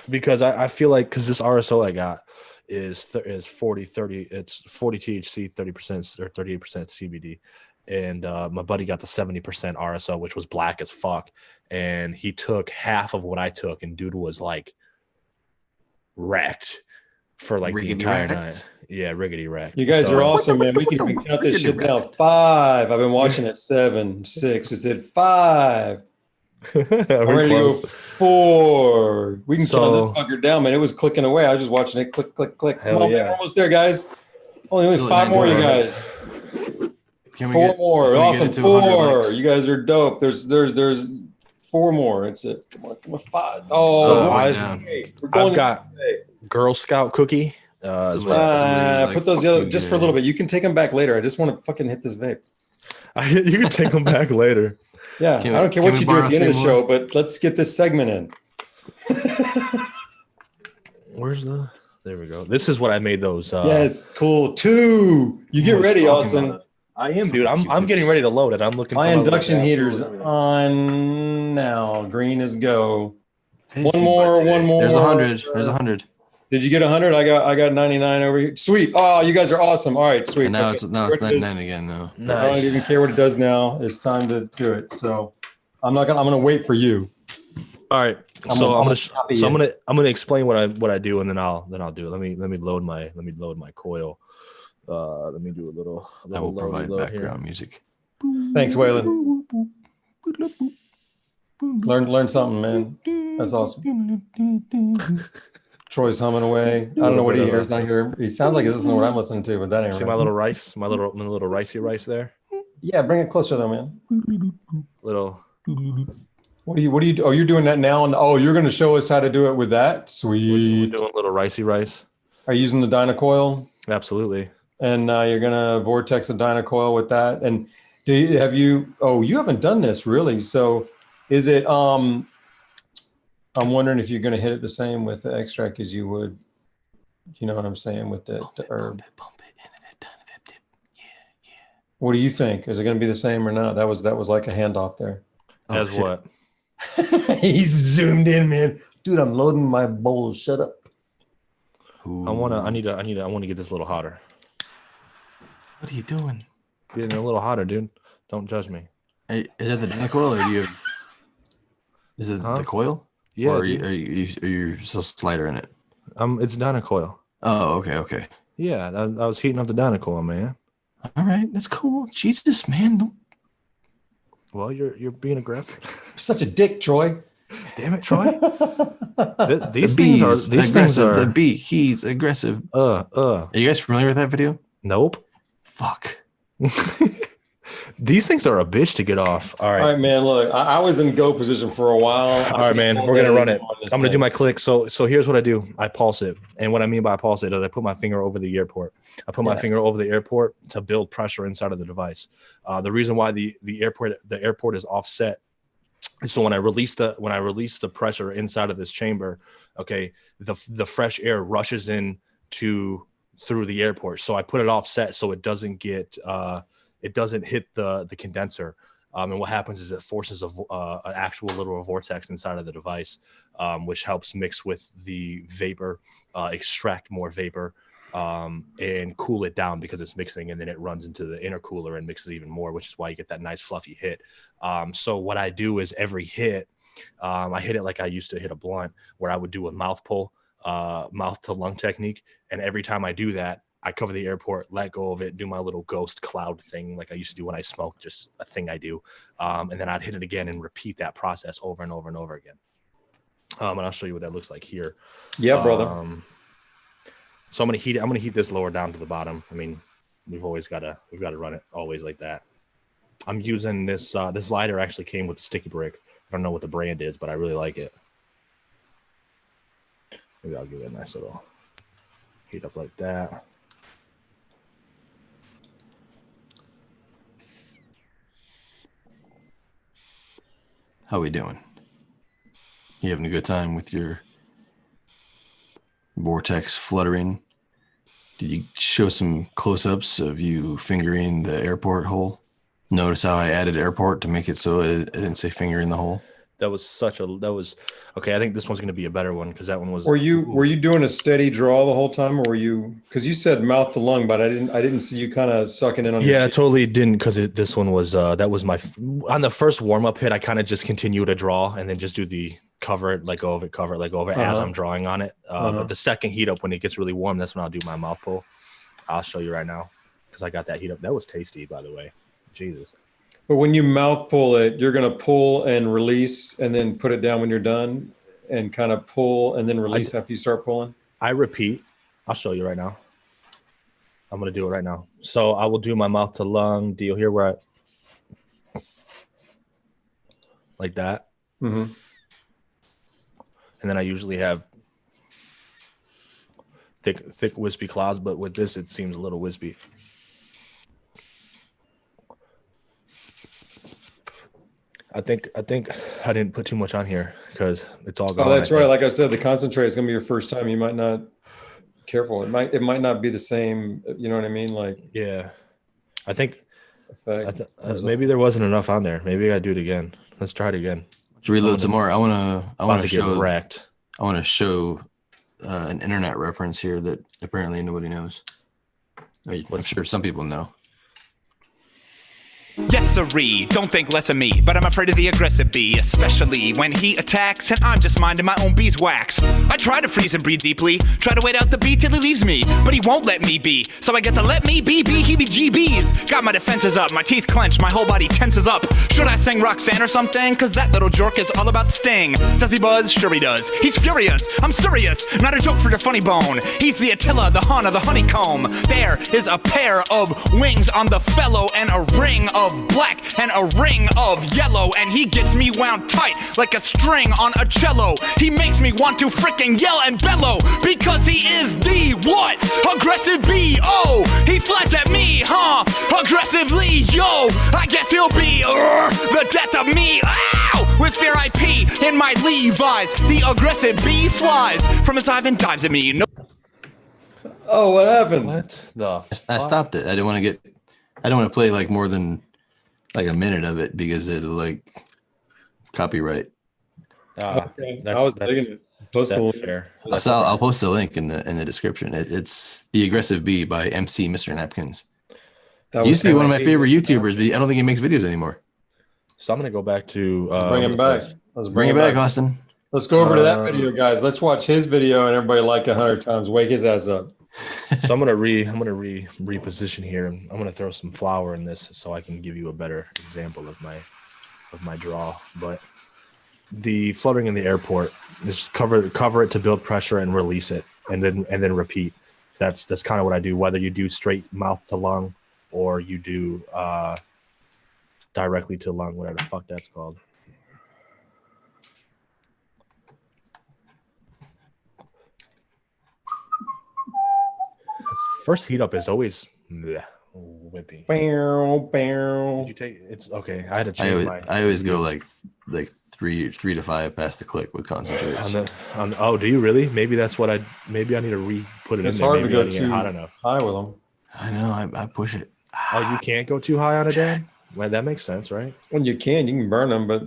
Because I feel like because this RSO I got is 40-30, it's 40 THC, 30% or 38% CBD. And my buddy got the 70% RSO, which was black as fuck. And he took half of what I took, and dude was like wrecked for like the entire night. Yeah, riggedy wrecked. You guys are awesome, man. We can count this shit down. 5. I've been watching it. 7, 6. It's at 5. I'm ready to go 4. We can count this fucker down, man. It was clicking away. I was just watching it click, click, click. Come on, man. We're almost there, guys. Only 5 more, you guys. 4 more. Awesome. 4. You guys are dope. There's 4 more. It's it. Come on. 5. Oh, I've got Girl Scout cookie. Put those the other just for a little bit. You can take them back later. I just want to fucking hit this vape. You can take them back later. Yeah, I don't care what you do at the end of the show, but let's get this segment in. There we go. This is what I made those. Yes, cool. 2. You get ready, Austyn. I am, dude. I'm getting ready to load it. I'm looking. My induction heater's on now. Green is go. One more. There's 100. There's 100. Did you get 100? I got 99 over here. Sweet. Oh, you guys are awesome. All right, sweet. And now it's 99 again. No. Nice. I don't even care what it does now. It's time to do it. So I'm gonna wait for you. All right. I'm gonna explain what I do, and then I'll do it. Let me load my coil. Let me do a little I will provide background music. Thanks, Waylon. Learn something, man. That's awesome. Troy's humming away. I don't know what he hears. I hear him. He sounds like he's listening to what I'm listening to, but that ain't right. See my little rice, my little ricey rice there. Yeah, bring it closer though, man. Little. What do you do? Oh, you're doing that now, and you're going to show us how to do it with that. Sweet. We're doing little ricey rice. Are you using the Dynacoil? Absolutely. And you're going to vortex a Dynacoil with that. And you haven't done this really. So is it? I'm wondering if you're going to hit it the same with the extract as you would. You know what I'm saying with the herb. Pump it into that Dynavap tip. Yeah. What do you think? Is it going to be the same or not? That was like a handoff there. As what? He's zoomed in, man. Dude, I'm loading my bowl. Shut up. Ooh. I want to get this a little hotter. What are you doing? Getting a little hotter, dude. Don't judge me. Hey, is that the Dynacoil or do you have? Is it the coil? Yeah. Or are you still slider in it? It's Dynacoil. Oh, okay. Yeah, I was heating up the Dynacoil, man. All right, that's cool. Jesus, man. Don't... Well, you're being aggressive. You're such a dick, Troy. Damn it, Troy. These things are the bee. He's aggressive. Are you guys familiar with that video? Nope. Fuck. These things are a bitch to get off. All All right, man. Look, I was in go position for a while. All right, man. We're gonna run it. I'm gonna do my click. So here's what I do. I pulse it, and what I mean by pulse it is I put my finger over the airport. I put my finger over the airport to build pressure inside of the device. The reason why the airport is offset is so when I release the pressure inside of this chamber, okay, the fresh air rushes in through the airport. So I put it offset so it doesn't hit the condenser. And what happens is it forces an actual little vortex inside of the device, which helps mix with the vapor, extract more vapor, and cool it down because it's mixing, and then it runs into the intercooler and mixes even more, which is why you get that nice fluffy hit. So what I do is every hit, I hit it like I used to hit a blunt, where I would do a mouth pull, mouth to lung technique. And every time I do that, I cover the airport, let go of it, do my little ghost cloud thing like I used to do when I smoke, just a thing I do. And then I'd hit it again and repeat that process over and over and over again. And I'll show you what that looks like here. Yeah, brother. So I'm gonna heat this lower down to the bottom. I mean, we've got to run it always like that. I'm using this this lighter actually came with a sticky brick. I don't know what the brand is, but I really like it. Maybe I'll give it a nice little heat up like that. How we doing? You having a good time with your Vortex fluttering? Did you show some close-ups of you fingering the airport hole? Notice how I added airport to make it so it didn't say finger in the hole? That was okay. I think this one's going to be a better one because that one was. Were you doing a steady draw the whole time, or were you? Because you said mouth to lung, but I didn't see you kind of sucking in on. Yeah, I totally didn't because this one was that was my on the first warm up hit. I kind of just continue to draw and then just do the cover it, let go of it, cover it, let go of it as I'm drawing on it. But the second heat up, when it gets really warm, that's when I'll do my mouth pull. I'll show you right now because I got that heat up. That was tasty, by the way. Jesus. But when you mouth pull it, you're going to pull and release and then put it down when you're done and kind of pull and then release after you start pulling? I repeat. I'll show you right now. I'm going to do it right now. So I will do my mouth to lung deal here where I like that. Mm-hmm. And then I usually have thick wispy clouds, but with this, it seems a little wispy. I think I didn't put too much on here because it's all gone. Oh, that's right. Like I said, the concentrate is going to be your first time. You might not careful. It might not be the same. You know what I mean? Like, yeah, I think effect. Maybe there wasn't enough on there. Maybe I gotta do it again. Let's try it again. Let's reload some more. I want to show wrecked. I want to show an internet reference here that apparently nobody knows. I'm sure some people know. Yes, sirree, don't think less of me, but I'm afraid of the aggressive bee, especially when he attacks and I'm just minding my own beeswax. I try to freeze and breathe deeply, try to wait out the bee till he leaves me, but he won't let me be, so I get the let me be heebie-jeebies. Got my defenses up, my teeth clenched, my whole body tenses up. Should I sing Roxanne or something? Cause that little jerk is all about sting. Does he buzz? Sure he does. He's furious, I'm serious, not a joke for your funny bone. He's the Attila, the Hun of the honeycomb. There is a pair of wings on the fellow and a ring of black and a ring of yellow, and he gets me wound tight like a string on a cello. He makes me want to frickin' yell and bellow because he is the what? Aggressive B.O. He flies at me, huh? Aggressively, yo. I guess he'll be the death of me. Ow! With fear I pee in my Levi's. The aggressive bee flies from his hive and dives at me. No. Oh, what happened? What the? I stopped it. I don't want to play like more than like a minute of it because it'll like copyright. Okay. I was digging it. Post a That's link. fair. I'll post the link in the description. It's The Aggressive Bee by MC Mr. Napkins. That He used to be one of my MC favorite Mr. YouTubers, but I don't think he makes videos anymore. So I'm gonna go back to Let's bring him back. Let's Bring it back, Austyn. Let's go over to that video, guys. Let's watch his video and everybody like 100 times. Wake his ass up. So I'm gonna reposition here. I'm gonna throw some flour in this so I can give you a better example of my draw. But the fluttering in the airport, just cover it to build pressure and release it, and then repeat. That's kind of what I do. Whether you do straight mouth to lung or you do directly to lung, whatever the fuck that's called. First heat up is always whippy. Bow. You take it's okay. I had to change I always go like 3 to 5 past the click with concentrates. Oh, do you really? Maybe that's what I need to put it It's in there. hard to Maybe go I didn't get too hot enough. high with them. I know. I push it. Oh, you can't go too high on it, Dan? Well, that makes sense, right? When you can burn them, but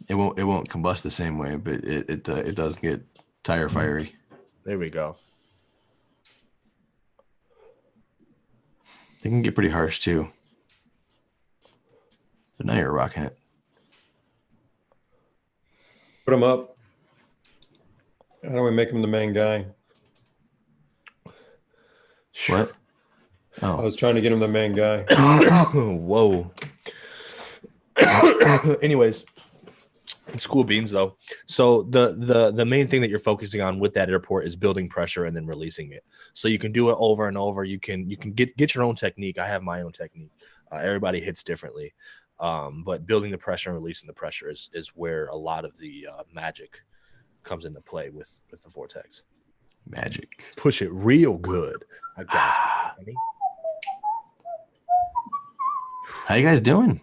It won't combust the same way, but it does get tire fiery. There we go. They can get pretty harsh too. But now you're rocking it. put him up. How do we make him the main guy? What? I Oh, was trying to get him the main guy. Whoa. Anyways, it's cool beans though. So the main thing that you're focusing on with that airport is building pressure and then releasing it. So you can do it over and over. You can get your own technique. I have my own technique. Everybody hits differently, but building the pressure and releasing the pressure is where a lot of the magic comes into play with the Vortex. magic. Push it real good. I got it. How you guys doing?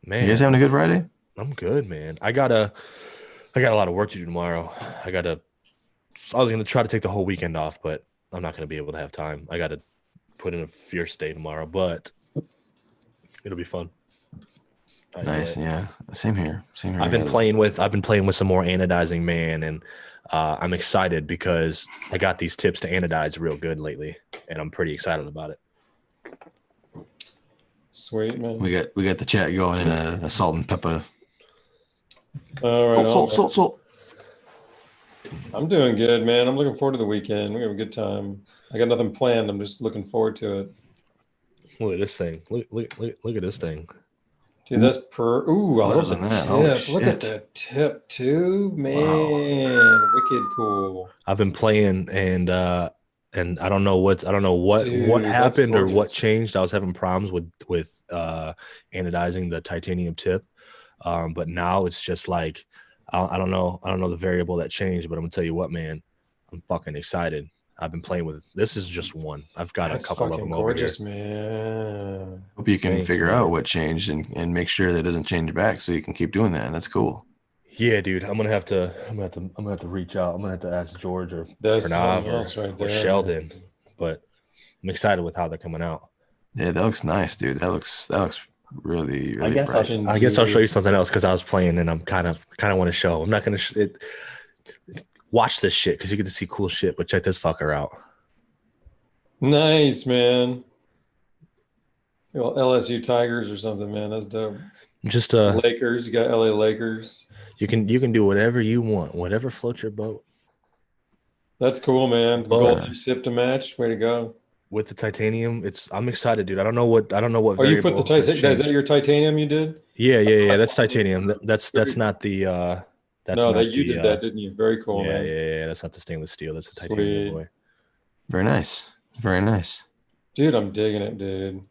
Man, You guys having a good Friday? I'm good, man. I got a lot of work to do tomorrow. I was gonna try to take the whole weekend off, but I'm not gonna be able to have time. I gotta put in a fierce day tomorrow, but it'll be fun. Nice, yeah. Same here. I've been playing with some more anodizing, man, and I'm excited because I got these tips to anodize real good lately, and I'm pretty excited about it. Sweet, man. We got the chat going in a salt and pepper. All right. Salt. I'm doing good, man. I'm looking forward to the weekend. We're gonna have a good time. I got nothing planned. I'm just looking forward to it. Look at this thing. Look at this thing. Dude, that's ooh, I love What the is that? Holy tip. Look at shit. that tip too, man. Wicked cool. I've been playing and I don't know what Dude, what that's happened or what gorgeous. changed. I was having problems with anodizing the titanium tip, but now it's just like I don't know the variable that changed, but I'm gonna tell you what, man, I'm fucking excited. I've been playing with this is just one. I've got That's a couple of fucking them over here. gorgeous, man. Hope you can Thanks, figure man. out what changed and make sure that it doesn't change back, so you can keep doing that. And that's cool. Yeah, dude, I'm gonna have to reach out. I'm gonna have to ask George or That's Pranav something else right or there. Sheldon, but I'm excited with how they're coming out. Yeah, that looks nice, dude. That looks really I guess fresh. I guess I'll show you something else because I was playing and I'm kind of want to show. I'm not gonna watch this shit because you get to see cool shit, but check this fucker out. Nice, man. Well, LSU Tigers or something, man. That's dope. Just Lakers, you got LA Lakers. you can do whatever you want, whatever floats your boat. That's cool, man. Oh, Gold yeah. tip to match. Way to go. With the titanium, I'm excited, dude. I don't know what. Oh, you put the variable has titanium. Is that changed. your titanium you did? Yeah. That's titanium. That's not the. That's No, not that you the, did that, didn't you? Very cool, yeah, man. yeah. That's not the stainless steel. That's the titanium, Sweet. boy. Very nice. Very nice. Dude, I'm digging it, dude.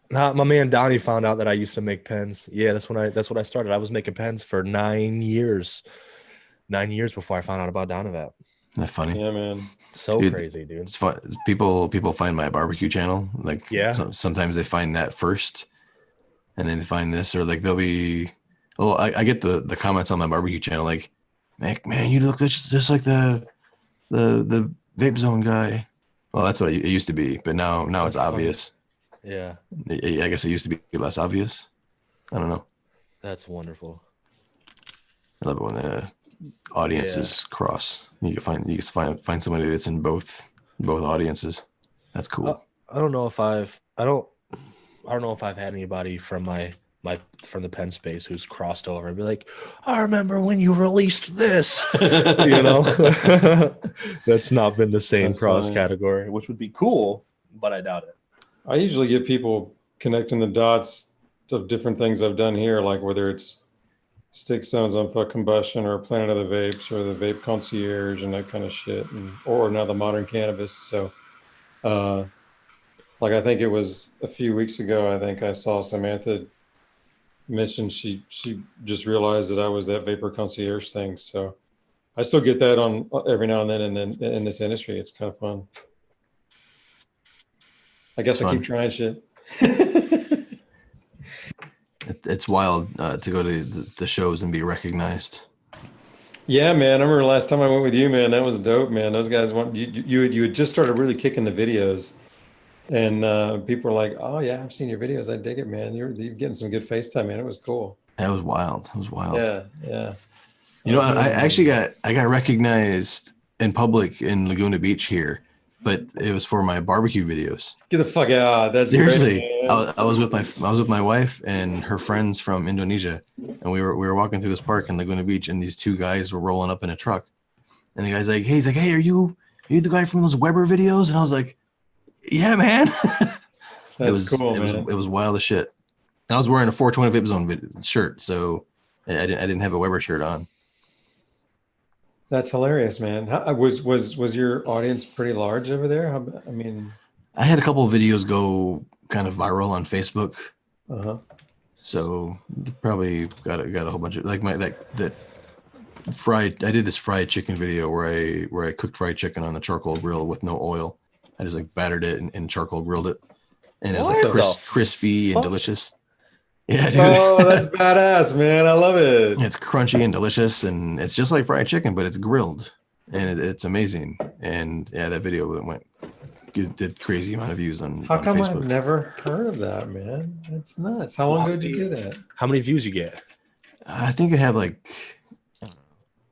My man Donnie found out that I used to make pens. Yeah, that's when I started. I was making pens for 9 years. 9 years before I found out about Donovat. Isn't that funny? Yeah, man. So Dude, crazy, dude. It's fun. People find my barbecue channel. Like, Yeah. sometimes they find that first, and then they find this, or like they'll be. Oh, I get the comments on my barbecue channel like, man, you look just like the Vape Zone guy. Well, that's what it used to be, but now it's That's funny. obvious. Yeah, I guess it used to be less obvious. I don't know. that's wonderful. I love it when the audiences cross. You can find somebody that's in both audiences. That's cool. I don't know if I've had anybody from from the pen space who's crossed over and be like, I remember when you released this. That's not been the same That's cross funny. category, which would be cool, but I doubt it. I usually get people connecting the dots of different things I've done here, like whether it's stick stones on fuck combustion or Planet of the Vapes or the Vape Concierge and that kind of shit, or now the modern cannabis. So, like I think it was a few weeks ago, I think I saw Samantha mention she just realized that I was that Vapor Concierge thing. So I still get that on every now and then in this industry. It's kind of fun. I guess I keep trying shit. It's wild to go to the shows and be recognized. Yeah, man. I remember last time I went with you, man. That was dope, man. Those guys want you had just started really kicking the videos, and people were like, "Oh yeah, I've seen your videos. I dig it, man. You're getting some good FaceTime, man. It was cool." That was wild. It was wild. Yeah. You know, I actually got recognized in public in Laguna Beach here, but it was for my barbecue videos. Get the fuck out. That's Seriously. great, I was with my wife and her friends from Indonesia, and we were walking through this park in Laguna Beach, and these two guys were rolling up in a truck, and the guy's like, "Hey, are you the guy from those Weber videos?" And I was like, "Yeah, man." That's cool, man. It was wild as shit. And I was wearing a 420 Vape Zone shirt, so I didn't have a Weber shirt on. That's hilarious, man. Was your audience pretty large over there? I mean, I had a couple of videos go kind of viral on Facebook. So probably got a whole bunch of like that fried. I did this fried chicken video where I cooked fried chicken on the charcoal grill with no oil. I just like battered it and charcoal grilled it, and it was like crispy and delicious. Yeah, dude. Oh, that's badass, man. I love it. It's crunchy and delicious, and it's just like fried chicken, but it's grilled, and it's amazing. And yeah, that video did crazy amount of views on How come Facebook. I've never heard of that, man? That's nuts. How long ago did you do that? How many views you get? I think it had like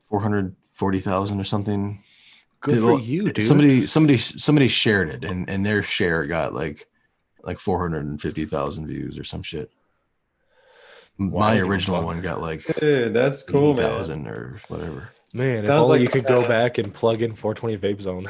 440,000 or something. Good for you, dude. Somebody shared it, and their share got like 450,000 views or some shit. My original one got like, dude, that's cool, 80,000 or whatever. Man, if Sounds only like you could go back and plug in 420 Vape Zone.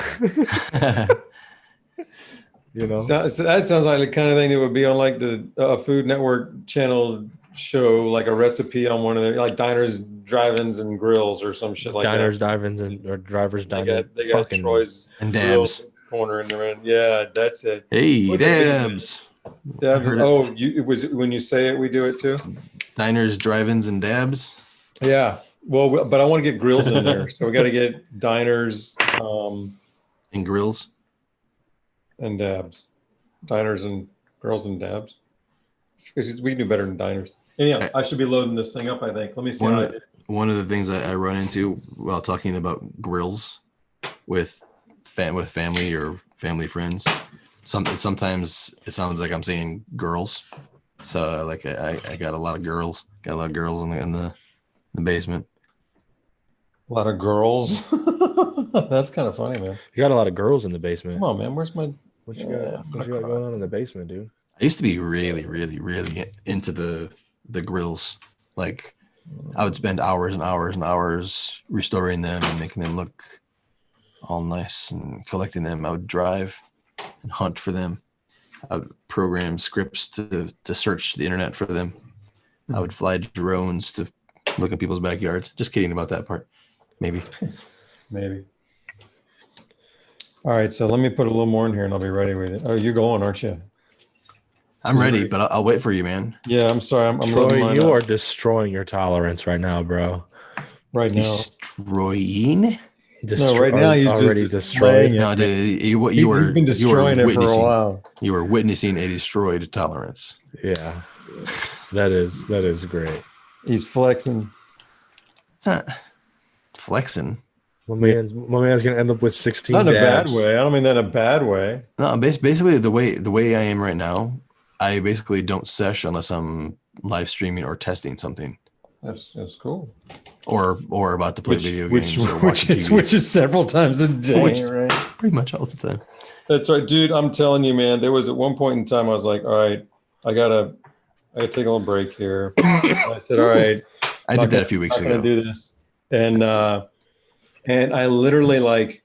You know, So that sounds like the kind of thing that would be on like the Food Network channel show, like a recipe on one of their like diners, drive-ins, and grills or some shit like diners, that. drive-ins, or drivers, They diners. got Fucking Troy's and Grills Dabs. corner in there. Yeah, that's it. Hey, Dabs. Dabs. heard it. Oh, it was when you say it, we do it too. Diners, drive-ins, and dabs. Yeah. Well, but I want to get grills in there, so we got to get diners And grills. and dabs, diners and grills and dabs. Because we can do better than diners. Anyhow, I should be loading this thing up. I think. Let me see. One of the things I run into while talking about grills with family or family friends, sometimes it sounds like I'm saying girls. So like I got a lot of girls. Got a lot of girls in the basement. A lot of girls. That's kind of funny, man. You got a lot of girls in the basement. Come on, man. Where's my? What you got going on in the basement, dude? I used to be really, really, really into the grills. Like I would spend hours and hours and hours restoring them and making them look all nice and collecting them. I would drive and hunt for them. I would program scripts to search the internet for them. I would fly drones to look at people's backyards. Just kidding about that part. Maybe. All right, so let me put a little more in here and I'll be ready with it. Oh, you're going, aren't you? I'm ready, but I'll wait for you, man. Yeah, I'm sorry. I'm Troy, loading mine you up are destroying your tolerance right now, bro. right now. Destroying? Right now he's already just destroying destroying it. No, dude, you He's were been destroying it for a while. You were witnessing a destroyed tolerance. Yeah, that is great. He's flexing. It's not flexing. My man's gonna end up with 16 Not in a bad dabs. way. I don't mean that in a bad way. No, basically the way I am right now, I basically don't sesh unless I'm live streaming or testing something. That's cool. or about to play video games or which watching TV. is several times a day, right? Pretty much all the time. That's right, dude. I'm telling you, man. There was at one point in time I was like, all right, I gotta take a little break here. And I said, all right, I did that a few weeks I'm ago. gonna do this, and I literally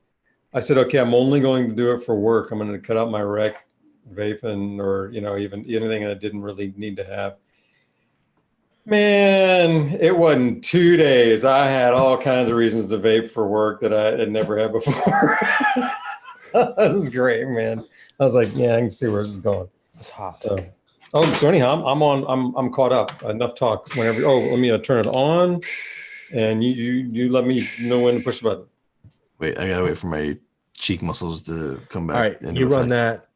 I said, okay, I'm only going to do it for work. I'm going to cut out my rec vaping or even anything I didn't really need to have. Man, it wasn't 2 days. I had all kinds of reasons to vape for work that I had never had before. That was great, man. I was like, yeah, I can see where this is going. It's hot. So anyhow, I'm caught up. Enough talk. Whenever. Oh, let me turn it on, and you let me know when to push the button. Wait, I gotta wait for my cheek muscles to come back. All right, you run that.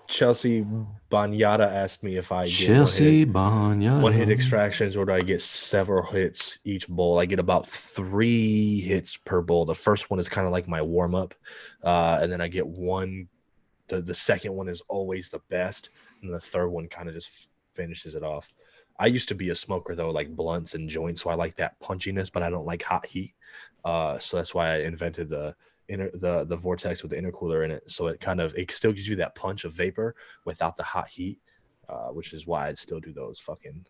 Chelsea Banyata asked me if I get one hit extractions or do I get several hits each bowl. I get about 3 hits per bowl. The first one is kind of like my warm up, and then I get one. The second one is always the best, and the third one kind of just finishes it off. I used to be a smoker though, like blunts and joints, so I like that punchiness, but I don't like hot heat. So that's why I invented the Vortex with the intercooler in it. So it still gives you that punch of vapor without the hot heat, which is why I'd still do those fucking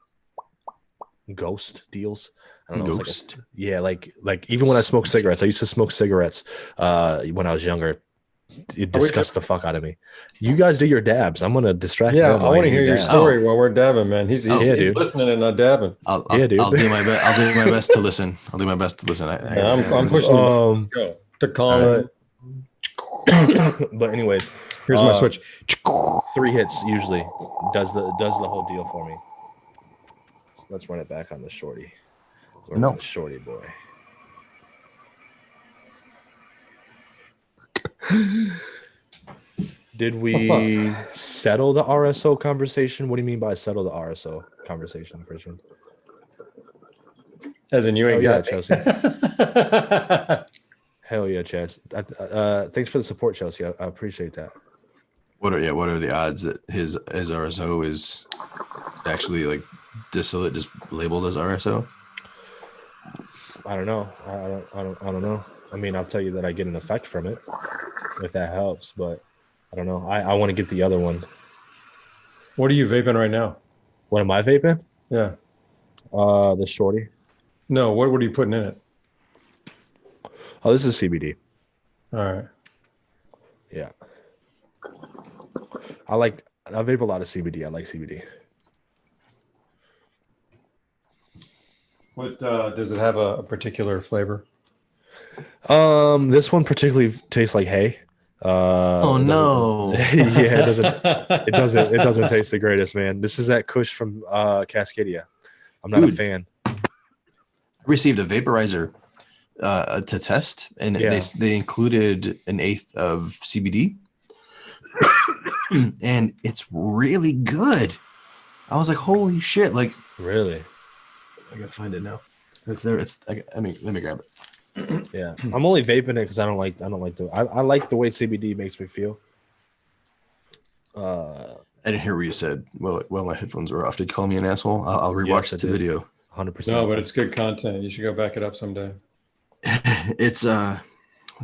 ghost deals. I don't know. Ghost. Like even when I smoke cigarettes, I used to smoke cigarettes when I was younger. It disgusts the fuck out of me. You guys do your dabs. I'm gonna distract. Yeah, them I want to hear your story while we're dabbing, man. He's listening and not dabbing. I'll do my best. I'll do my best to listen. I'm pushing. Let's go to call it. But anyways, here's my switch. 3 hits usually does the whole deal for me. Let's run it back on the shorty. No, shorty boy. Did we settle the RSO conversation? What do you mean by settle the RSO conversation, Christian? As in you ain't got Chelsea. Hell yeah, Chess. Thanks for the support, Chelsea. I appreciate that. What are the odds that his RSO is actually like distillate, just labeled as RSO? I don't know. I don't know. I mean, I'll tell you that I get an effect from it, if that helps. But I don't know. I want to get the other one. What are you vaping right now? What am I vaping? Yeah. The shorty. No. What are you putting in it? Oh, this is CBD. All right. Yeah. I vape a lot of CBD. I like CBD. What does it have a particular flavor? This one particularly tastes like hay. No. Yeah, it doesn't taste the greatest, man. This is that Kush from Cascadia. I'm not a fan. I received a vaporizer to test, and they included 1/8 of CBD, and it's really good. I was like, holy shit! Like, really? I gotta find it now. It's there. Let me grab it. Yeah, I'm only vaping it because I like the way CBD makes me feel. I didn't hear what you said. Well, my headphones were off. Did you call me an asshole? I'll rewatch the video. 100%. No, but it's good content. You should go back it up someday. It's what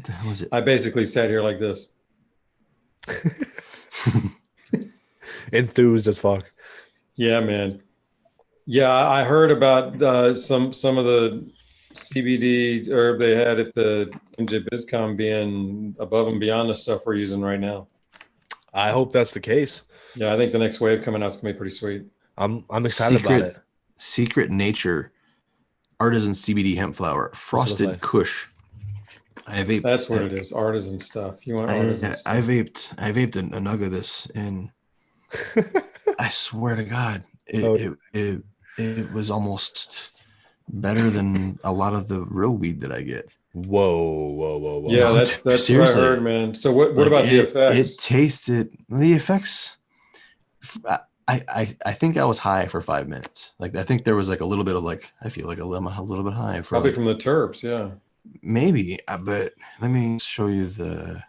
the hell is it? I basically sat here like this. Enthused as fuck. Yeah, man. Yeah, I heard about some of the CBD herb they had at the NJ BizCon being above and beyond the stuff we're using right now. I hope that's the case. Yeah, I think the next wave coming out is gonna be pretty sweet. I'm excited about it. Secret Nature Artisan CBD hemp flower, frosted Kush. I vape. That's what it is. Artisan stuff. You want artisan stuff. I vaped a nug of this, and I swear to God, it was almost better than a lot of the real weed that I get. Whoa. Yeah, that's what I heard, man. So what about the effects? It tasted the effects. I think I was high for 5 minutes. Like I think there was like a little bit of like I feel like a little bit high for probably from the terps, yeah. Maybe, but let me show you the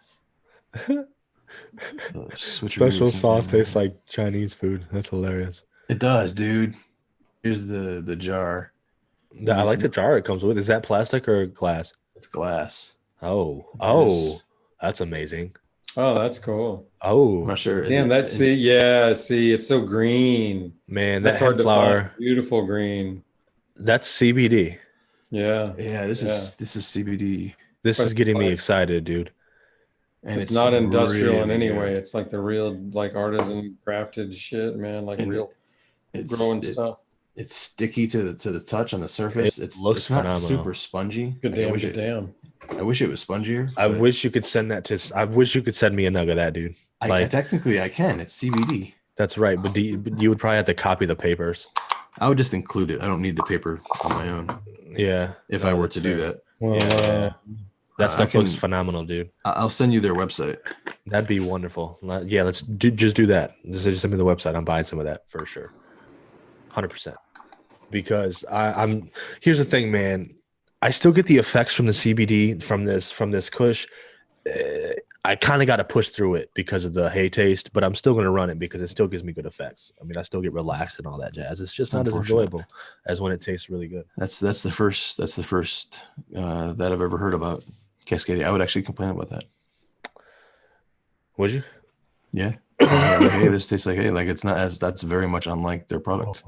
special sauce tastes like Chinese food. That's hilarious. It does, dude. Here's the jar. I like the jar it comes with. Is that plastic or glass? It's glass. Oh, that's amazing. Oh, that's cool. Oh, I'm not sure. Damn, see, it's so green. man, That's that hard hemp to flower. find. Beautiful green. That's CBD. Yeah. Yeah, this is CBD, This But is getting me like- excited, dude. and It's not industrial in really any way. good. It's like the real, like artisan crafted shit, man. Like And real It's growing it- stuff. It's sticky to the touch on the surface. It looks it's not phenomenal. super spongy. Good Like, damn, good damn. I wish it was spongier. I but wish you could send that to. I wish you could send me a nug of that, dude. I technically I can. It's CBD. That's right, but you would probably have to copy the papers. I would just include it. I don't need the paper on my own Yeah, if I were to do that. Well, Yeah. that I stuff can- looks phenomenal, dude. I'll send you their website. That'd be wonderful. Yeah, let's just do that. Just send me the website. I'm buying some of that for sure, 100%. Because I'm. Here's the thing, man. I still get the effects from the CBD from this Kush. I kind of got to push through it because of the hay taste, but I'm still going to run it because it still gives me good effects. I mean, I still get relaxed and all that jazz. It's just not as Unfortunate. enjoyable as when it tastes really good. That's the first that I've ever heard about Cascadia. I would actually complain about that. Would you? Yeah. Like, hey, this tastes like hay. Like it's not as that's very much unlike their product.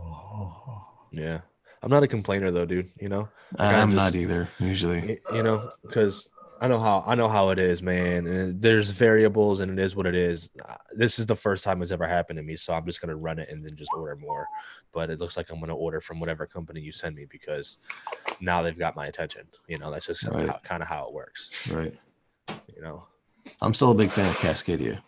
Yeah. I'm not a complainer though, dude. You know, I'm just- not either usually. you know, because I know how it is, man. And there's variables, and it is what it is. This is the first time it's ever happened to me, so I'm just gonna run it and then just order more. But it looks like I'm gonna order from whatever company you send me because now they've got my attention. You know, that's just Right. kind of how it works. Right. You know, I'm still a big fan of Cascadia.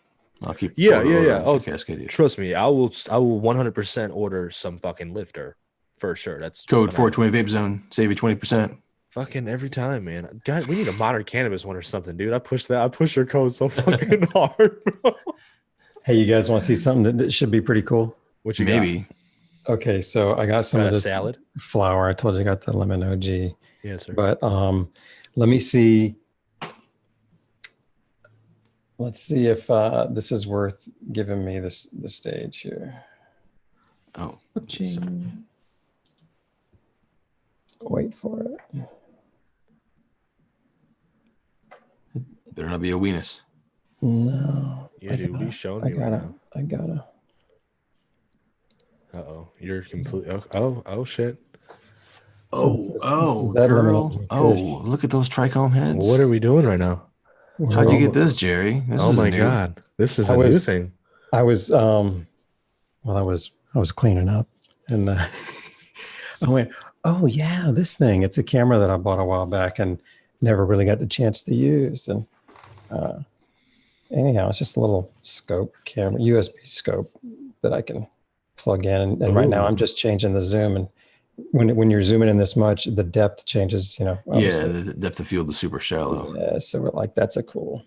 I'll keep Yeah. ordering Oh, Cascadia. trust me, I will 100% order some fucking lifter for sure. That's Code phenomenal. 420 Vape Zone. Save you 20%. Fucking every time, man. God, we need a modern cannabis one or something, dude. I push your code so fucking hard, bro. hey, you guys want to see something that should be pretty cool? What you Maybe. Okay, so I got some got? of Got a this salad? flour. I told you I got the lemon OG, Yes, sir. but let me see. Let's see if this is worth giving me the stage here. Oh, Ching. Wait for it. better not be a weenus. No. Yeah, dude, what are you showing I me right gotta. now? I gotta. Uh-oh. You're complete. Oh, shit. Oh, that girl. lemon Oh, look at those trichome heads. What are we doing right now? How'd you get this, Jerry? This Oh is my new. God. This is I a new was- thing. I was well, I was cleaning up, and I went, oh yeah, this thing. It's a camera that I bought a while back and never really got the chance to use. And anyhow, it's just a little scope camera, USB scope that I can plug in. And right now, Ooh. I'm just changing the zoom. And when you're zooming in this much, the depth changes. You know. Yeah, obviously. the depth of field is super shallow. Yeah. So we're like, that's a cool,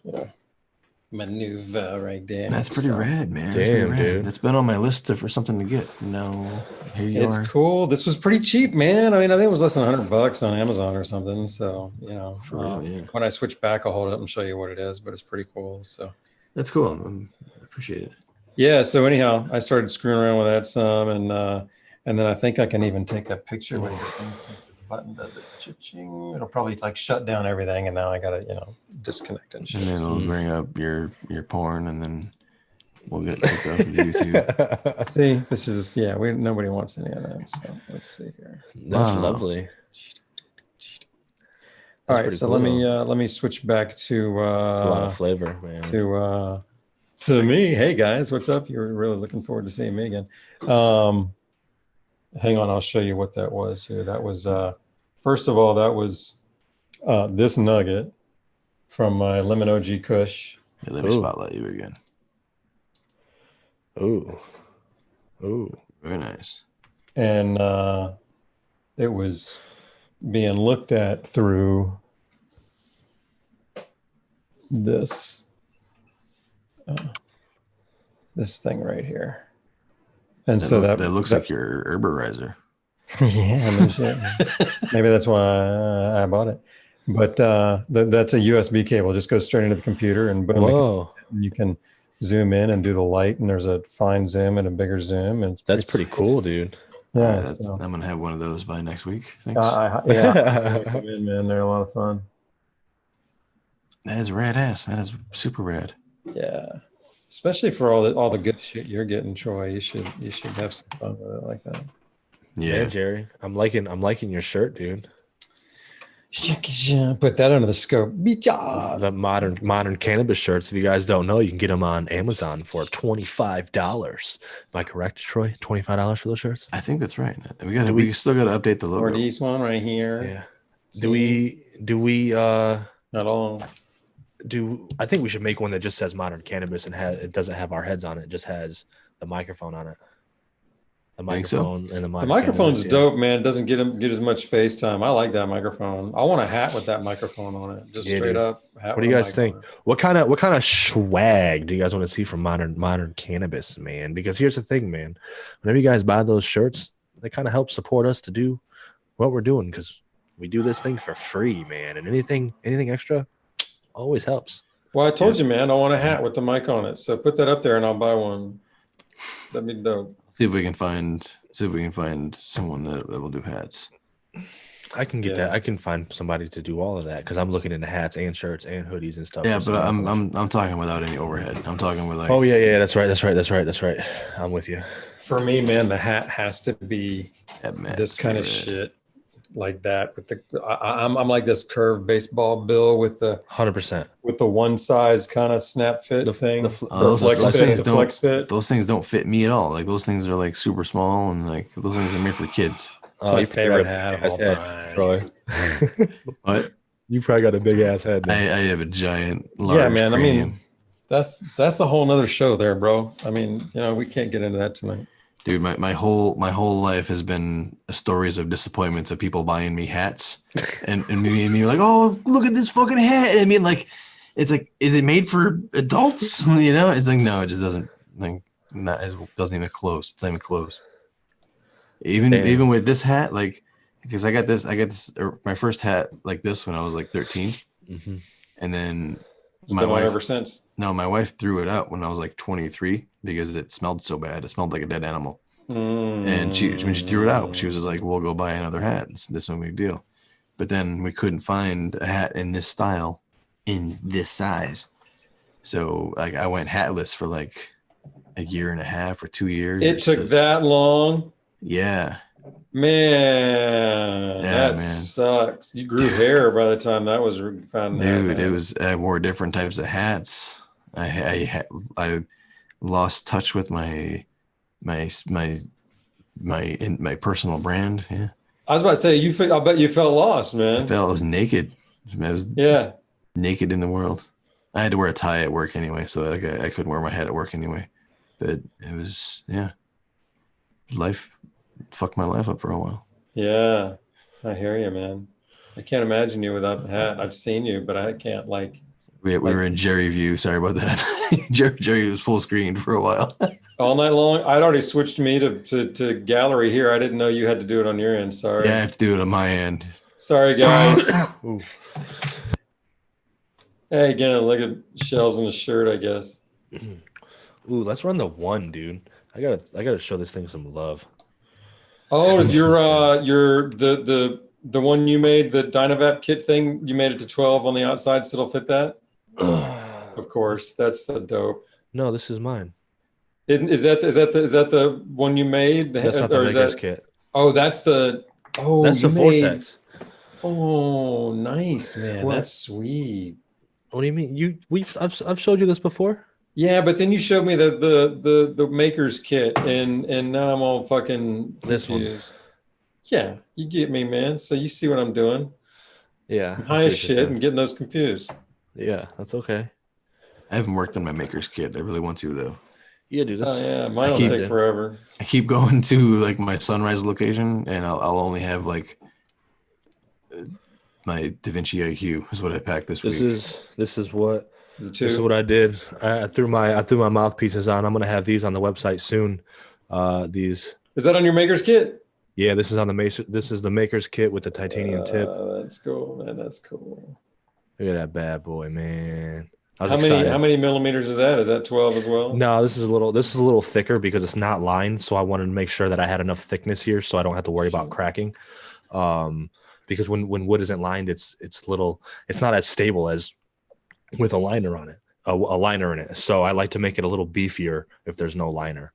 maneuver right there. That's pretty So- rad, man. That's pretty Damn, rad. dude. That's been on my list for something to get. No, here you It's are. cool. This was pretty cheap, man. I mean, I think it was less than $100 on Amazon or something. So, For real, yeah. when I switch back, I'll hold it up and show you what it is, but it's pretty cool. So, That's cool. I appreciate it. yeah. So anyhow, I started screwing around with that some, and then I think I can even take a picture. Wait, let me see if this button does it. Cha-ching. It'll probably like shut down everything, and now I gotta, disconnect it and shit. And then it'll bring up your porn, and then we'll get kicked off of YouTube. See, this is nobody wants any of that. So let's see here. That's Wow. lovely. All That's right, pretty so cool, let me switch back to It's a lot of flavor, man. to me. Hey guys, what's up? You're really looking forward to seeing me again. Hang on, I'll show you what that was here. That was first of all, that was this nugget from my Lemon OG Kush. Yeah, let me Ooh. spotlight you again. Ooh. Very nice. And it was being looked at through this this thing right here. And so that looks like your herborizer. yeah, no shit. Maybe that's why I bought it. But that's a USB cable. Just goes straight into the computer, and boom, Whoa. you can zoom in and do the light. And there's a fine zoom and a bigger zoom, and That's it's- pretty cool, dude. Yeah, I'm gonna have one of those by next week. Thanks. yeah, I recommend, man. They're a lot of fun. That is rad ass. That is super rad. Yeah, especially for all the good shit you're getting, Troy. You should have some fun with it like that. Yeah, Jerry, I'm liking your shirt, dude. Put that under the scope. The modern cannabis shirts. If you guys don't know, you can get them on Amazon for $25. Am I correct, Troy? $25 for those shirts? I think that's right. We still got to update the logo. Northeast one right here. Yeah. Do we not all? I think we should make one that just says modern cannabis and it doesn't have our heads on it. It just has the microphone on it. The microphone and the microphone's dope, man. It doesn't get as much face time. I like that microphone. I want a hat with that microphone on it. Just straight up hat. What do you guys think? What kind of swag do you guys want to see from modern cannabis, man? Because here's the thing, man. Whenever you guys buy those shirts, they kind of help support us to do what we're doing, because we do this thing for free, man. And anything extra always helps. Well, I told you, man, I want a hat with the mic on it. So put that up there and I'll buy one. That'd be dope. See if we can find someone that will do hats. I can get that. I can find somebody to do all of that, because I'm looking into hats and shirts and hoodies and stuff. Yeah, but I'm talking without any overhead. I'm talking with like. Oh yeah, that's right. I'm with you. For me, man, the hat has to be this kind of shit, like that. With the I'm like this curved baseball bill with the 100% with the one size kind of snap fit thing. The flex fit. Those things don't fit me at all. Like those things are like super small, and like those things are made for kids. It's my favorite hat of all time. Troy. What? You probably got a big ass head. I have a giant, large man. cranium. I mean, that's a whole nother show there, bro. I mean, we can't get into that tonight. Dude, my whole life has been stories of disappointments of people buying me hats and me like, oh, look at this fucking hat. I mean, like, it's like, is it made for adults? It's like, no, it just doesn't. Like, it doesn't even close. It's not even close. Even with this hat, like, because I got this my first hat like this when I was like 13, and then my wife ever since. No, my wife threw it out when I was like 23 because it smelled so bad. It smelled like a dead animal. And when she threw it out, she was just like, "We'll go buy another hat. It's no big deal." But then we couldn't find a hat in this style, in this size. So like I went hatless for like a year and a half or 2 years. It took that long. Yeah. Man, that sucks. You grew hair by the time that was found. Dude, it was. I wore different types of hats. I lost touch with my personal brand. Yeah. I was about to say I bet you felt lost, man. I was naked. I was naked in the world. I had to wear a tie at work anyway, so like I couldn't wear my hat at work anyway. But it was life fucked my life up for a while. Yeah, I hear you, man. I can't imagine you without the hat. I've seen you, but I can't like. We were in Jerry view. Sorry about that. Jerry was full screen for a while. All night long. I'd already switched me to gallery here. I didn't know you had to do it on your end. Sorry. Yeah, I have to do it on my end. Sorry, guys. Hey, again, look at shelves in the shirt, I guess. Ooh, let's run the one, dude. I gotta show this thing some love. Oh, you're the one you made, the Dynavap kit thing. You made it to 12 on the outside, so it'll fit that. Of course, that's so dope. No, this is mine. Is that the one you made? That's not the maker's kit. Oh, that's the Vortex. Oh, nice, man. What? That's sweet. What do you mean? I've showed you this before. Yeah, but then you showed me the maker's kit, and now I'm all fucking this confused. One. Yeah, you get me, man. So you see what I'm doing? Yeah, I'm high as shit and getting those confused. Yeah, that's okay. I haven't worked on my maker's kit. I really want to though. Yeah, dude. Oh yeah, mine will take forever. I keep going to like my sunrise location, and I'll only have like my DaVinci IQ is what I packed this week. This is what I did. I threw my mouthpieces on. I'm gonna have these on the website soon. These. Is that on your maker's kit? Yeah, this is on the maker's kit with the titanium tip. That's cool, man. That's cool. Look at that bad boy, man. I was How excited. many millimeters is that? Is that 12 as well? No, this is a little thicker because it's not lined. So I wanted to make sure that I had enough thickness here so I don't have to worry about cracking. Because when wood isn't lined, it's not as stable as with a liner on it, a liner in it. So I like to make it a little beefier if there's no liner.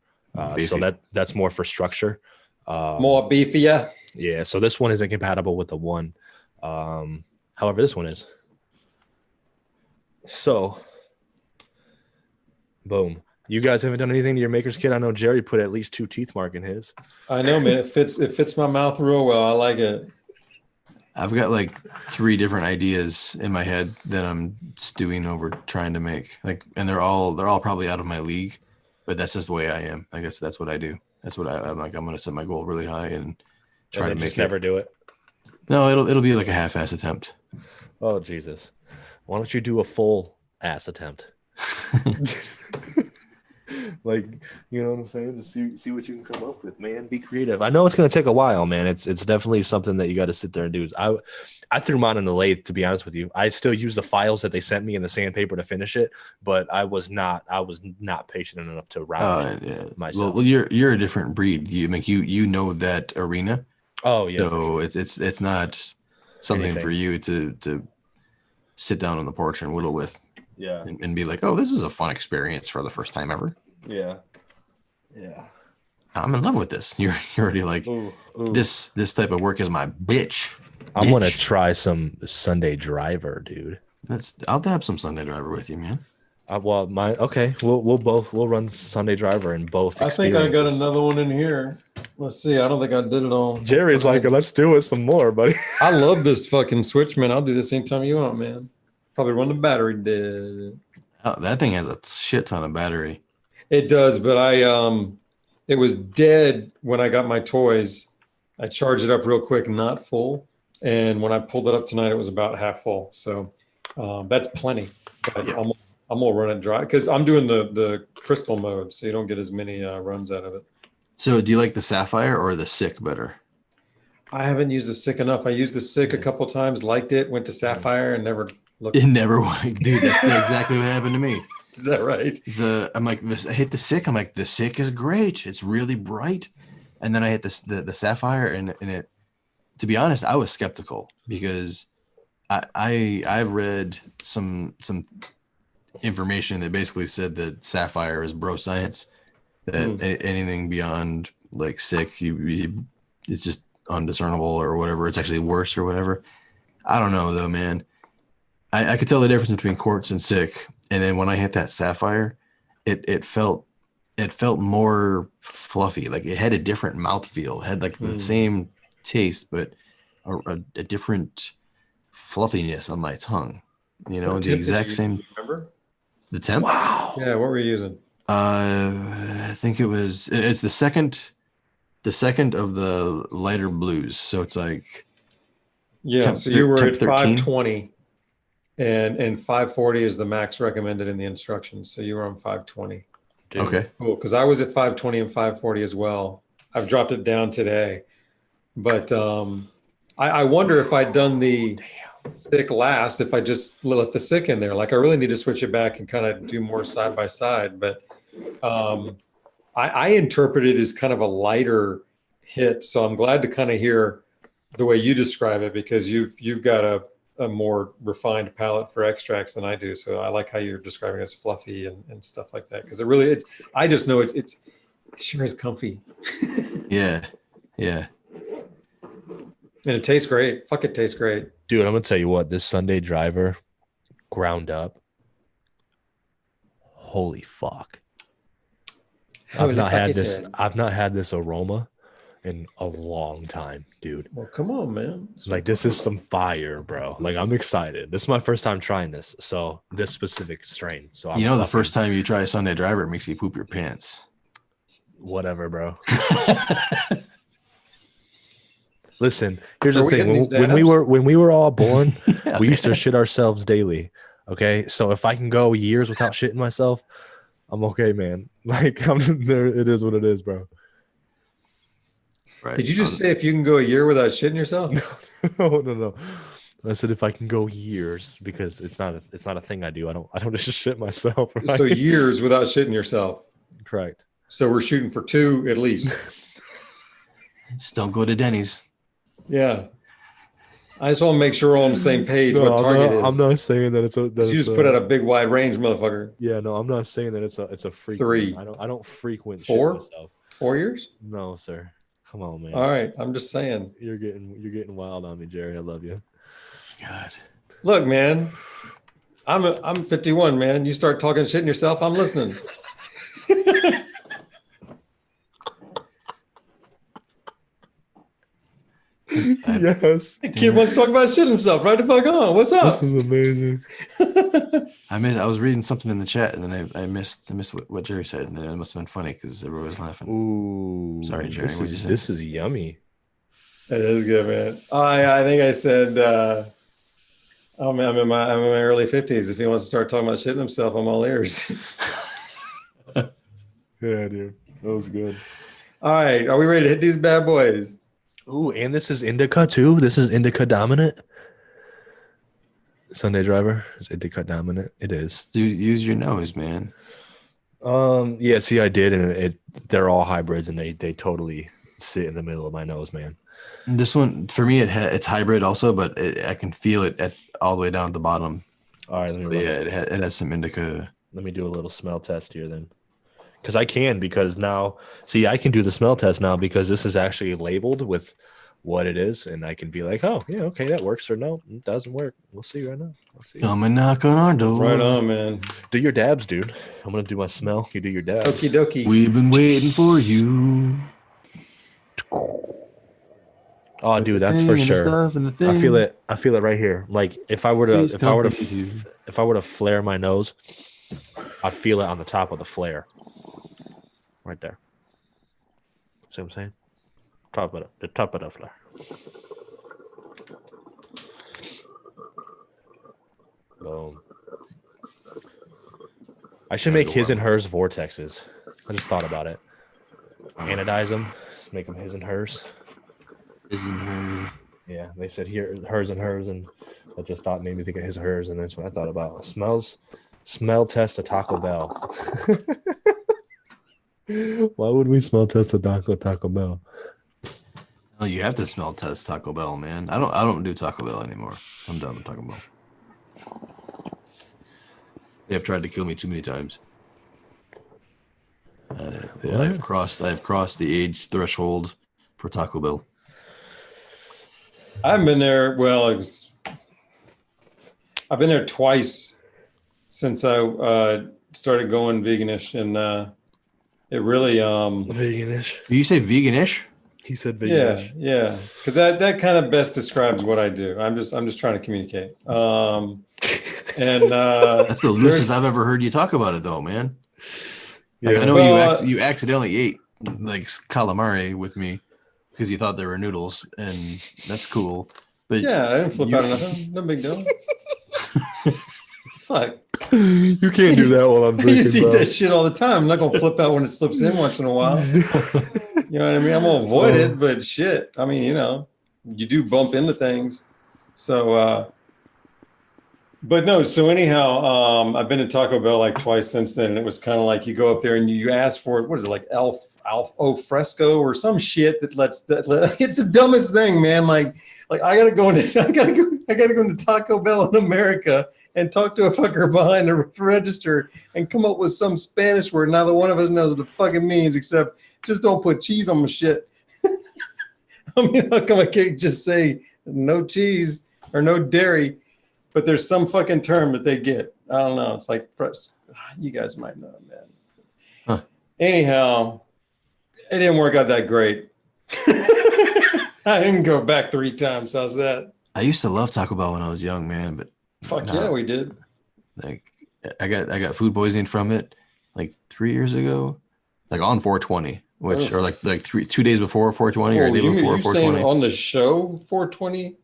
So that's more for structure. More beefier. Yeah. So this one isn't compatible with the one. However, this one is. So, boom. You guys haven't done anything to your maker's kit? I know Jerry put at least 2 teeth mark in his. I know, man. It fits my mouth real well. I like it. I've got like 3 different ideas in my head that I'm stewing over trying to make. Like, and they're all probably out of my league, but that's just the way I am. I guess that's what I do. That's what I'm like. I'm gonna set my goal really high and try to make just it. Never do it. No, it'll be like a half-ass attempt. Oh Jesus! Why don't you do a full ass attempt? Like, you know what I'm saying? Just see what you can come up with, man. Be creative. I know it's gonna take a while, man. It's definitely something that you got to sit there and do. I threw mine in the lathe, to be honest with you. I still use the files that they sent me in the sandpaper to finish it, but I was not patient enough to round it myself. Well, you're a different breed. You know that arena. Oh yeah. So it's not something for you to sit down on the porch and whittle with. Yeah. And be like, oh, this is a fun experience for the first time ever. Yeah. Yeah. I'm in love with this. You're already like, ooh. This type of work is my bitch. I'm gonna try some Sunday driver, dude. I'll dab some Sunday driver with you, man. We'll run Sunday driver in both. I think I got another one in here. Let's see. I don't think I did it all. Jerry's like, let's do it some more, buddy. I love this fucking switch, man. I'll do this anytime you want, man. Probably run the battery dead. Oh, that thing has a shit ton of battery. It does, but it was dead when I got my toys. I charged it up real quick, not full. And when I pulled it up tonight, it was about half full. So that's plenty. But yeah. I'm gonna run it dry because I'm doing the crystal mode, so you don't get as many runs out of it. So do you like the Sapphire or the Sick better? I haven't used the Sick enough. I used the Sick a couple times, liked it, went to Sapphire, and never looked. It never went, dude. That's exactly what happened to me. Is that right? I'm like this. I hit the Sick. I'm like, the Sick is great. It's really bright. And then I hit the Sapphire, and it. To be honest, I was skeptical because I've read some information that basically said that Sapphire is bro science. That anything beyond like Sick, it's just undiscernible or whatever. It's actually worse or whatever. I don't know though, man. I could tell the difference between Quartz and Sick, and then when I hit that Sapphire, it felt more fluffy. Like it had a different mouthfeel. It had like the same taste, but a different fluffiness on my tongue. You know, the exact same. Remember the temp? Wow. Yeah, what were you using? I think it's the second of the lighter blues. So it's like so you were at 520. And 540 is the max recommended in the instructions. So you were on 520. Dude. Okay. Cool. Because I was at 520 and 540 as well. I've dropped it down today. But I wonder if I'd done the Sick last, if I just left the Sick in there. Like I really need to switch it back and kind of do more side by side. But I interpret it as kind of a lighter hit. So I'm glad to kind of hear the way you describe it because you've got a more refined palette for extracts than I do. So I like how you're describing it as fluffy and stuff like that. Cause I just know it sure is comfy. Yeah. Yeah. And it tastes great. Fuck, it tastes great. Dude, I'm going to tell you what, this Sunday driver ground up. Holy fuck. I've not had this aroma in a long time, dude. Well, come on, man. Like this is some fire, bro. Like I'm excited. This is my first time trying this. So this specific strain. So the first time you try a Sunday driver, it makes you poop your pants. Whatever, bro. Listen, here's the thing. When we were all born, we used to shit ourselves daily. Okay, so if I can go years without shitting myself, I'm okay, man. Like I'm there. It is what it is, bro. Right. Did you just say if you can go a year without shitting yourself? No. I said if I can go years because it's not a thing I do. I don't just shit myself. Right? So years without shitting yourself. Correct. So we're shooting for 2 at least. Just don't go to Denny's. Yeah. I just want to make sure we're all on the same page. What target is? I'm not saying that it's a. That you just put out a big wide range, motherfucker. Yeah, no, I'm not saying that it's a frequent. 3. I don't frequent 4? shit myself. 4 years? No, sir. Come on, man. All right, I'm just saying. You're getting wild on me, Jerry. I love you. God. Look, man. I'm 51, man. You start talking shit in yourself, I'm listening. Yes. The kid wants to talk about shit himself. Right the fuck on. What's up? This is amazing. I was reading something in the chat and then I missed what Jerry said, and it must have been funny because everyone was laughing. Ooh. Sorry, Jerry. What'd you say? This is yummy. That is good, man. I think I said I'm in my early 50s. If he wants to start talking about shitting himself, I'm all ears. Yeah, dude. That was good. All right, are we ready to hit these bad boys? Ooh, and this is indica too. This is indica dominant. Sunday driver is indica dominant. It is. Dude, use your nose, man. Yeah. See, I did, and they're all hybrids, and they totally sit in the middle of my nose, man. This one for me, it's hybrid also, but I can feel it all the way down at the bottom. All right. It has some indica. Let me do a little smell test here then. Because now, see, I can do the smell test now because this is actually labeled with what it is, and I can be like, oh, yeah, okay, that works, or no, it doesn't work. We'll see right now. Come and knock on our door. Right on, man. Do your dabs, dude. I'm going to do my smell. You do your dabs. Okie dokie. We've been waiting for you. Oh, dude, that's for sure. I feel it right here. Like if I were to flare my nose, I feel it on the top of the flare. Right there. See what I'm saying? The top of the flare. Boom. I should make his and hers vortexes. I just thought about it. Anodize them, make them his and hers. Yeah, they said here hers and hers, and I just thought made me think of his and hers, and that's what I thought about. Smell test a Taco Bell. Why would we smell test a Taco Bell? Oh, you have to smell test Taco Bell, man. I don't do Taco Bell anymore. I'm done with Taco Bell. They have tried to kill me too many times. I've crossed the age threshold for Taco Bell. I've been there. Well, I've been there twice since I started going veganish, and it really veganish. Did you say veganish? He said veganish. Yeah, because that kind of best describes what I do. I'm just trying to communicate. And that's the loosest I've ever heard you talk about it, though, man. Like, Yeah. I know Well, you accidentally ate like calamari with me because you thought they were noodles, and that's cool. But yeah, I didn't flip out of nothing. No big deal. Fuck. You can't do that while I'm I drinking. used to eat bro. that shit all the time. I'm not gonna flip out when it slips in once in a while. You know what I mean? I'm gonna avoid it, but shit. I mean, you do bump into things. So but no, so anyhow, I've been to Taco Bell like twice since then, and it was kind of like you go up there and you ask for what is it, like Alfredo fresco or some shit that it's the dumbest thing, man. Like I gotta go into Taco Bell in America and talk to a fucker behind the register and come up with some Spanish word neither one of us knows what it fucking means, except just don't put cheese on my shit. I mean, how come I can't just say no cheese or no dairy? But there's some fucking term that they get. I don't know. It's like, you guys might know, man. Huh. Anyhow, it didn't work out that great. I didn't go back 3 times. How's that? I used to love Taco Bell when I was young, man. But Fuck yeah, we did. like I got food poisoning from it like 3 years ago, like on 420, which or like 2 days before 420 or a day before you 420. saying on the show 420?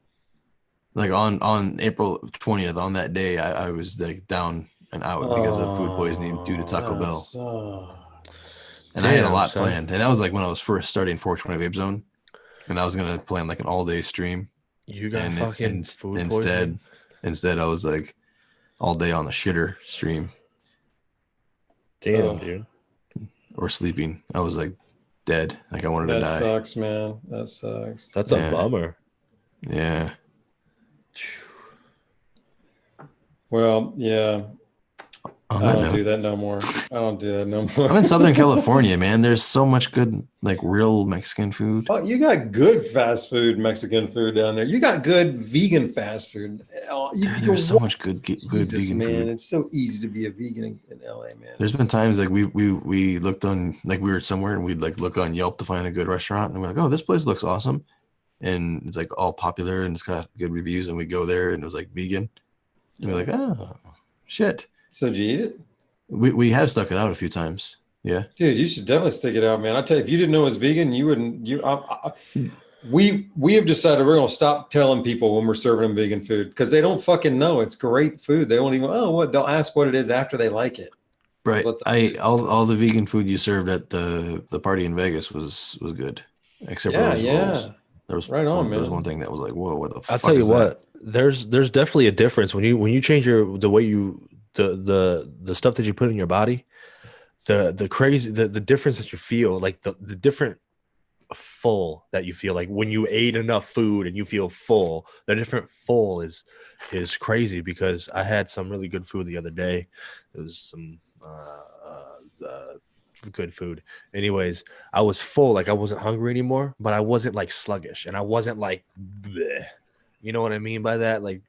Like on April 20th, on that day, I was like down and out because of food poisoning due to Taco Bell. And I had a lot planned. And that was like when I was first starting 420 Vape Zone. And I was going to plan like an all-day stream. You got and fucking food poisoning? instead I was like all day on the shitter stream Damn, dude. or sleeping. I was like dead. Like I wanted to That die. sucks, man. That sucks. That's a Yeah. bummer. Yeah. Well, yeah. On I that don't note, do that no more. I don't do that no more. I'm in Southern California, man. There's so much good, like real Mexican food. Oh, you got good fast food, Mexican food down there. You got good vegan fast food. There's so much good Jesus, vegan man. food. It's so easy to be a vegan in LA, man. There's been times like we looked on, like we were somewhere and we'd like look on Yelp to find a good restaurant and we're like, oh, this place looks awesome, and it's like all popular and it's got good reviews, and we go there and it was like vegan, and we're like, oh shit. So did you eat it? We have stuck it out a few times. Yeah. Dude, you should definitely stick it out, man. I tell you, if you didn't know it was vegan, you wouldn't. We have decided we're gonna stop telling people when we're serving them vegan food because they don't fucking know it's great food. They won't even. Oh, what? They'll ask what it is after they like it. Right. What the I food is. all the vegan food you served at the party in Vegas was good, except for Yeah, those yeah. rolls. There was Right on, there was man. one thing that was like, whoa, what the fuck? I'll tell you is that? what. There's definitely a difference when you change the way you the stuff that you put in your body. The crazy the difference that you feel, like the different full that you feel, like when you ate enough food and you feel full, the different full is crazy, because I had some really good food the other day. It was some good food. Anyways, I was full, like I wasn't hungry anymore, but I wasn't like sluggish, and I wasn't like bleh. You know what I mean by that? Like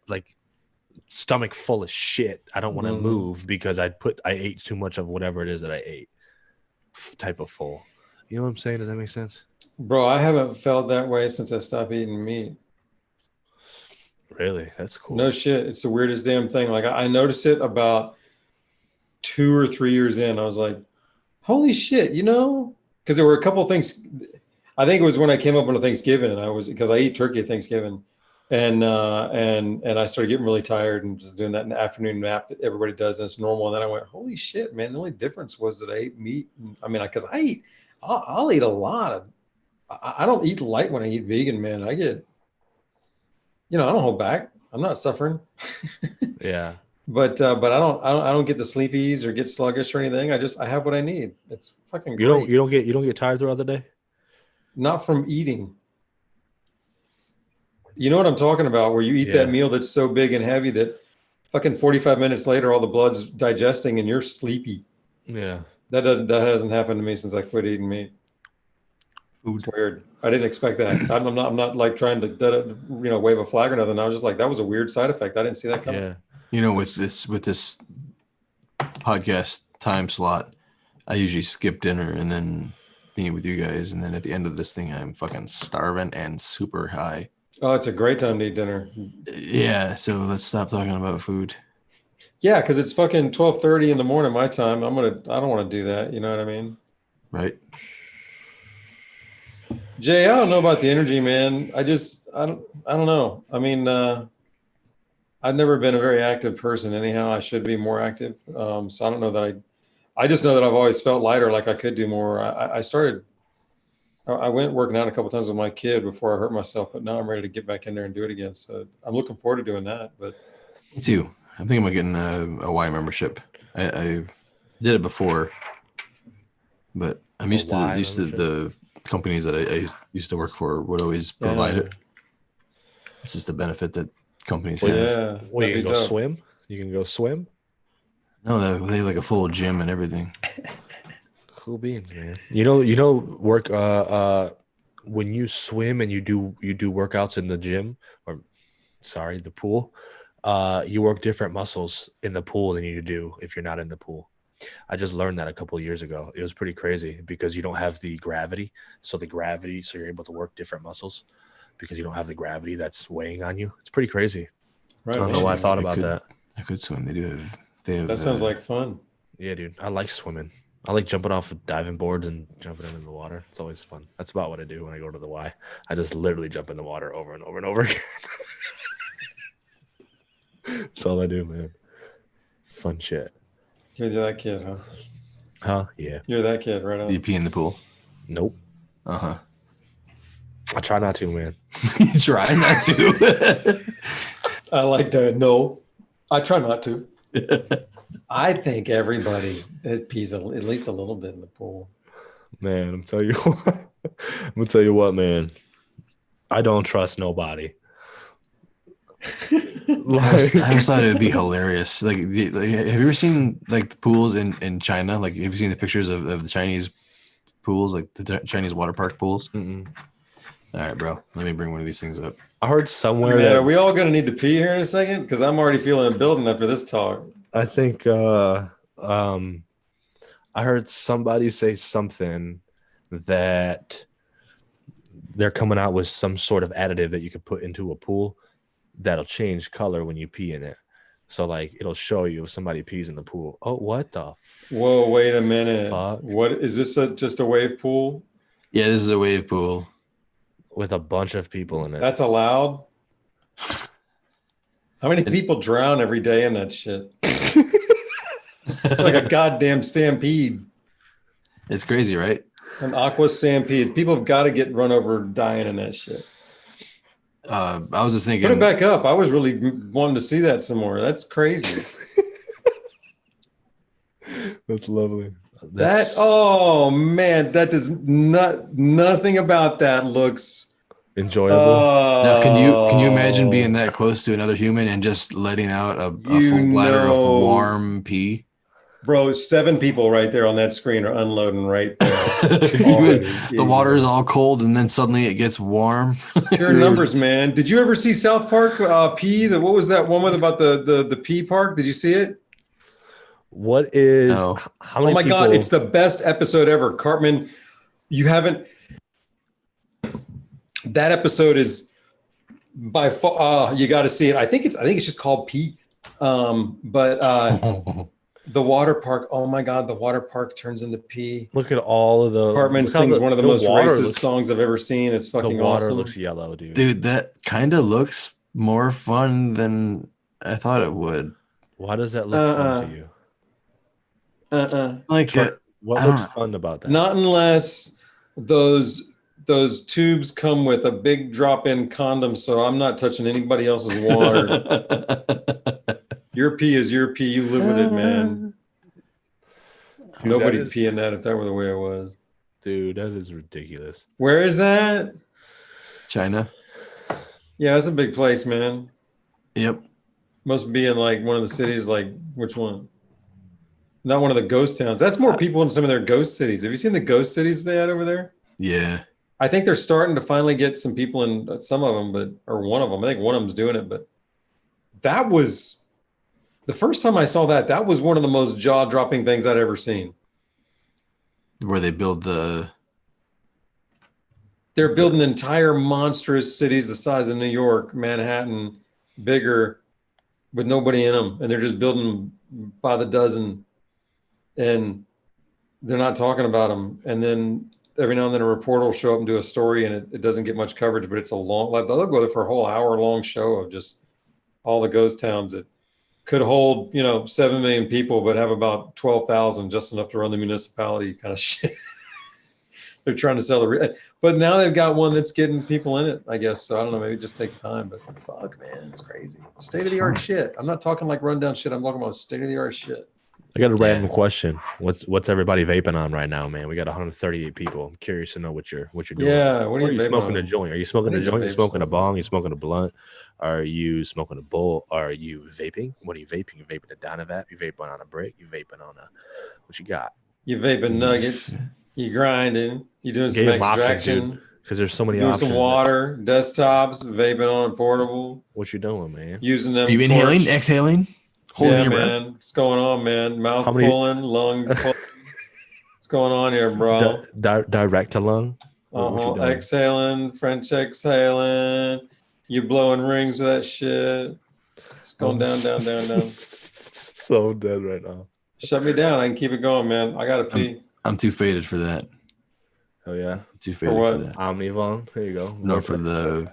stomach full of shit. I don't want to move because I ate too much of whatever it is that I ate. Type of full. You know what I'm saying? Does that make sense? Bro, I haven't felt that way since I stopped eating meat. Really? That's cool. No shit. It's the weirdest damn thing. Like I noticed it about 2 or 3 years in. I was like, holy shit, because there were a couple of things. I think it was when I came up on a Thanksgiving, and because I eat turkey at Thanksgiving, and I started getting really tired and just doing that afternoon nap that everybody does, and it's normal. And then I went, holy shit, man! The only difference was that I ate meat. I mean, because I'll eat a lot of. I don't eat light when I eat vegan, man. I get, I don't hold back. I'm not suffering. Yeah. But I don't get the sleepies or get sluggish or anything. I have what I need. It's fucking great. You don't get tired throughout the day? Not from eating. You know what I'm talking about, where you eat that meal that's so big and heavy that fucking 45 minutes later all the blood's digesting and you're sleepy. Yeah. That hasn't happened to me since I quit eating meat. Food. It's weird. I didn't expect that. I'm not like trying to wave a flag or nothing. I was just like, that was a weird side effect. I didn't see that coming. Yeah. With this podcast time slot, I usually skip dinner and then meet with you guys, and then at the end of this thing I'm fucking starving and super high. Oh, it's a great time to eat dinner. Yeah, so let's stop talking about food. Yeah, because it's fucking 12:30 in the morning my time. I don't want to do that. You know what I mean? Right. Jay, I don't know about the energy, man. I don't know. I mean, I've never been a very active person anyhow. I should be more active. So I don't know that I just know that I've always felt lighter, like I could do more. I went working out a couple times with my kid before I hurt myself, but now I'm ready to get back in there and do it again. So I'm looking forward to doing that. But Me too. I'm thinking about getting a Y membership. I did it before, but I'm used to the companies that I used to work for would always provide it. It's just a benefit that companies have. Yeah, Well, you can go swim. You can go swim. No, they have like a full gym and everything. Cool beans, man. Work when you swim and you do workouts in the gym, or sorry, the pool. You work different muscles in the pool than you do if you're not in the pool. I just learned that a couple of years ago. It was pretty crazy because you don't have the gravity. So you're able to work different muscles because you don't have the gravity that's weighing on you. It's pretty crazy. Right. I don't know why I thought about that. I could swim. They have. That sounds like fun. Yeah, dude. I like swimming. I like jumping off of diving boards and jumping into the water. It's always fun. That's about what I do when I go to the Y. I just literally jump in the water over and over and over again. That's all I do, man. Fun shit. You're that kid, huh? Huh? Yeah. You're that kid, right on. Do you pee in the pool? Nope. Uh-huh. I try not to, man. Try not to. I like that. No, I try not to. I think everybody pees at least a little bit in the pool. Man, I'm telling you what. I'm gonna tell you what, man. I don't trust nobody. I just thought it would be hilarious. Like, have you ever seen like the pools in China? Like, have you seen the pictures of the Chinese pools, like the Chinese water park pools? Mm-mm. All right, bro. Let me bring one of these things up. I heard somewhere Man, that are we all going to need to pee here in a second? Because I'm already feeling a building after this talk. I think I heard somebody say something that they're coming out with some sort of additive that you could put into a pool that'll change color when you pee in it. So like it'll show you if somebody pees in the pool. Oh, what the Whoa, wait a minute. fuck? What is this? Just a wave pool? Yeah, this is a wave pool. With a bunch of people in it. That's allowed? How many people drown every day in that shit? It's like a goddamn stampede. It's crazy, right? An aqua stampede. People have got to get run over dying in that shit. I was just thinking. Put it back up. I was really wanting to see that some more. That's crazy. That's lovely. Oh man, that does nothing about that looks enjoyable. Now, can you imagine being that close to another human and just letting out a full bladder of warm pee? Bro, 7 people right there on that screen are unloading right there. The water is all cold and then suddenly it gets warm. Pure numbers, man. Did you ever see South Park P? What was that one with about the P park? Did you see it? What is No. how many Oh my people, God, it's the best episode ever. Cartman, you haven't. That episode is by far. You got to see it. I think it's just called P. The water park. Oh my God, the water park turns into P. look at all of the Cartman sings one of the most racist songs I've ever seen. It's The fucking water awesome. looks yellow, dude. Dude, that kind of looks more fun than I thought it would. Why does that look fun to you? Like, What I looks don't- fun about that? Not unless those tubes come with a big drop-in condom, so I'm not touching anybody else's water. Your pee is your pee. You live with it, man. Dude, Nobody'd pee in that if that were the way it was. Dude, that is ridiculous. Where is that? China. Yeah, that's a big place, man. Yep. Must be in like one of the cities. Like which one? Not one of the ghost towns. That's more people in some of their ghost cities. Have you seen the ghost cities they had over there? Yeah. I think they're starting to finally get some people in some of them, or one of them. I think one of them's doing it, but that was the first time I saw that. That was one of the most jaw-dropping things I'd ever seen. Where they build the. They're building entire monstrous cities the size of New York, Manhattan, bigger, with nobody in them, and they're just building them by the dozen, and they're not talking about them. And then every now and then a reporter will show up and do a story, and it doesn't get much coverage, but it's a long, like they'll go there for a whole hour-long show of just all the ghost towns that could hold, 7 million people, but have about 12,000, just enough to run the municipality kind of shit. They're trying to sell but now they've got one that's getting people in it, I guess. So I don't know, maybe it just takes time, but fuck, man, it's crazy. State-of-the-art shit. I'm not talking like rundown shit. I'm talking about state-of-the-art shit. I got a random question. What's everybody vaping on right now, man? We got 138 people. I'm curious to know what you're doing. Yeah, what Are are you you smoking vaping a on? joint? Are you smoking What a is a joint? You vape smoking a smoke? bong? You smoking a blunt? Are you smoking a bowl? Are you vaping? What are you vaping? You vaping a Dynavap? You vaping on a brick? You vaping on a what you got? You vaping nuggets. You grinding. You doing some Gave 'em options, extraction. Because there's so many Doing options. some water, desktops, vaping on a portable, What you doing, man? using them. Are you inhaling, torch. exhaling, holding Yeah, your breath? man. What's going on, man? Mouth How many- pulling, lung pulling. What's going on here, bro? Direct to lung. What you doing? Exhaling, French exhaling. You blowing rings with that shit. It's going down, down, down, down. So dead right now. Shut me down. I can keep it going, man. I gotta pee. I'm too faded for that. Oh yeah. I'm too faded what? for that. Omnivon. There you go. No, for the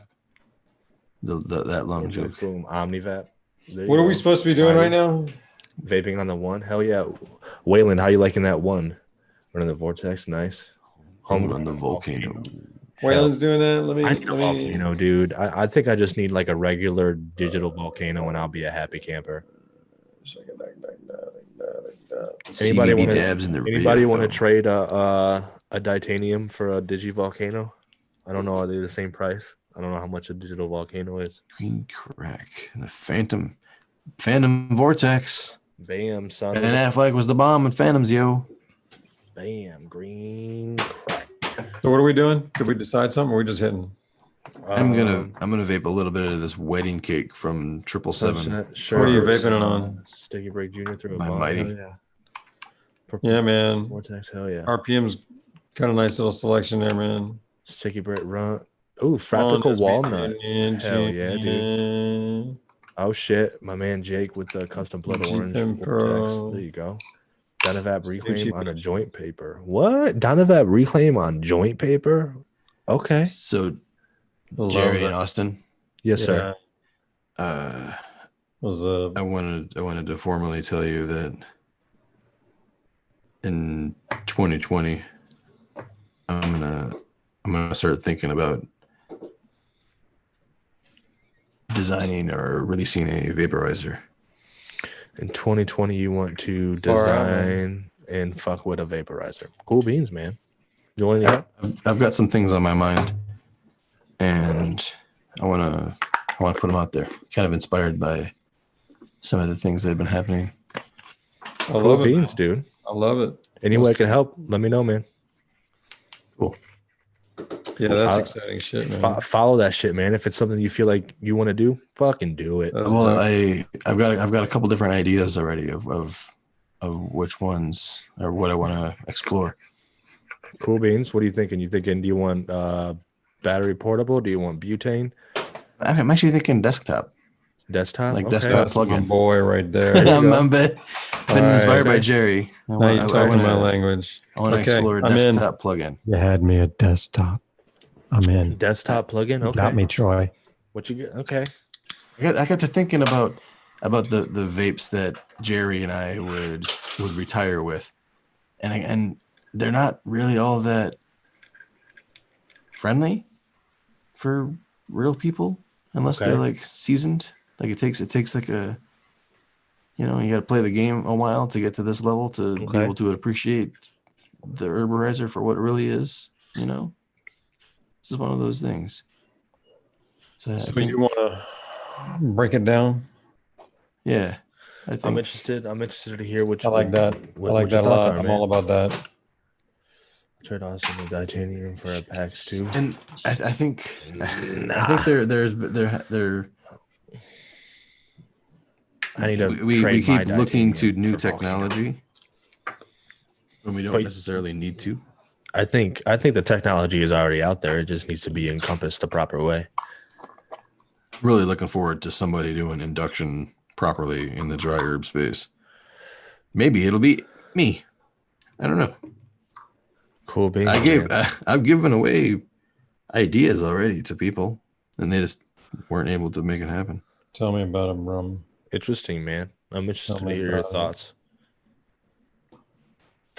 that lung joke. Boom. Omnivap. There you What are go. we supposed to be doing right now? Vaping on the one. Hell yeah. Waylon, how you liking that one? Running the Vortex. Nice. Home on the volcano. Waylon's doing that. I need a volcano, dude. I think I just need like a regular digital volcano, and I'll be a happy camper. Anybody want to trade a titanium for a digi volcano? I don't know. Are they the same price? I don't know how much a digital volcano is. Green crack. The Phantom Vortex. Bam, son. And Affleck was the bomb in Phantoms, yo. Bam, green crack. So what are we doing? Did we decide something? Or are we just hitting? I'm gonna vape a little bit of this wedding cake from 777. Sure. What are you vaping it on? Sticky Break Junior through a My bomb. mighty. Yeah, man. Vortex, hell yeah. RPM's got a nice little selection there, man. Sticky Break Run. Ooh, Fractal Walnut. Hell yeah, dude. Oh shit, my man Jake with the custom blood orange Vortex. There you go. Dynavap reclaim on a joint paper. What? Dynavap reclaim on joint paper? Okay. So Jerry and Austyn. Yes, sir. I wanted to formally tell you that in 2020, I'm gonna start thinking about designing or releasing a vaporizer. In 2020, you want to design and fuck with a vaporizer. Cool beans, man. You want any help? I've got some things on my mind, and I wanna put them out there. Kind of inspired by some of the things that have been happening. I love it, beans, dude. I love it. Any way I can help, let me know, man. Cool. Yeah, that's exciting shit, man. Follow that shit, man. If it's something you feel like you want to do, fucking do it. Well, I've got a couple different ideas already of which ones or what I want to explore. Cool beans. What are you thinking? Do you want battery portable? Do you want butane? I'm actually thinking desktop. Desktop? Like desktop plug-in. Boy right there. I'm been inspired by Jerry. Now you're talking my language. I want to explore a desktop plug-in. You had me a desktop. I'm in. Desktop plug-in? Okay. Got me, Troy. What you get? Okay. I got to thinking about the vapes that Jerry and I would retire with. And they're not really all that friendly for real people unless they're like seasoned. Like it takes like a, you got to play the game a while to get to this level to be able to appreciate the herborizer for what it really is. This is one of those things. So you want to break it down? Yeah, I think I'm interested to hear what I like that. I like that a lot. I'm all about that. Tried Austyn the titanium for a PAX too. And I think they're I need to. We keep looking to new technology when we don't necessarily need to. I think the technology is already out there. It just needs to be encompassed the proper way. Really looking forward to somebody doing induction properly in the dry herb space. Maybe it'll be me. I don't know. Cool beans. I've given away ideas already to people, and they just weren't able to make it happen. Tell me about them, Rum. Interesting, man. I'm interested to hear your thoughts.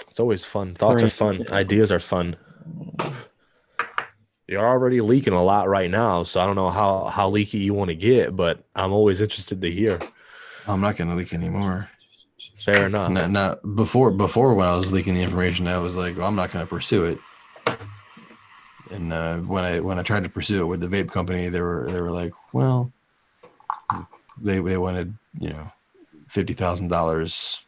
It's always fun. Thoughts are fun. Ideas are fun. You're already leaking a lot right now, so I don't know how leaky you want to get, but I'm always interested to hear. I'm not going to leak anymore. Fair enough. Not before when I was leaking the information, I was like, well, I'm not going to pursue it. And when I tried to pursue it with the vape company, they were like, well, they wanted $50,000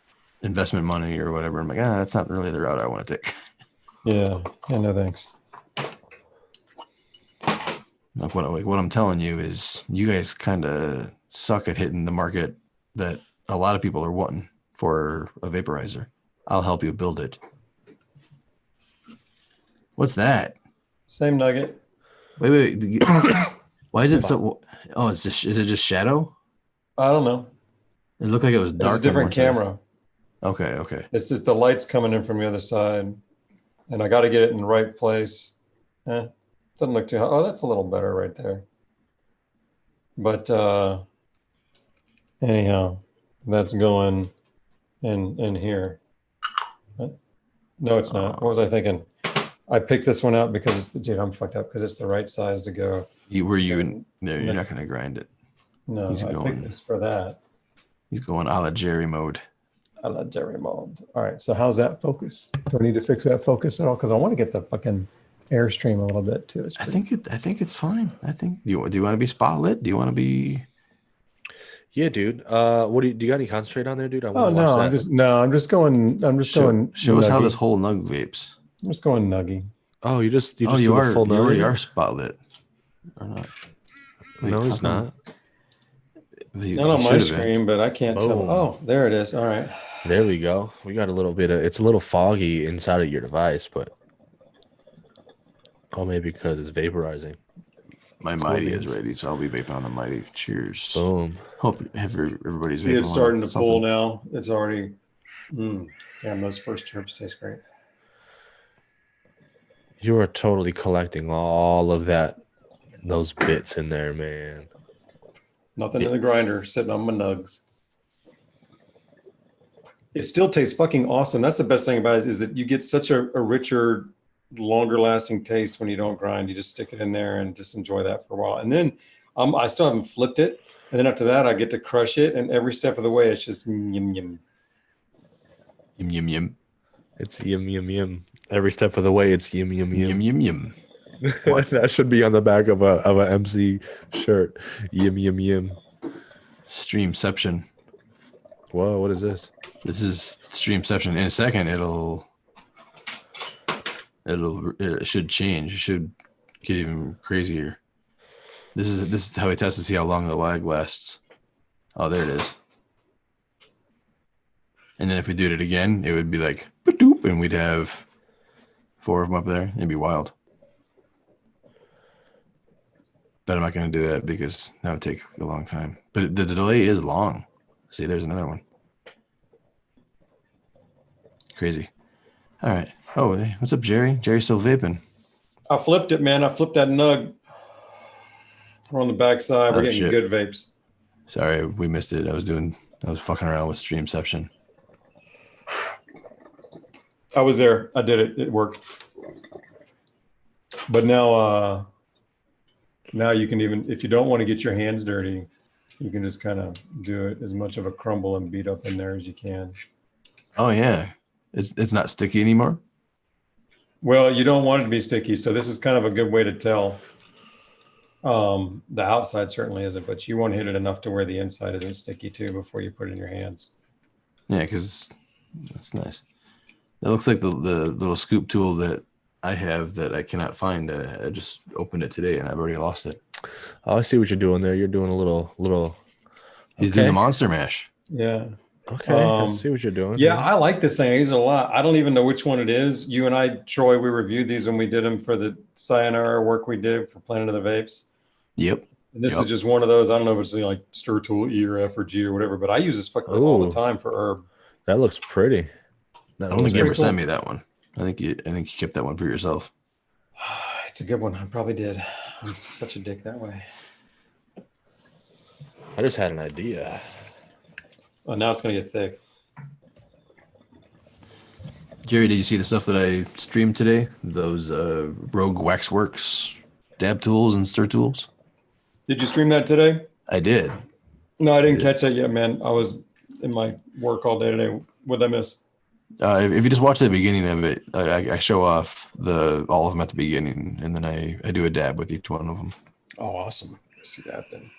investment money or whatever. I'm like, that's not really the route I want to take. Yeah, no thanks. Like what I'm telling you is, you guys kind of suck at hitting the market that a lot of people are wanting for a vaporizer. I'll help you build it. What's that? Same nugget. Wait. Why is it so? Oh, is it just shadow? I don't know. It looked like it was dark. It's a different camera. Okay. It's just the light's coming in from the other side, and I got to get it in the right place. Doesn't look too hot. Oh, that's a little better right there. But anyhow, that's going in here. No, it's not. What was I thinking? I picked this one out because it's the dude. I'm fucked up because it's the right size to go. No, you're not gonna grind it. No, I picked this for that. He's going a la Jerry mode. I love Jerry mode. All right, so how's that focus? Do I need to fix that focus at all? Because I want to get the fucking airstream a little bit too. I think it's fine. I think do you want to be spotlit? Do you want to be? Yeah, dude. What do you got any concentrate on there, dude? I Oh no, I'm just going. Show us how nuggy. this whole nug vapes. I'm just going nuggy. Oh, you just you do the full you already nug? are spotlit, or not? Wait, No, he's not. Not on my screen, but I can't tell. Boom. Oh, there it is. All right. There we go. We got a little bit of. It's a little foggy inside of your device, but maybe because it's vaporizing. My Mighty is ready, so I'll be vaping on the Mighty. Cheers. Boom. Hope everybody's See, vaping it's on starting to something. pull now. It's already. Damn, those first chirps taste great. You are totally collecting all of those bits in there, man. Nothing in the grinder, sitting on my nugs. It still tastes fucking awesome. That's the best thing about it is that you get such a richer, longer lasting taste when you don't grind. You just stick it in there and just enjoy that for a while. And then I still haven't flipped it. And then after that, I get to crush it. And every step of the way, it's just yum, yum. Yum yum yum. It's yum yum yum. Every step of the way, it's yum yum Yum yum. yum yum. That should be on the back of a MC shirt. Yum yum yum. Streamception. Whoa, what is this? This is Streamception. In a second, it should change. It should get even crazier. This is how we test to see how long the lag lasts. Oh, there it is. And then if we did it again, it would be like ba-doop, and we'd have 4 of them up there. It'd be wild. But I'm not going to do that because that would take a long time. But the delay is long. See, there's another one. Crazy. All right. Oh, hey, what's up, Jerry? Jerry's still vaping. I flipped it, man. I flipped that nug. We're on the backside. We're getting shit. good vapes. Sorry, we missed it. I was fucking around with Streamception. I was there. I did it. It worked. But now you can even, if you don't want to get your hands dirty, you can just kind of do it as much of a crumble and beat up in there as you can. Oh yeah, it's not sticky anymore. Well, you don't want it to be sticky, so this is kind of a good way to tell. The outside certainly isn't, but you want to hit it enough to where the inside isn't sticky too before you put it in your hands. Yeah, because that's nice. That looks like the little scoop tool that I have that I cannot find. I just opened it today and I've already lost it. Oh, I see what you're doing there. You're doing a little. He's doing the monster mash. Yeah. Okay, I see what you're doing. Yeah, I like this thing. I use it a lot. I don't even know which one it is. You and I, Troy, we reviewed these when we did them for the Sayonara work we did for Planet of the Vapes. Yep. And this is just one of those. I don't know if it's like Stir Tool E or F or G or whatever, but I use this fucker all the time for herb. That looks pretty. I don't think you ever sent me that one. I think you kept that one for yourself. It's a good one. I probably did. I'm such a dick that way. I just had an idea. Oh, now it's going to get thick. Jerry, did you see the stuff that I streamed today? Those Rogue Waxworks dab tools and stir tools? Did you stream that today? I did. No, I didn't catch that yet, man. I was in my work all day today. What did I miss? If you just watch the beginning of it, I show off all of them at the beginning, and then I do a dab with each one of them. Oh, awesome. Let's see that then.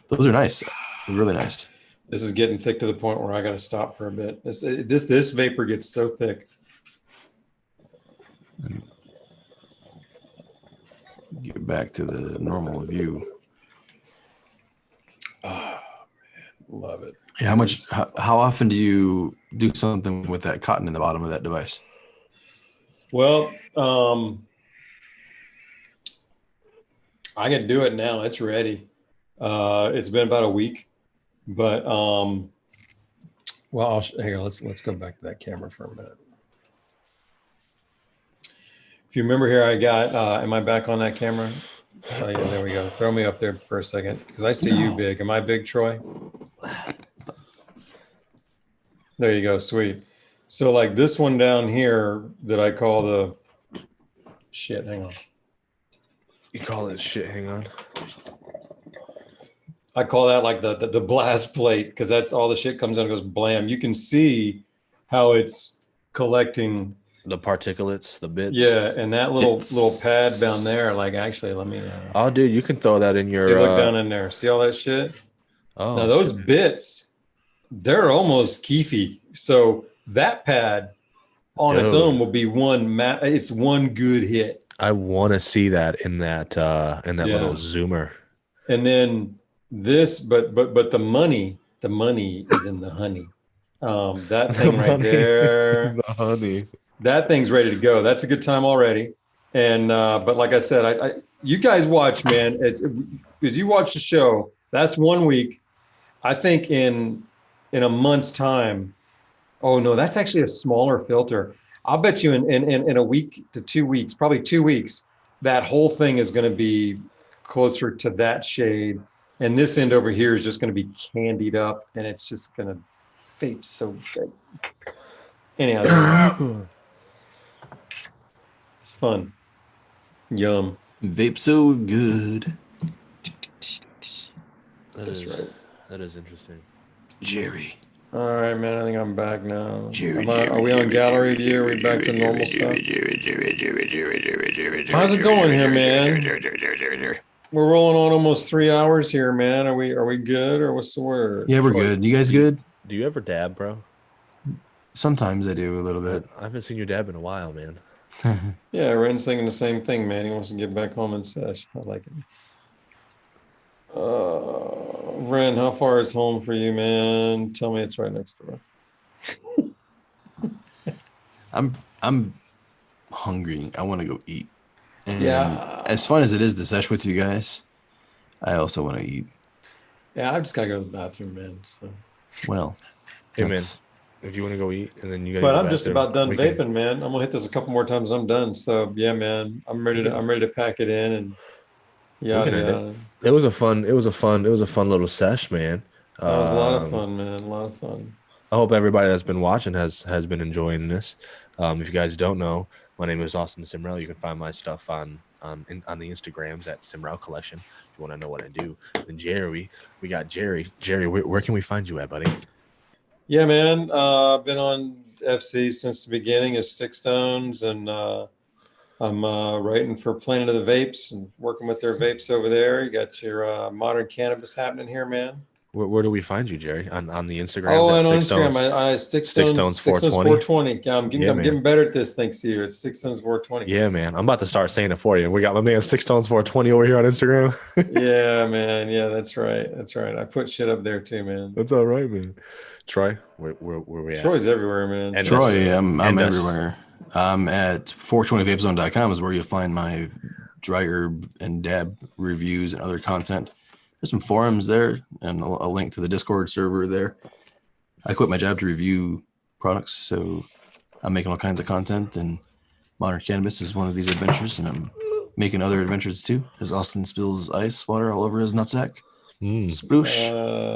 Those are nice. They're really nice. This is getting thick to the point where I got to stop for a bit. This vapor gets so thick. Get back to the normal view. Oh, man. Love it. Yeah, how often do you do something with that cotton in the bottom of that device? Well, I can do it now. It's ready. It's been about a week, but well, hang on. Let's go back to that camera for a minute. If you remember here, I got. Am I back on that camera? Oh yeah, there we go. Throw me up there for a second because I see you big. Am I big, Troy? There you go. Sweet. So like this one down here that I call the shit. Hang on. You call it shit? Hang on. I call that like the blast plate because that's all the shit comes out and goes blam. You can see how it's collecting. The particulates, the bits. Yeah, and that little pad down there. Like actually, let me. Oh, dude, you can throw that in your. Hey, look down in there. See all that shit? Oh, now those shit. bits, they're almost keefy. So that pad on its Dude. own will be it's one good hit. I want to see that in that little zoomer. And then this, but the money is in the honey. That thing right there, the honey. that thing's ready to go. That's a good time already. And but like I said, I you guys watch, man. As you watch the show, that's 1 week. I think in a month's time. Oh no, that's actually a smaller filter. I'll bet you in a week to 2 weeks, probably 2 weeks, that whole thing is going to be closer to that shade. And this end over here is just going to be candied up, and it's just going to vape so good. Anyhow, it's fun. Yum. Vape so good. That's right. That is interesting. Jerry. All right, man. I think I'm back now. Jerry, Are we on gallery view? Are we back to normal stuff? How's it going here, man? We're rolling on almost 3 hours here, man. Are we good, or what's the word? Yeah, we're good. You guys good? Do you ever dab, bro? Sometimes I do a little bit. I haven't seen you dab in a while, man. Yeah, Ren's thinking the same thing, man. He wants to get back home and sesh. I like it. Ren, how far is home for you, man? Tell me it's right next door. I'm hungry. I want to go eat. And Yeah. as fun as it is to sesh with you guys, I also want to eat. Yeah, I just gotta go to the bathroom, man. So. Well, Hey, man, that's- if you want to go eat, and then you got. But I'm just about done vaping, man. I'm gonna hit this a couple more times. I'm done. So yeah, man, I'm ready to pack it in and yada can end yada. It was a fun little sesh, man. That was a lot of fun, man. A lot of fun. I hope everybody that's been watching has been enjoying this. If you guys don't know, my name is Austyn Simrel. You can find my stuff on the Instagrams at Simrel Collection. If you want to know what I do. Then Jerry, we got Jerry. Jerry, where can we find you at, buddy? Yeah, man. I've been on FC since the beginning as Stick Stones, and I'm writing for Planet of the Vapes and working with their vapes over there. You got your modern cannabis happening here, man. Where do we find you, Jerry? On the Instagram? Oh, and on Instagram, I Stick Stones 420. Yeah, I'm getting better at this thanks to you. It's Stick Stones 420. Yeah, man. I'm about to start saying it for you. We got my man Stick Stones 420 over here on Instagram. Yeah, man. Yeah, that's right. That's right. I put shit up there too, man. That's all right, man. Troy, where we at? Troy's everywhere, man. And Troy, I'm and us. everywhere. I'm at 420vapezone.com is where you'll find my dry herb and dab reviews and other content. There's some forums there and a link to the Discord server there. I quit my job to review products, so I'm making all kinds of content, and modern cannabis is one of these adventures, and I'm making other adventures too, as Austyn spills ice water all over his nutsack. Sploosh.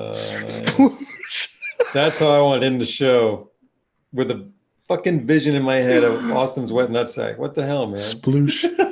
Nice. That's how I want to end the show, with a fucking vision in my head of Austyn's wet nutsack. What the hell, man? Sploosh.